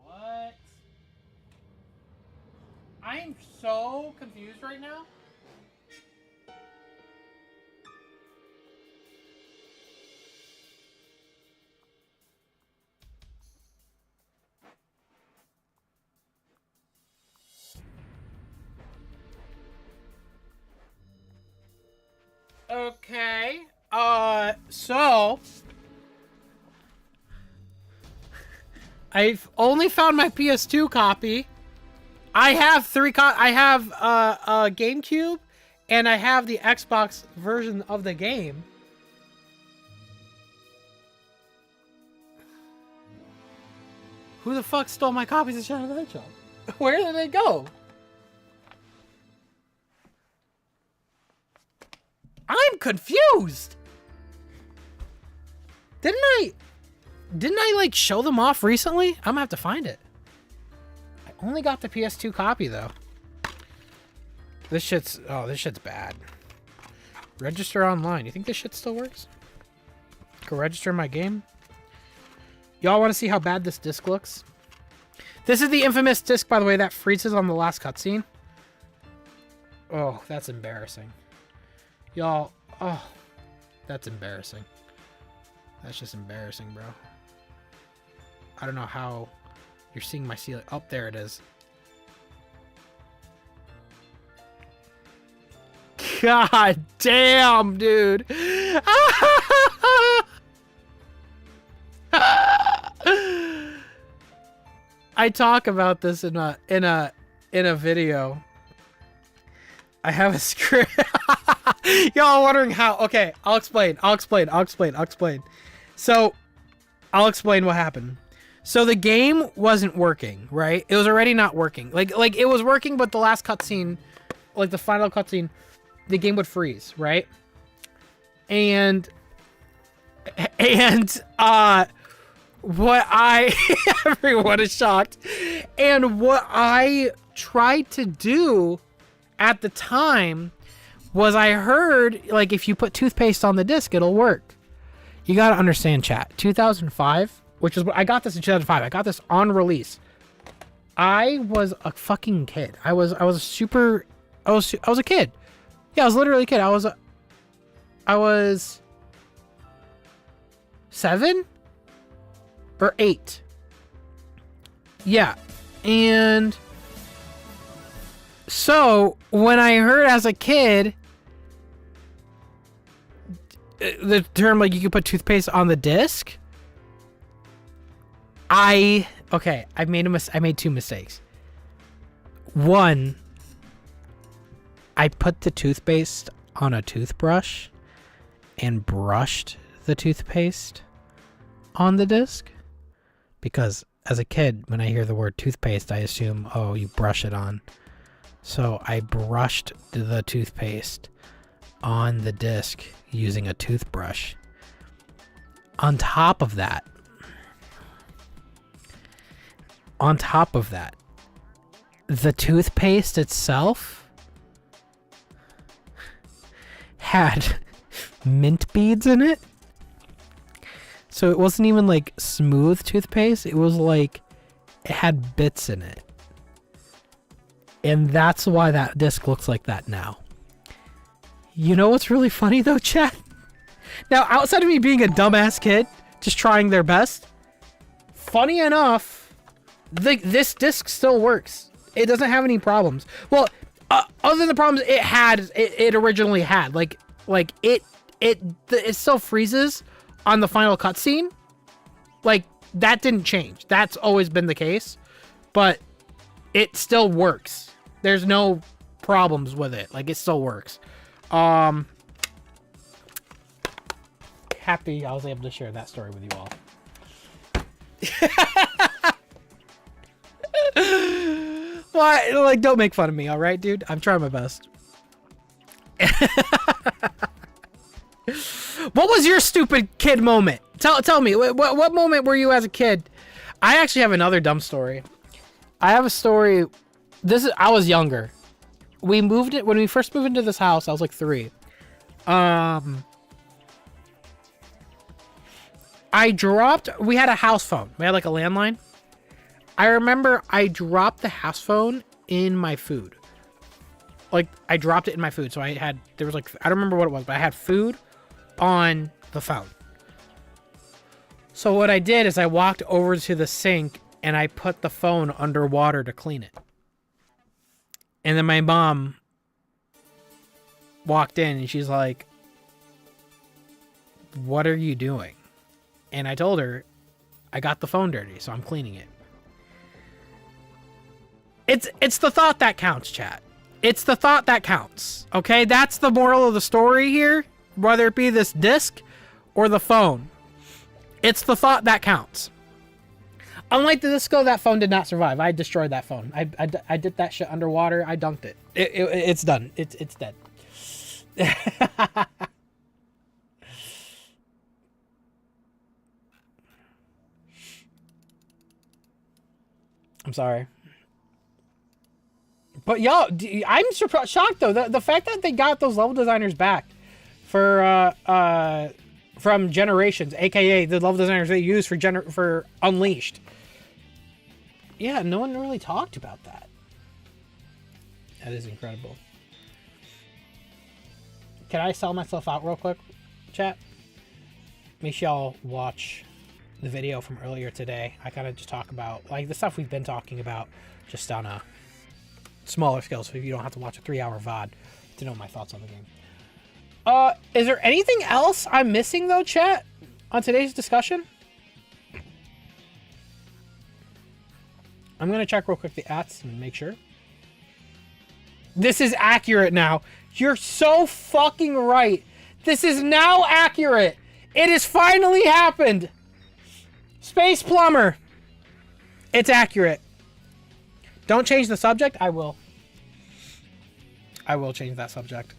What? I am so confused right now. Okay. So I've only found my PS2 copy. I have I have a GameCube, and I have the Xbox version of the game. Who the fuck stole my copies of Shadow the Hedgehog? Where did they go? I'm confused. Didn't I like show them off recently? I'm gonna have to find it. I only got the PS2 copy though. This shit's bad. Register online. You think this shit still works? Go register my game. Y'all want to see how bad this disc looks? This is the infamous disc, by the way, that freezes on the last cutscene. Oh, that's embarrassing. Y'all, oh, that's embarrassing. That's just embarrassing, bro. I don't know how you're seeing my ceiling. Oh, there it is. God damn, dude. I talk about this in a video. I have a script. Y'all wondering how? Okay, I'll explain. So, I'll explain what happened. So the game wasn't working, right? It was already not working. Like it was working, but the last cutscene, like the final cutscene, the game would freeze, right? And what I everyone is shocked. And what I tried to do at the time was I heard like if you put toothpaste on the disc, it'll work. You got to understand, chat. 2005, which is what I got this in 2005. I got this on release. I was a fucking kid. I was a kid. Yeah, I was literally a kid. I was 7 or 8. Yeah. And so when I heard as a kid the term like you could put toothpaste on the disc, I made 2 mistakes. One, I put the toothpaste on a toothbrush and brushed the toothpaste on the disc, because as a kid, when I hear the word toothpaste, I assume, oh, you brush it on. So I brushed the toothpaste on the disc using a toothbrush. On top of that, the toothpaste itself had mint beads in it. So it wasn't even like smooth toothpaste. It was like it had bits in it. And that's why that disc looks like that now. You know what's really funny though, chat? Now, outside of me being a dumbass kid, just trying their best, funny enough, this disc still works. It doesn't have any problems. Well, other than the problems it originally had, like it still freezes on the final cutscene. Like, that didn't change. That's always been the case, but it still works. There's no problems with it. Like, it still works. Happy I was able to share that story with you all. Why? Like, don't make fun of me, all right, dude? I'm trying my best. What was your stupid kid moment? Tell me. What moment were you as a kid? I actually have another dumb story. I have a story. I was younger. When we first moved into this house, I was like 3. We had a house phone. We had like a landline. I remember I dropped the house phone in my food. Like, I dropped it in my food. So I don't remember what it was, but I had food on the phone. So what I did is I walked over to the sink and I put the phone underwater to clean it. And then my mom walked in and she's like, "What are you doing?" And I told her, "I got the phone dirty, so I'm cleaning it." It's the thought that counts, chat. It's the thought that counts. Okay? That's the moral of the story here, whether it be this disc or the phone. It's the thought that counts. Unlike the disco, that phone did not survive. I destroyed that phone. I did that shit underwater. I dunked it. It's done. It's dead. I'm sorry. But y'all, I'm shocked though. The fact that they got those level designers back for from Generations, aka the level designers they used for Unleashed. Yeah, no one really talked about that. That is incredible. Can I sell myself out real quick, chat? Make sure y'all watch the video from earlier today. I kind of just talk about like the stuff we've been talking about, just on a smaller scale, so you don't have to watch a 3-hour VOD to know my thoughts on the game. Is there anything else I'm missing though, chat, on today's discussion? I'm gonna check real quick the ats and make sure. This is accurate now. You're so fucking right. This is now accurate. It has finally happened. Space Plumber. It's accurate. Don't change the subject. I will. I will change that subject.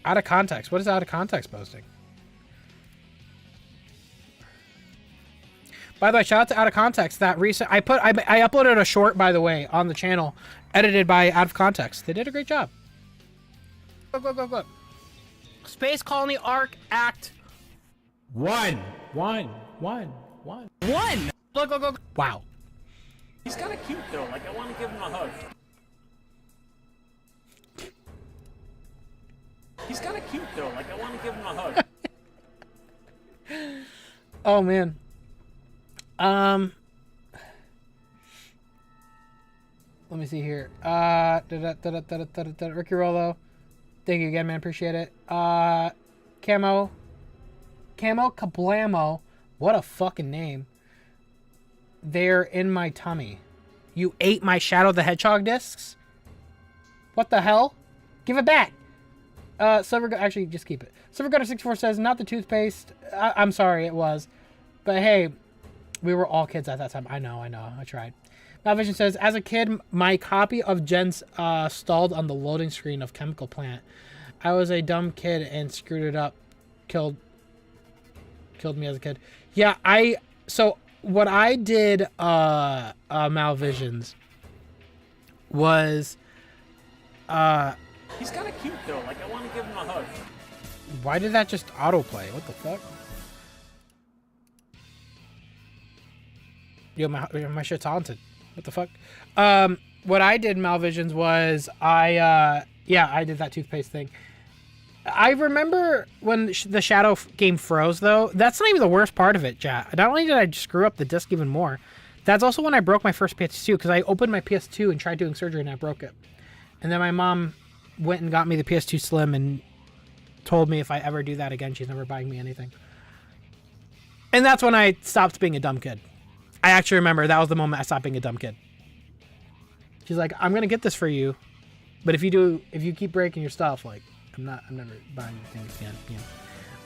Out of context. What is out of context posting? By the way, shout out to Out of Context. That recent I uploaded a short, by the way, on the channel, edited by Out of Context. They did a great job. Go. Space Colony Arc Act 1. Go. Wow. He's kind of cute though. Like, I want to give him a hug. He's kind of cute though. Like, I want to give him a hug. Oh man. Let me see here. Ricky Rollo. Thank you again, man. Appreciate it. Camo Kablamo. What a fucking name. They're in my tummy. You ate my Shadow the Hedgehog discs? What the hell? Give it back. Actually, just keep it. SilverGutter64 says, not the toothpaste. I'm sorry, it was. But hey, we were all kids at that time. I know. I tried. Malvision says, as a kid, my copy of Jen's stalled on the loading screen of Chemical Plant. I was a dumb kid and screwed it up. Killed me as a kid. Yeah, so what I did, Malvisions, was, He's kind of cute though. Like I want to give him a hug. why did that just autoplay? What the fuck? Yo, my shit's haunted. What the fuck? What I did, Malvisions, was I did that toothpaste thing. I remember when the Shadow game froze, though. That's not even the worst part of it, chat. Not only did I screw up the disc even more, that's also when I broke my first PS2, because I opened my PS2 and tried doing surgery and I broke it. And then my mom went and got me the PS2 Slim and told me if I ever do that again, she's never buying me anything. And that's when I stopped being a dumb kid. I actually remember that was the moment I stopped being a dumb kid. She's like, I'm gonna get this for you, but if you keep breaking your stuff, like, I'm never buying things again. You know.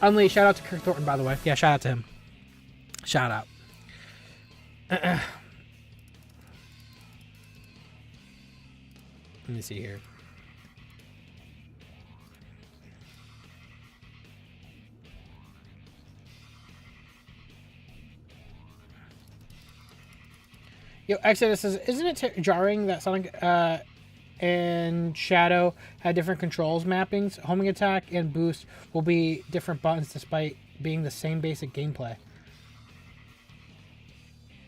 Unleashed, shout out to Kirk Thornton, by the way. Yeah, shout out to him. Shout out. Let me see here. Yo, Exodus says, isn't it jarring that Sonic and Shadow had different controls mappings? Homing attack and boost will be different buttons despite being the same basic gameplay.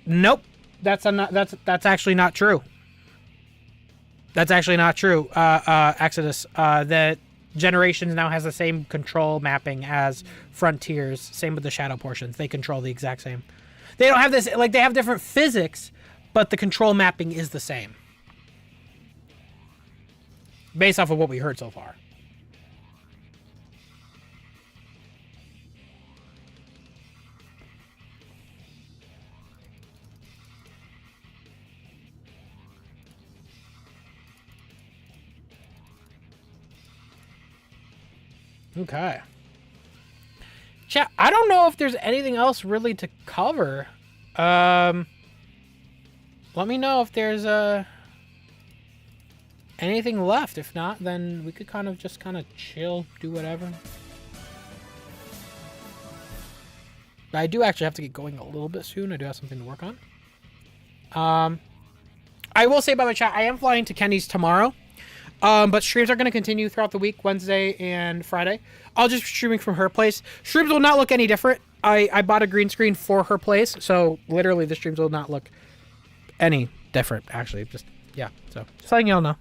Nope, that's actually not true. That's actually not true. Exodus, that Generations now has the same control mapping as Frontiers. Same with the Shadow portions. They control the exact same. They don't have this, like, they have different physics, but the control mapping is the same. Based off of what we heard so far. Okay. Chat, I don't know if there's anything else really to cover. Let me know if there's anything left. If not, then we could kind of chill, do whatever. But I do actually have to get going a little bit soon. I do have something to work on. I will say, by the way, chat, I am flying to Kenny's tomorrow. But streams are going to continue throughout the week, Wednesday and Friday. I'll just be streaming from her place. Streams will not look any different. I bought a green screen for her place, so literally the streams will not look any different, actually. Just, yeah, so just letting y'all know.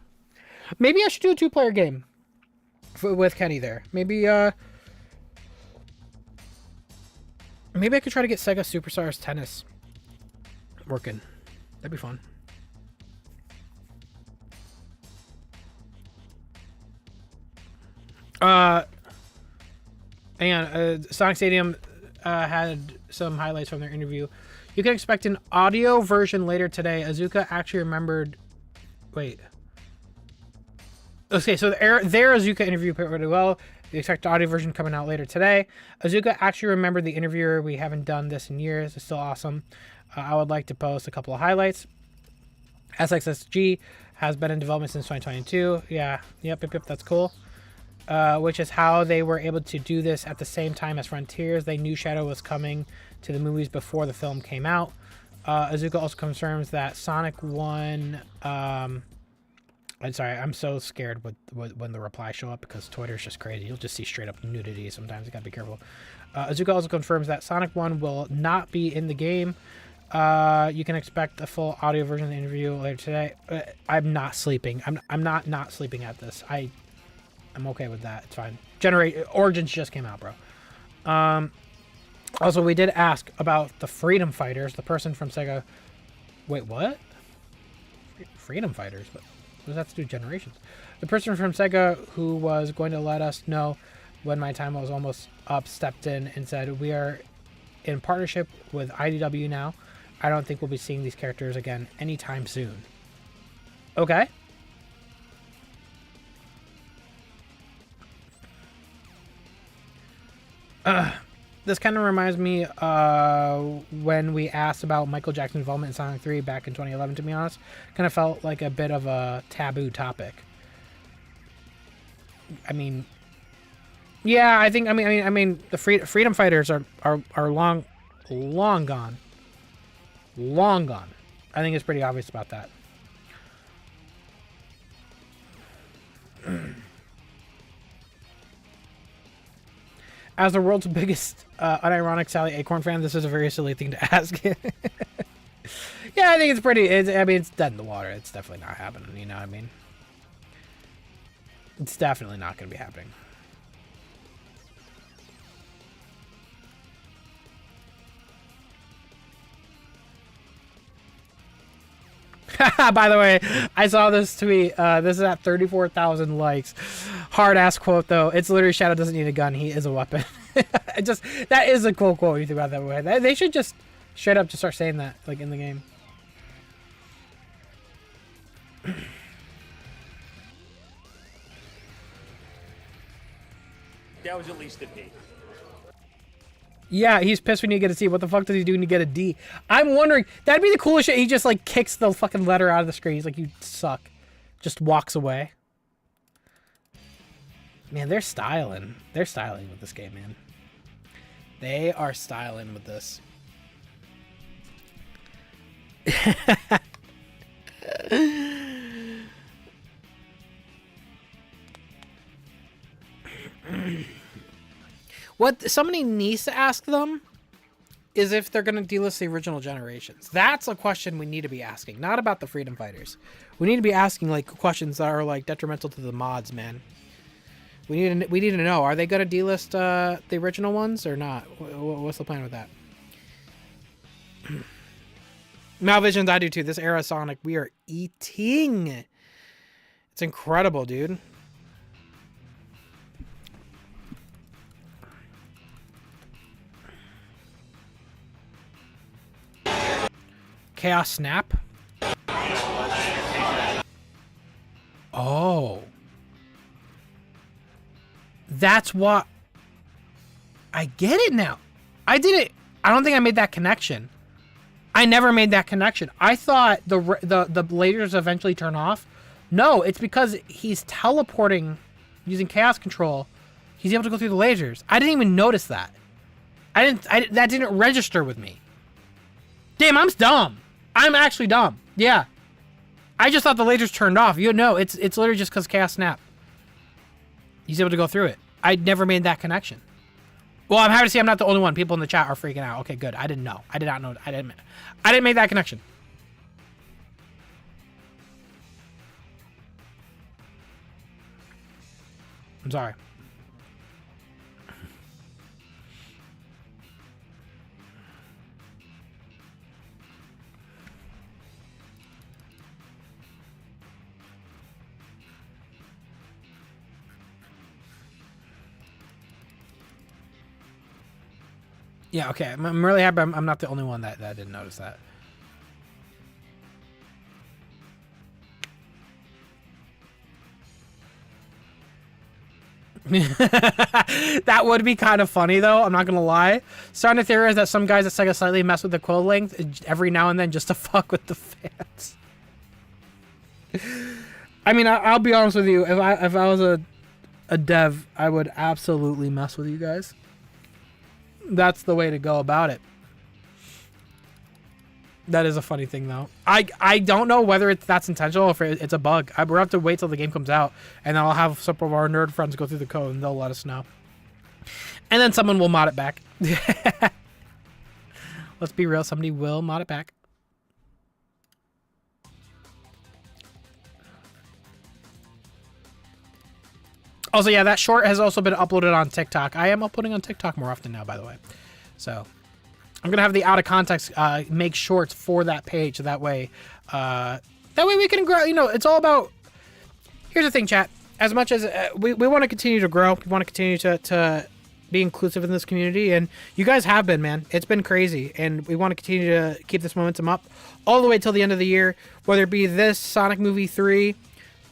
Maybe I should do a 2-player game with Kenny there. Maybe I could try to get Sega Superstars Tennis working. That'd be fun. Sonic Stadium had some highlights from their interview. You can expect an audio version later today. Azuka actually remembered... Wait. Okay, so their Azuka interview went really well. We expect the audio version coming out later today. Azuka actually remembered the interviewer. We haven't done this in years. It's still awesome. I would like to post a couple of highlights. SXSG has been in development since 2022. Yeah, yep, that's cool. Which is how they were able to do this at the same time as Frontiers. They knew Shadow was coming to the movies before the film came out. Azuka also confirms that Sonic 1... I'm sorry, I'm so scared when the replies show up because Twitter's just crazy. You'll just see straight up nudity sometimes. You gotta be careful. Azuka also confirms that Sonic 1 will not be in the game. You can expect a full audio version of the interview later today. I'm not sleeping. I'm not sleeping at this. I'm okay with that. It's fine. Origins just came out, bro. Also, we did ask about the Freedom Fighters. The person from Sega... Wait, what? Freedom Fighters? What does that have to do with Generations? The person from Sega who was going to let us know when my time was almost up stepped in and said, we are in partnership with IDW now. I don't think we'll be seeing these characters again anytime soon. Okay. This kind of reminds me when we asked about Michael Jackson's involvement in Sonic 3 back in 2011, to be honest. Kind of felt like a bit of a taboo topic. I mean, yeah, I mean, the freedom fighters are long gone. Long gone. I think it's pretty obvious about that. As the world's biggest unironic Sally Acorn fan, this is a very silly thing to ask. Yeah, I think it's pretty. I mean, it's dead in the water. It's definitely not happening. You know what I mean? It's definitely not going to be happening. By the way, I saw this tweet. This is at 34,000 likes. Hard ass quote though. It's literally Shadow doesn't need a gun. He is a weapon. That is a cool quote. When you think about it that way. They should just straight up just start saying that like in the game. That was at least a D. Yeah, he's pissed when you get a C. What the fuck does he do when you get a D? I'm wondering. That'd be the coolest shit. He just like kicks the fucking letter out of the screen. He's like, you suck. Just walks away. Man, they're styling. They're styling with this game, man. They are styling with this. What somebody needs to ask them is if they're going to delist the original generations. That's a question we need to be asking, not about the freedom fighters. We need to be asking like questions that are like detrimental to the mods, man. We need to know, are they going to delist the original ones or not? What's the plan with that? Malvisions, I do too. This era of Sonic, we are eating. It's incredible, dude. Chaos Snap. Oh. That's what... I get it now. I don't think I made that connection. I never made that connection. I thought the lasers eventually turn off. No, it's because he's teleporting using chaos control. He's able to go through the lasers. I didn't even notice that. That didn't register with me. Damn, I'm dumb. I'm actually dumb. Yeah. I just thought the lasers turned off. You know, it's literally just because Chaos Snap. He's able to go through it. I never made that connection. Well, I'm happy to see I'm not the only one. People in the chat are freaking out. Okay, good. I didn't know. I did not know. I didn't make that connection. I'm sorry. Yeah, okay. I'm really happy I'm not the only one that didn't notice that. That would be kind of funny, though. I'm not going to lie. Starting to theorize that some guys at Sega slightly mess with the code length every now and then just to fuck with the fans. I mean, I'll be honest with you. If I was a dev, I would absolutely mess with you guys. That's the way to go about it. That is a funny thing, though. I don't know whether that's intentional or if it's a bug. We'll have to wait till the game comes out, and then I'll have some of our nerd friends go through the code, and they'll let us know. And then someone will mod it back. Let's be real. Somebody will mod it back. Also, yeah, that short has also been uploaded on TikTok. I am uploading on TikTok more often now, by the way. So I'm going to have the out of context make shorts for that page. So that way we can grow. You know, it's all about... Here's the thing, chat. As much as we want to continue to grow, we want to continue to be inclusive in this community, and you guys have been, man. It's been crazy, and we want to continue to keep this momentum up all the way till the end of the year, whether it be this Sonic Movie 3,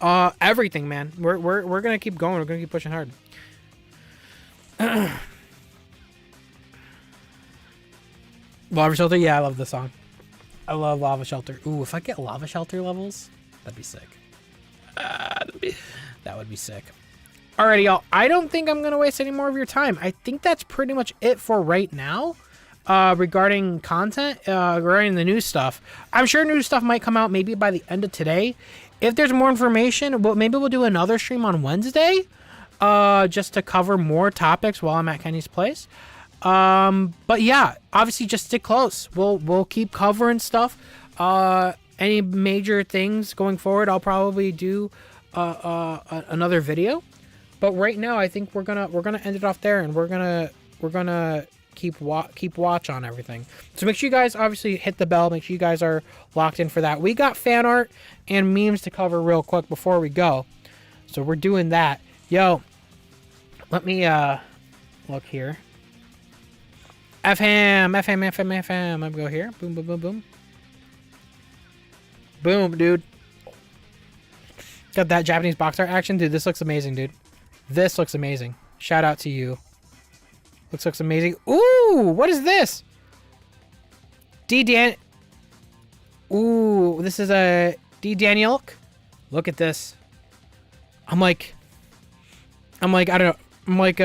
everything, man. We're gonna keep going. We're gonna keep pushing hard. Lava Shelter, yeah, I love this song. I love Lava Shelter. Ooh, if I get Lava Shelter levels, that'd be sick. That would be sick. Alrighty, y'all. I don't think I'm going to waste any more of your time. I think that's pretty much it for right now regarding content, regarding the new stuff. I'm sure new stuff might come out maybe by the end of today. If there's more information, maybe we'll do another stream on Wednesday just to cover more topics while I'm at Kenny's place. But yeah, obviously just stick close. We'll keep covering stuff. Any major things going forward, I'll probably do another video. But right now, I think we're gonna end it off there, and we're gonna keep watch on everything. So make sure you guys obviously hit the bell. Make sure you guys are locked in for that. We got fan art and memes to cover real quick before we go, so we're doing that. Yo, let me look here. FM. I go here. Boom, boom, boom, boom. Boom, dude. Got that Japanese box art action, dude. This looks amazing, dude. This looks amazing. Shout out to you. Looks amazing. Ooh, what is this? Ooh, this is a D. Daniel. Look at this. I'm like, I don't know. I'm like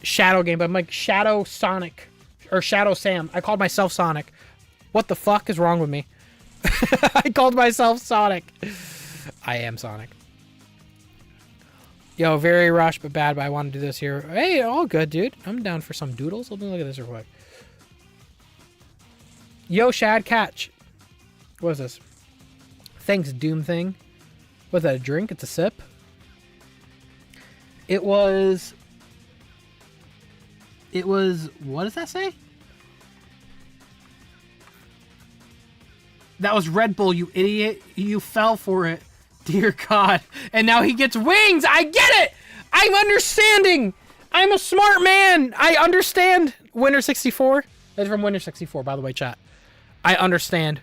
Shadow game, but I'm like Shadow Sonic or Shadow Sam. I called myself Sonic. What the fuck is wrong with me? I called myself Sonic. I am Sonic. Yo, very rushed but bad, but I want to do this here. Hey, all good, dude. I'm down for some doodles. Let me look at this real quick. Yo, Shad Catch. What is this? Thanks, Doom thing. What's that, a drink? It's a sip? It was, what does that say? That was Red Bull, you idiot. You fell for it. Dear God. And now he gets wings. I get it. I'm understanding. I'm a smart man. I understand. Winner 64. That's from Winner 64, by the way, chat. I understand.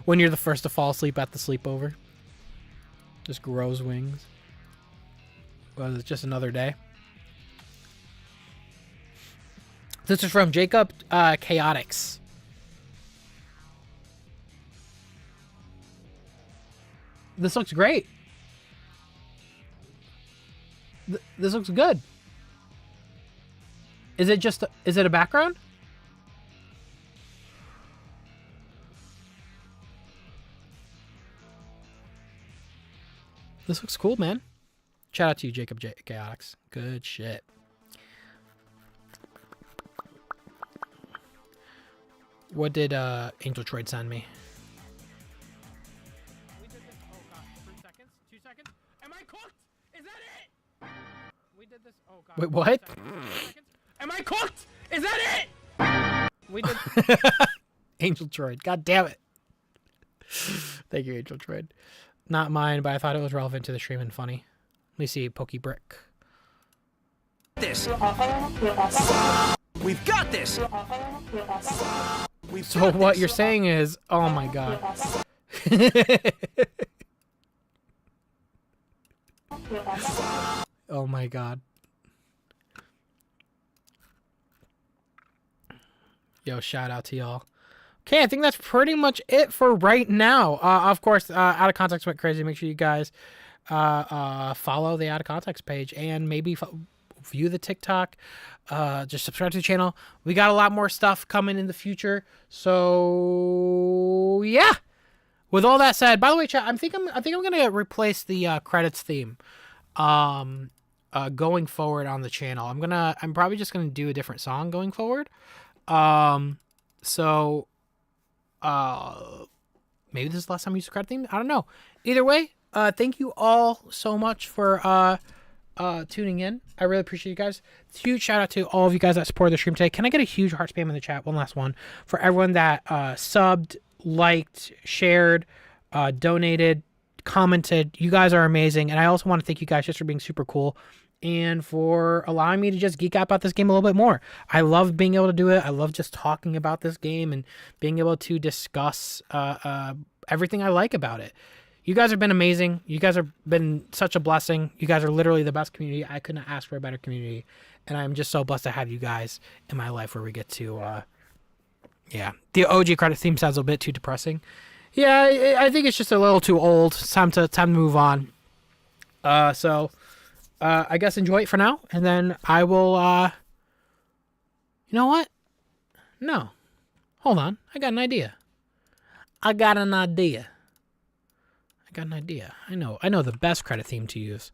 When you're the first to fall asleep at the sleepover. Just grows wings. Well, it's just another day. This is from Jacob Chaotix. This looks great. This looks good. Is it just is it a background? This looks cool, man. Shout out to you, Jacob Chaotix. Good shit. What did Angel Troid send me? We did this. Oh god, 3 seconds? 2 seconds? Am I cooked? Is that it? We did this. Oh god. Wait, what? 2 seconds? Am I cooked? Is that it? We did. Angel Troid. God damn it. Thank you, Angel Troid. Not mine, but I thought it was relevant to the stream and funny. Let me see, Pokey Brick. This. We've got this. So what you're saying is, oh my god. Oh my god. Yo, shout out to y'all. Okay, I think that's pretty much it for right now. Of course, Out of Context went crazy. Make sure you guys follow the Out of Context page and maybe view the TikTok. Just subscribe to the channel. We got a lot more stuff coming in the future. So yeah. With all that said, by the way, chat, I think I'm gonna replace the credits theme. Going forward on the channel, I'm probably just gonna do a different song going forward. So maybe this is the last time I use the credit theme. I don't know. Either way, thank you all so much for tuning in. I really appreciate you guys. Huge shout out to all of you guys that supported the stream today. Can I get a huge heart spam in the chat? One last one for everyone that subbed, liked, shared, donated, commented. You guys are amazing. And I also want to thank you guys just for being super cool and for allowing me to just geek out about this game a little bit more. I love being able to do it. I love just talking about this game and being able to discuss everything I like about it. You guys have been amazing. You guys have been such a blessing. You guys are literally the best community. I couldn't ask for a better community. And I'm just so blessed to have you guys in my life where we get to, The OG credit theme sounds a bit too depressing. Yeah, I think it's just a little too old. It's time to move on. I guess enjoy it for now. And then I will, you know what? No. Hold on. I got an idea. I know the best credit theme to use.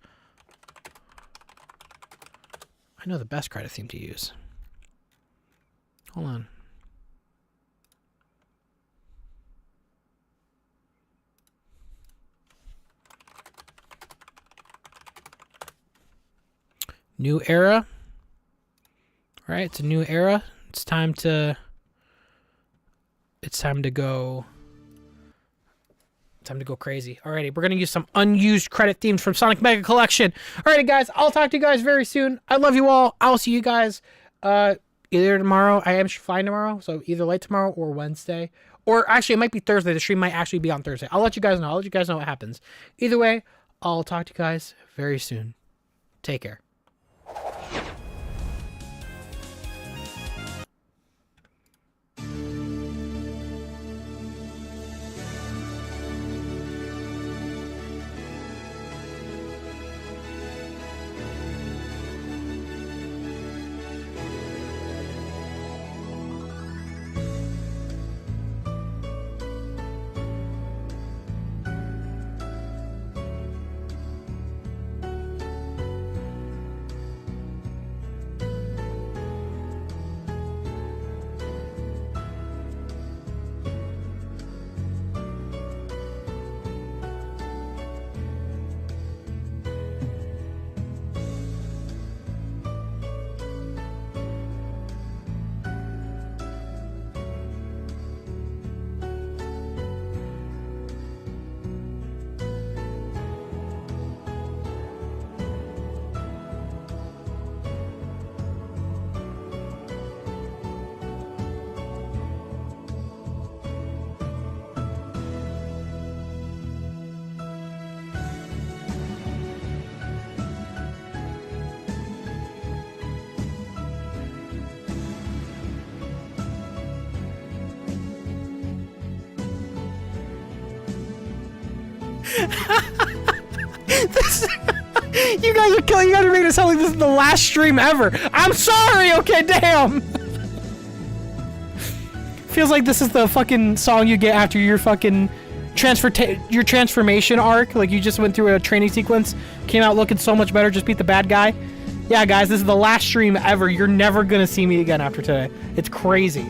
Hold on. New era. All right, it's a new era. It's time to go. Time to go crazy. Alrighty, we're gonna use some unused credit themes from Sonic Mega Collection. Alrighty, guys, I'll talk to you guys very soon. I love you all. I'll see you guys either tomorrow. I am flying tomorrow, so either late tomorrow or Wednesday. Or actually, it might be Thursday. The stream might actually be on Thursday. I'll let you guys know. I'll let you guys know what happens. Either way, I'll talk to you guys very soon. Take care. You guys are killing. You guys are making it sound like this is the last stream ever. I'm sorry. Okay, damn. Feels like this is the fucking song you get after your fucking transformation arc. Like you just went through a training sequence, came out looking so much better, just beat the bad guy. Yeah, guys, this is the last stream ever. You're never gonna see me again after today. It's crazy.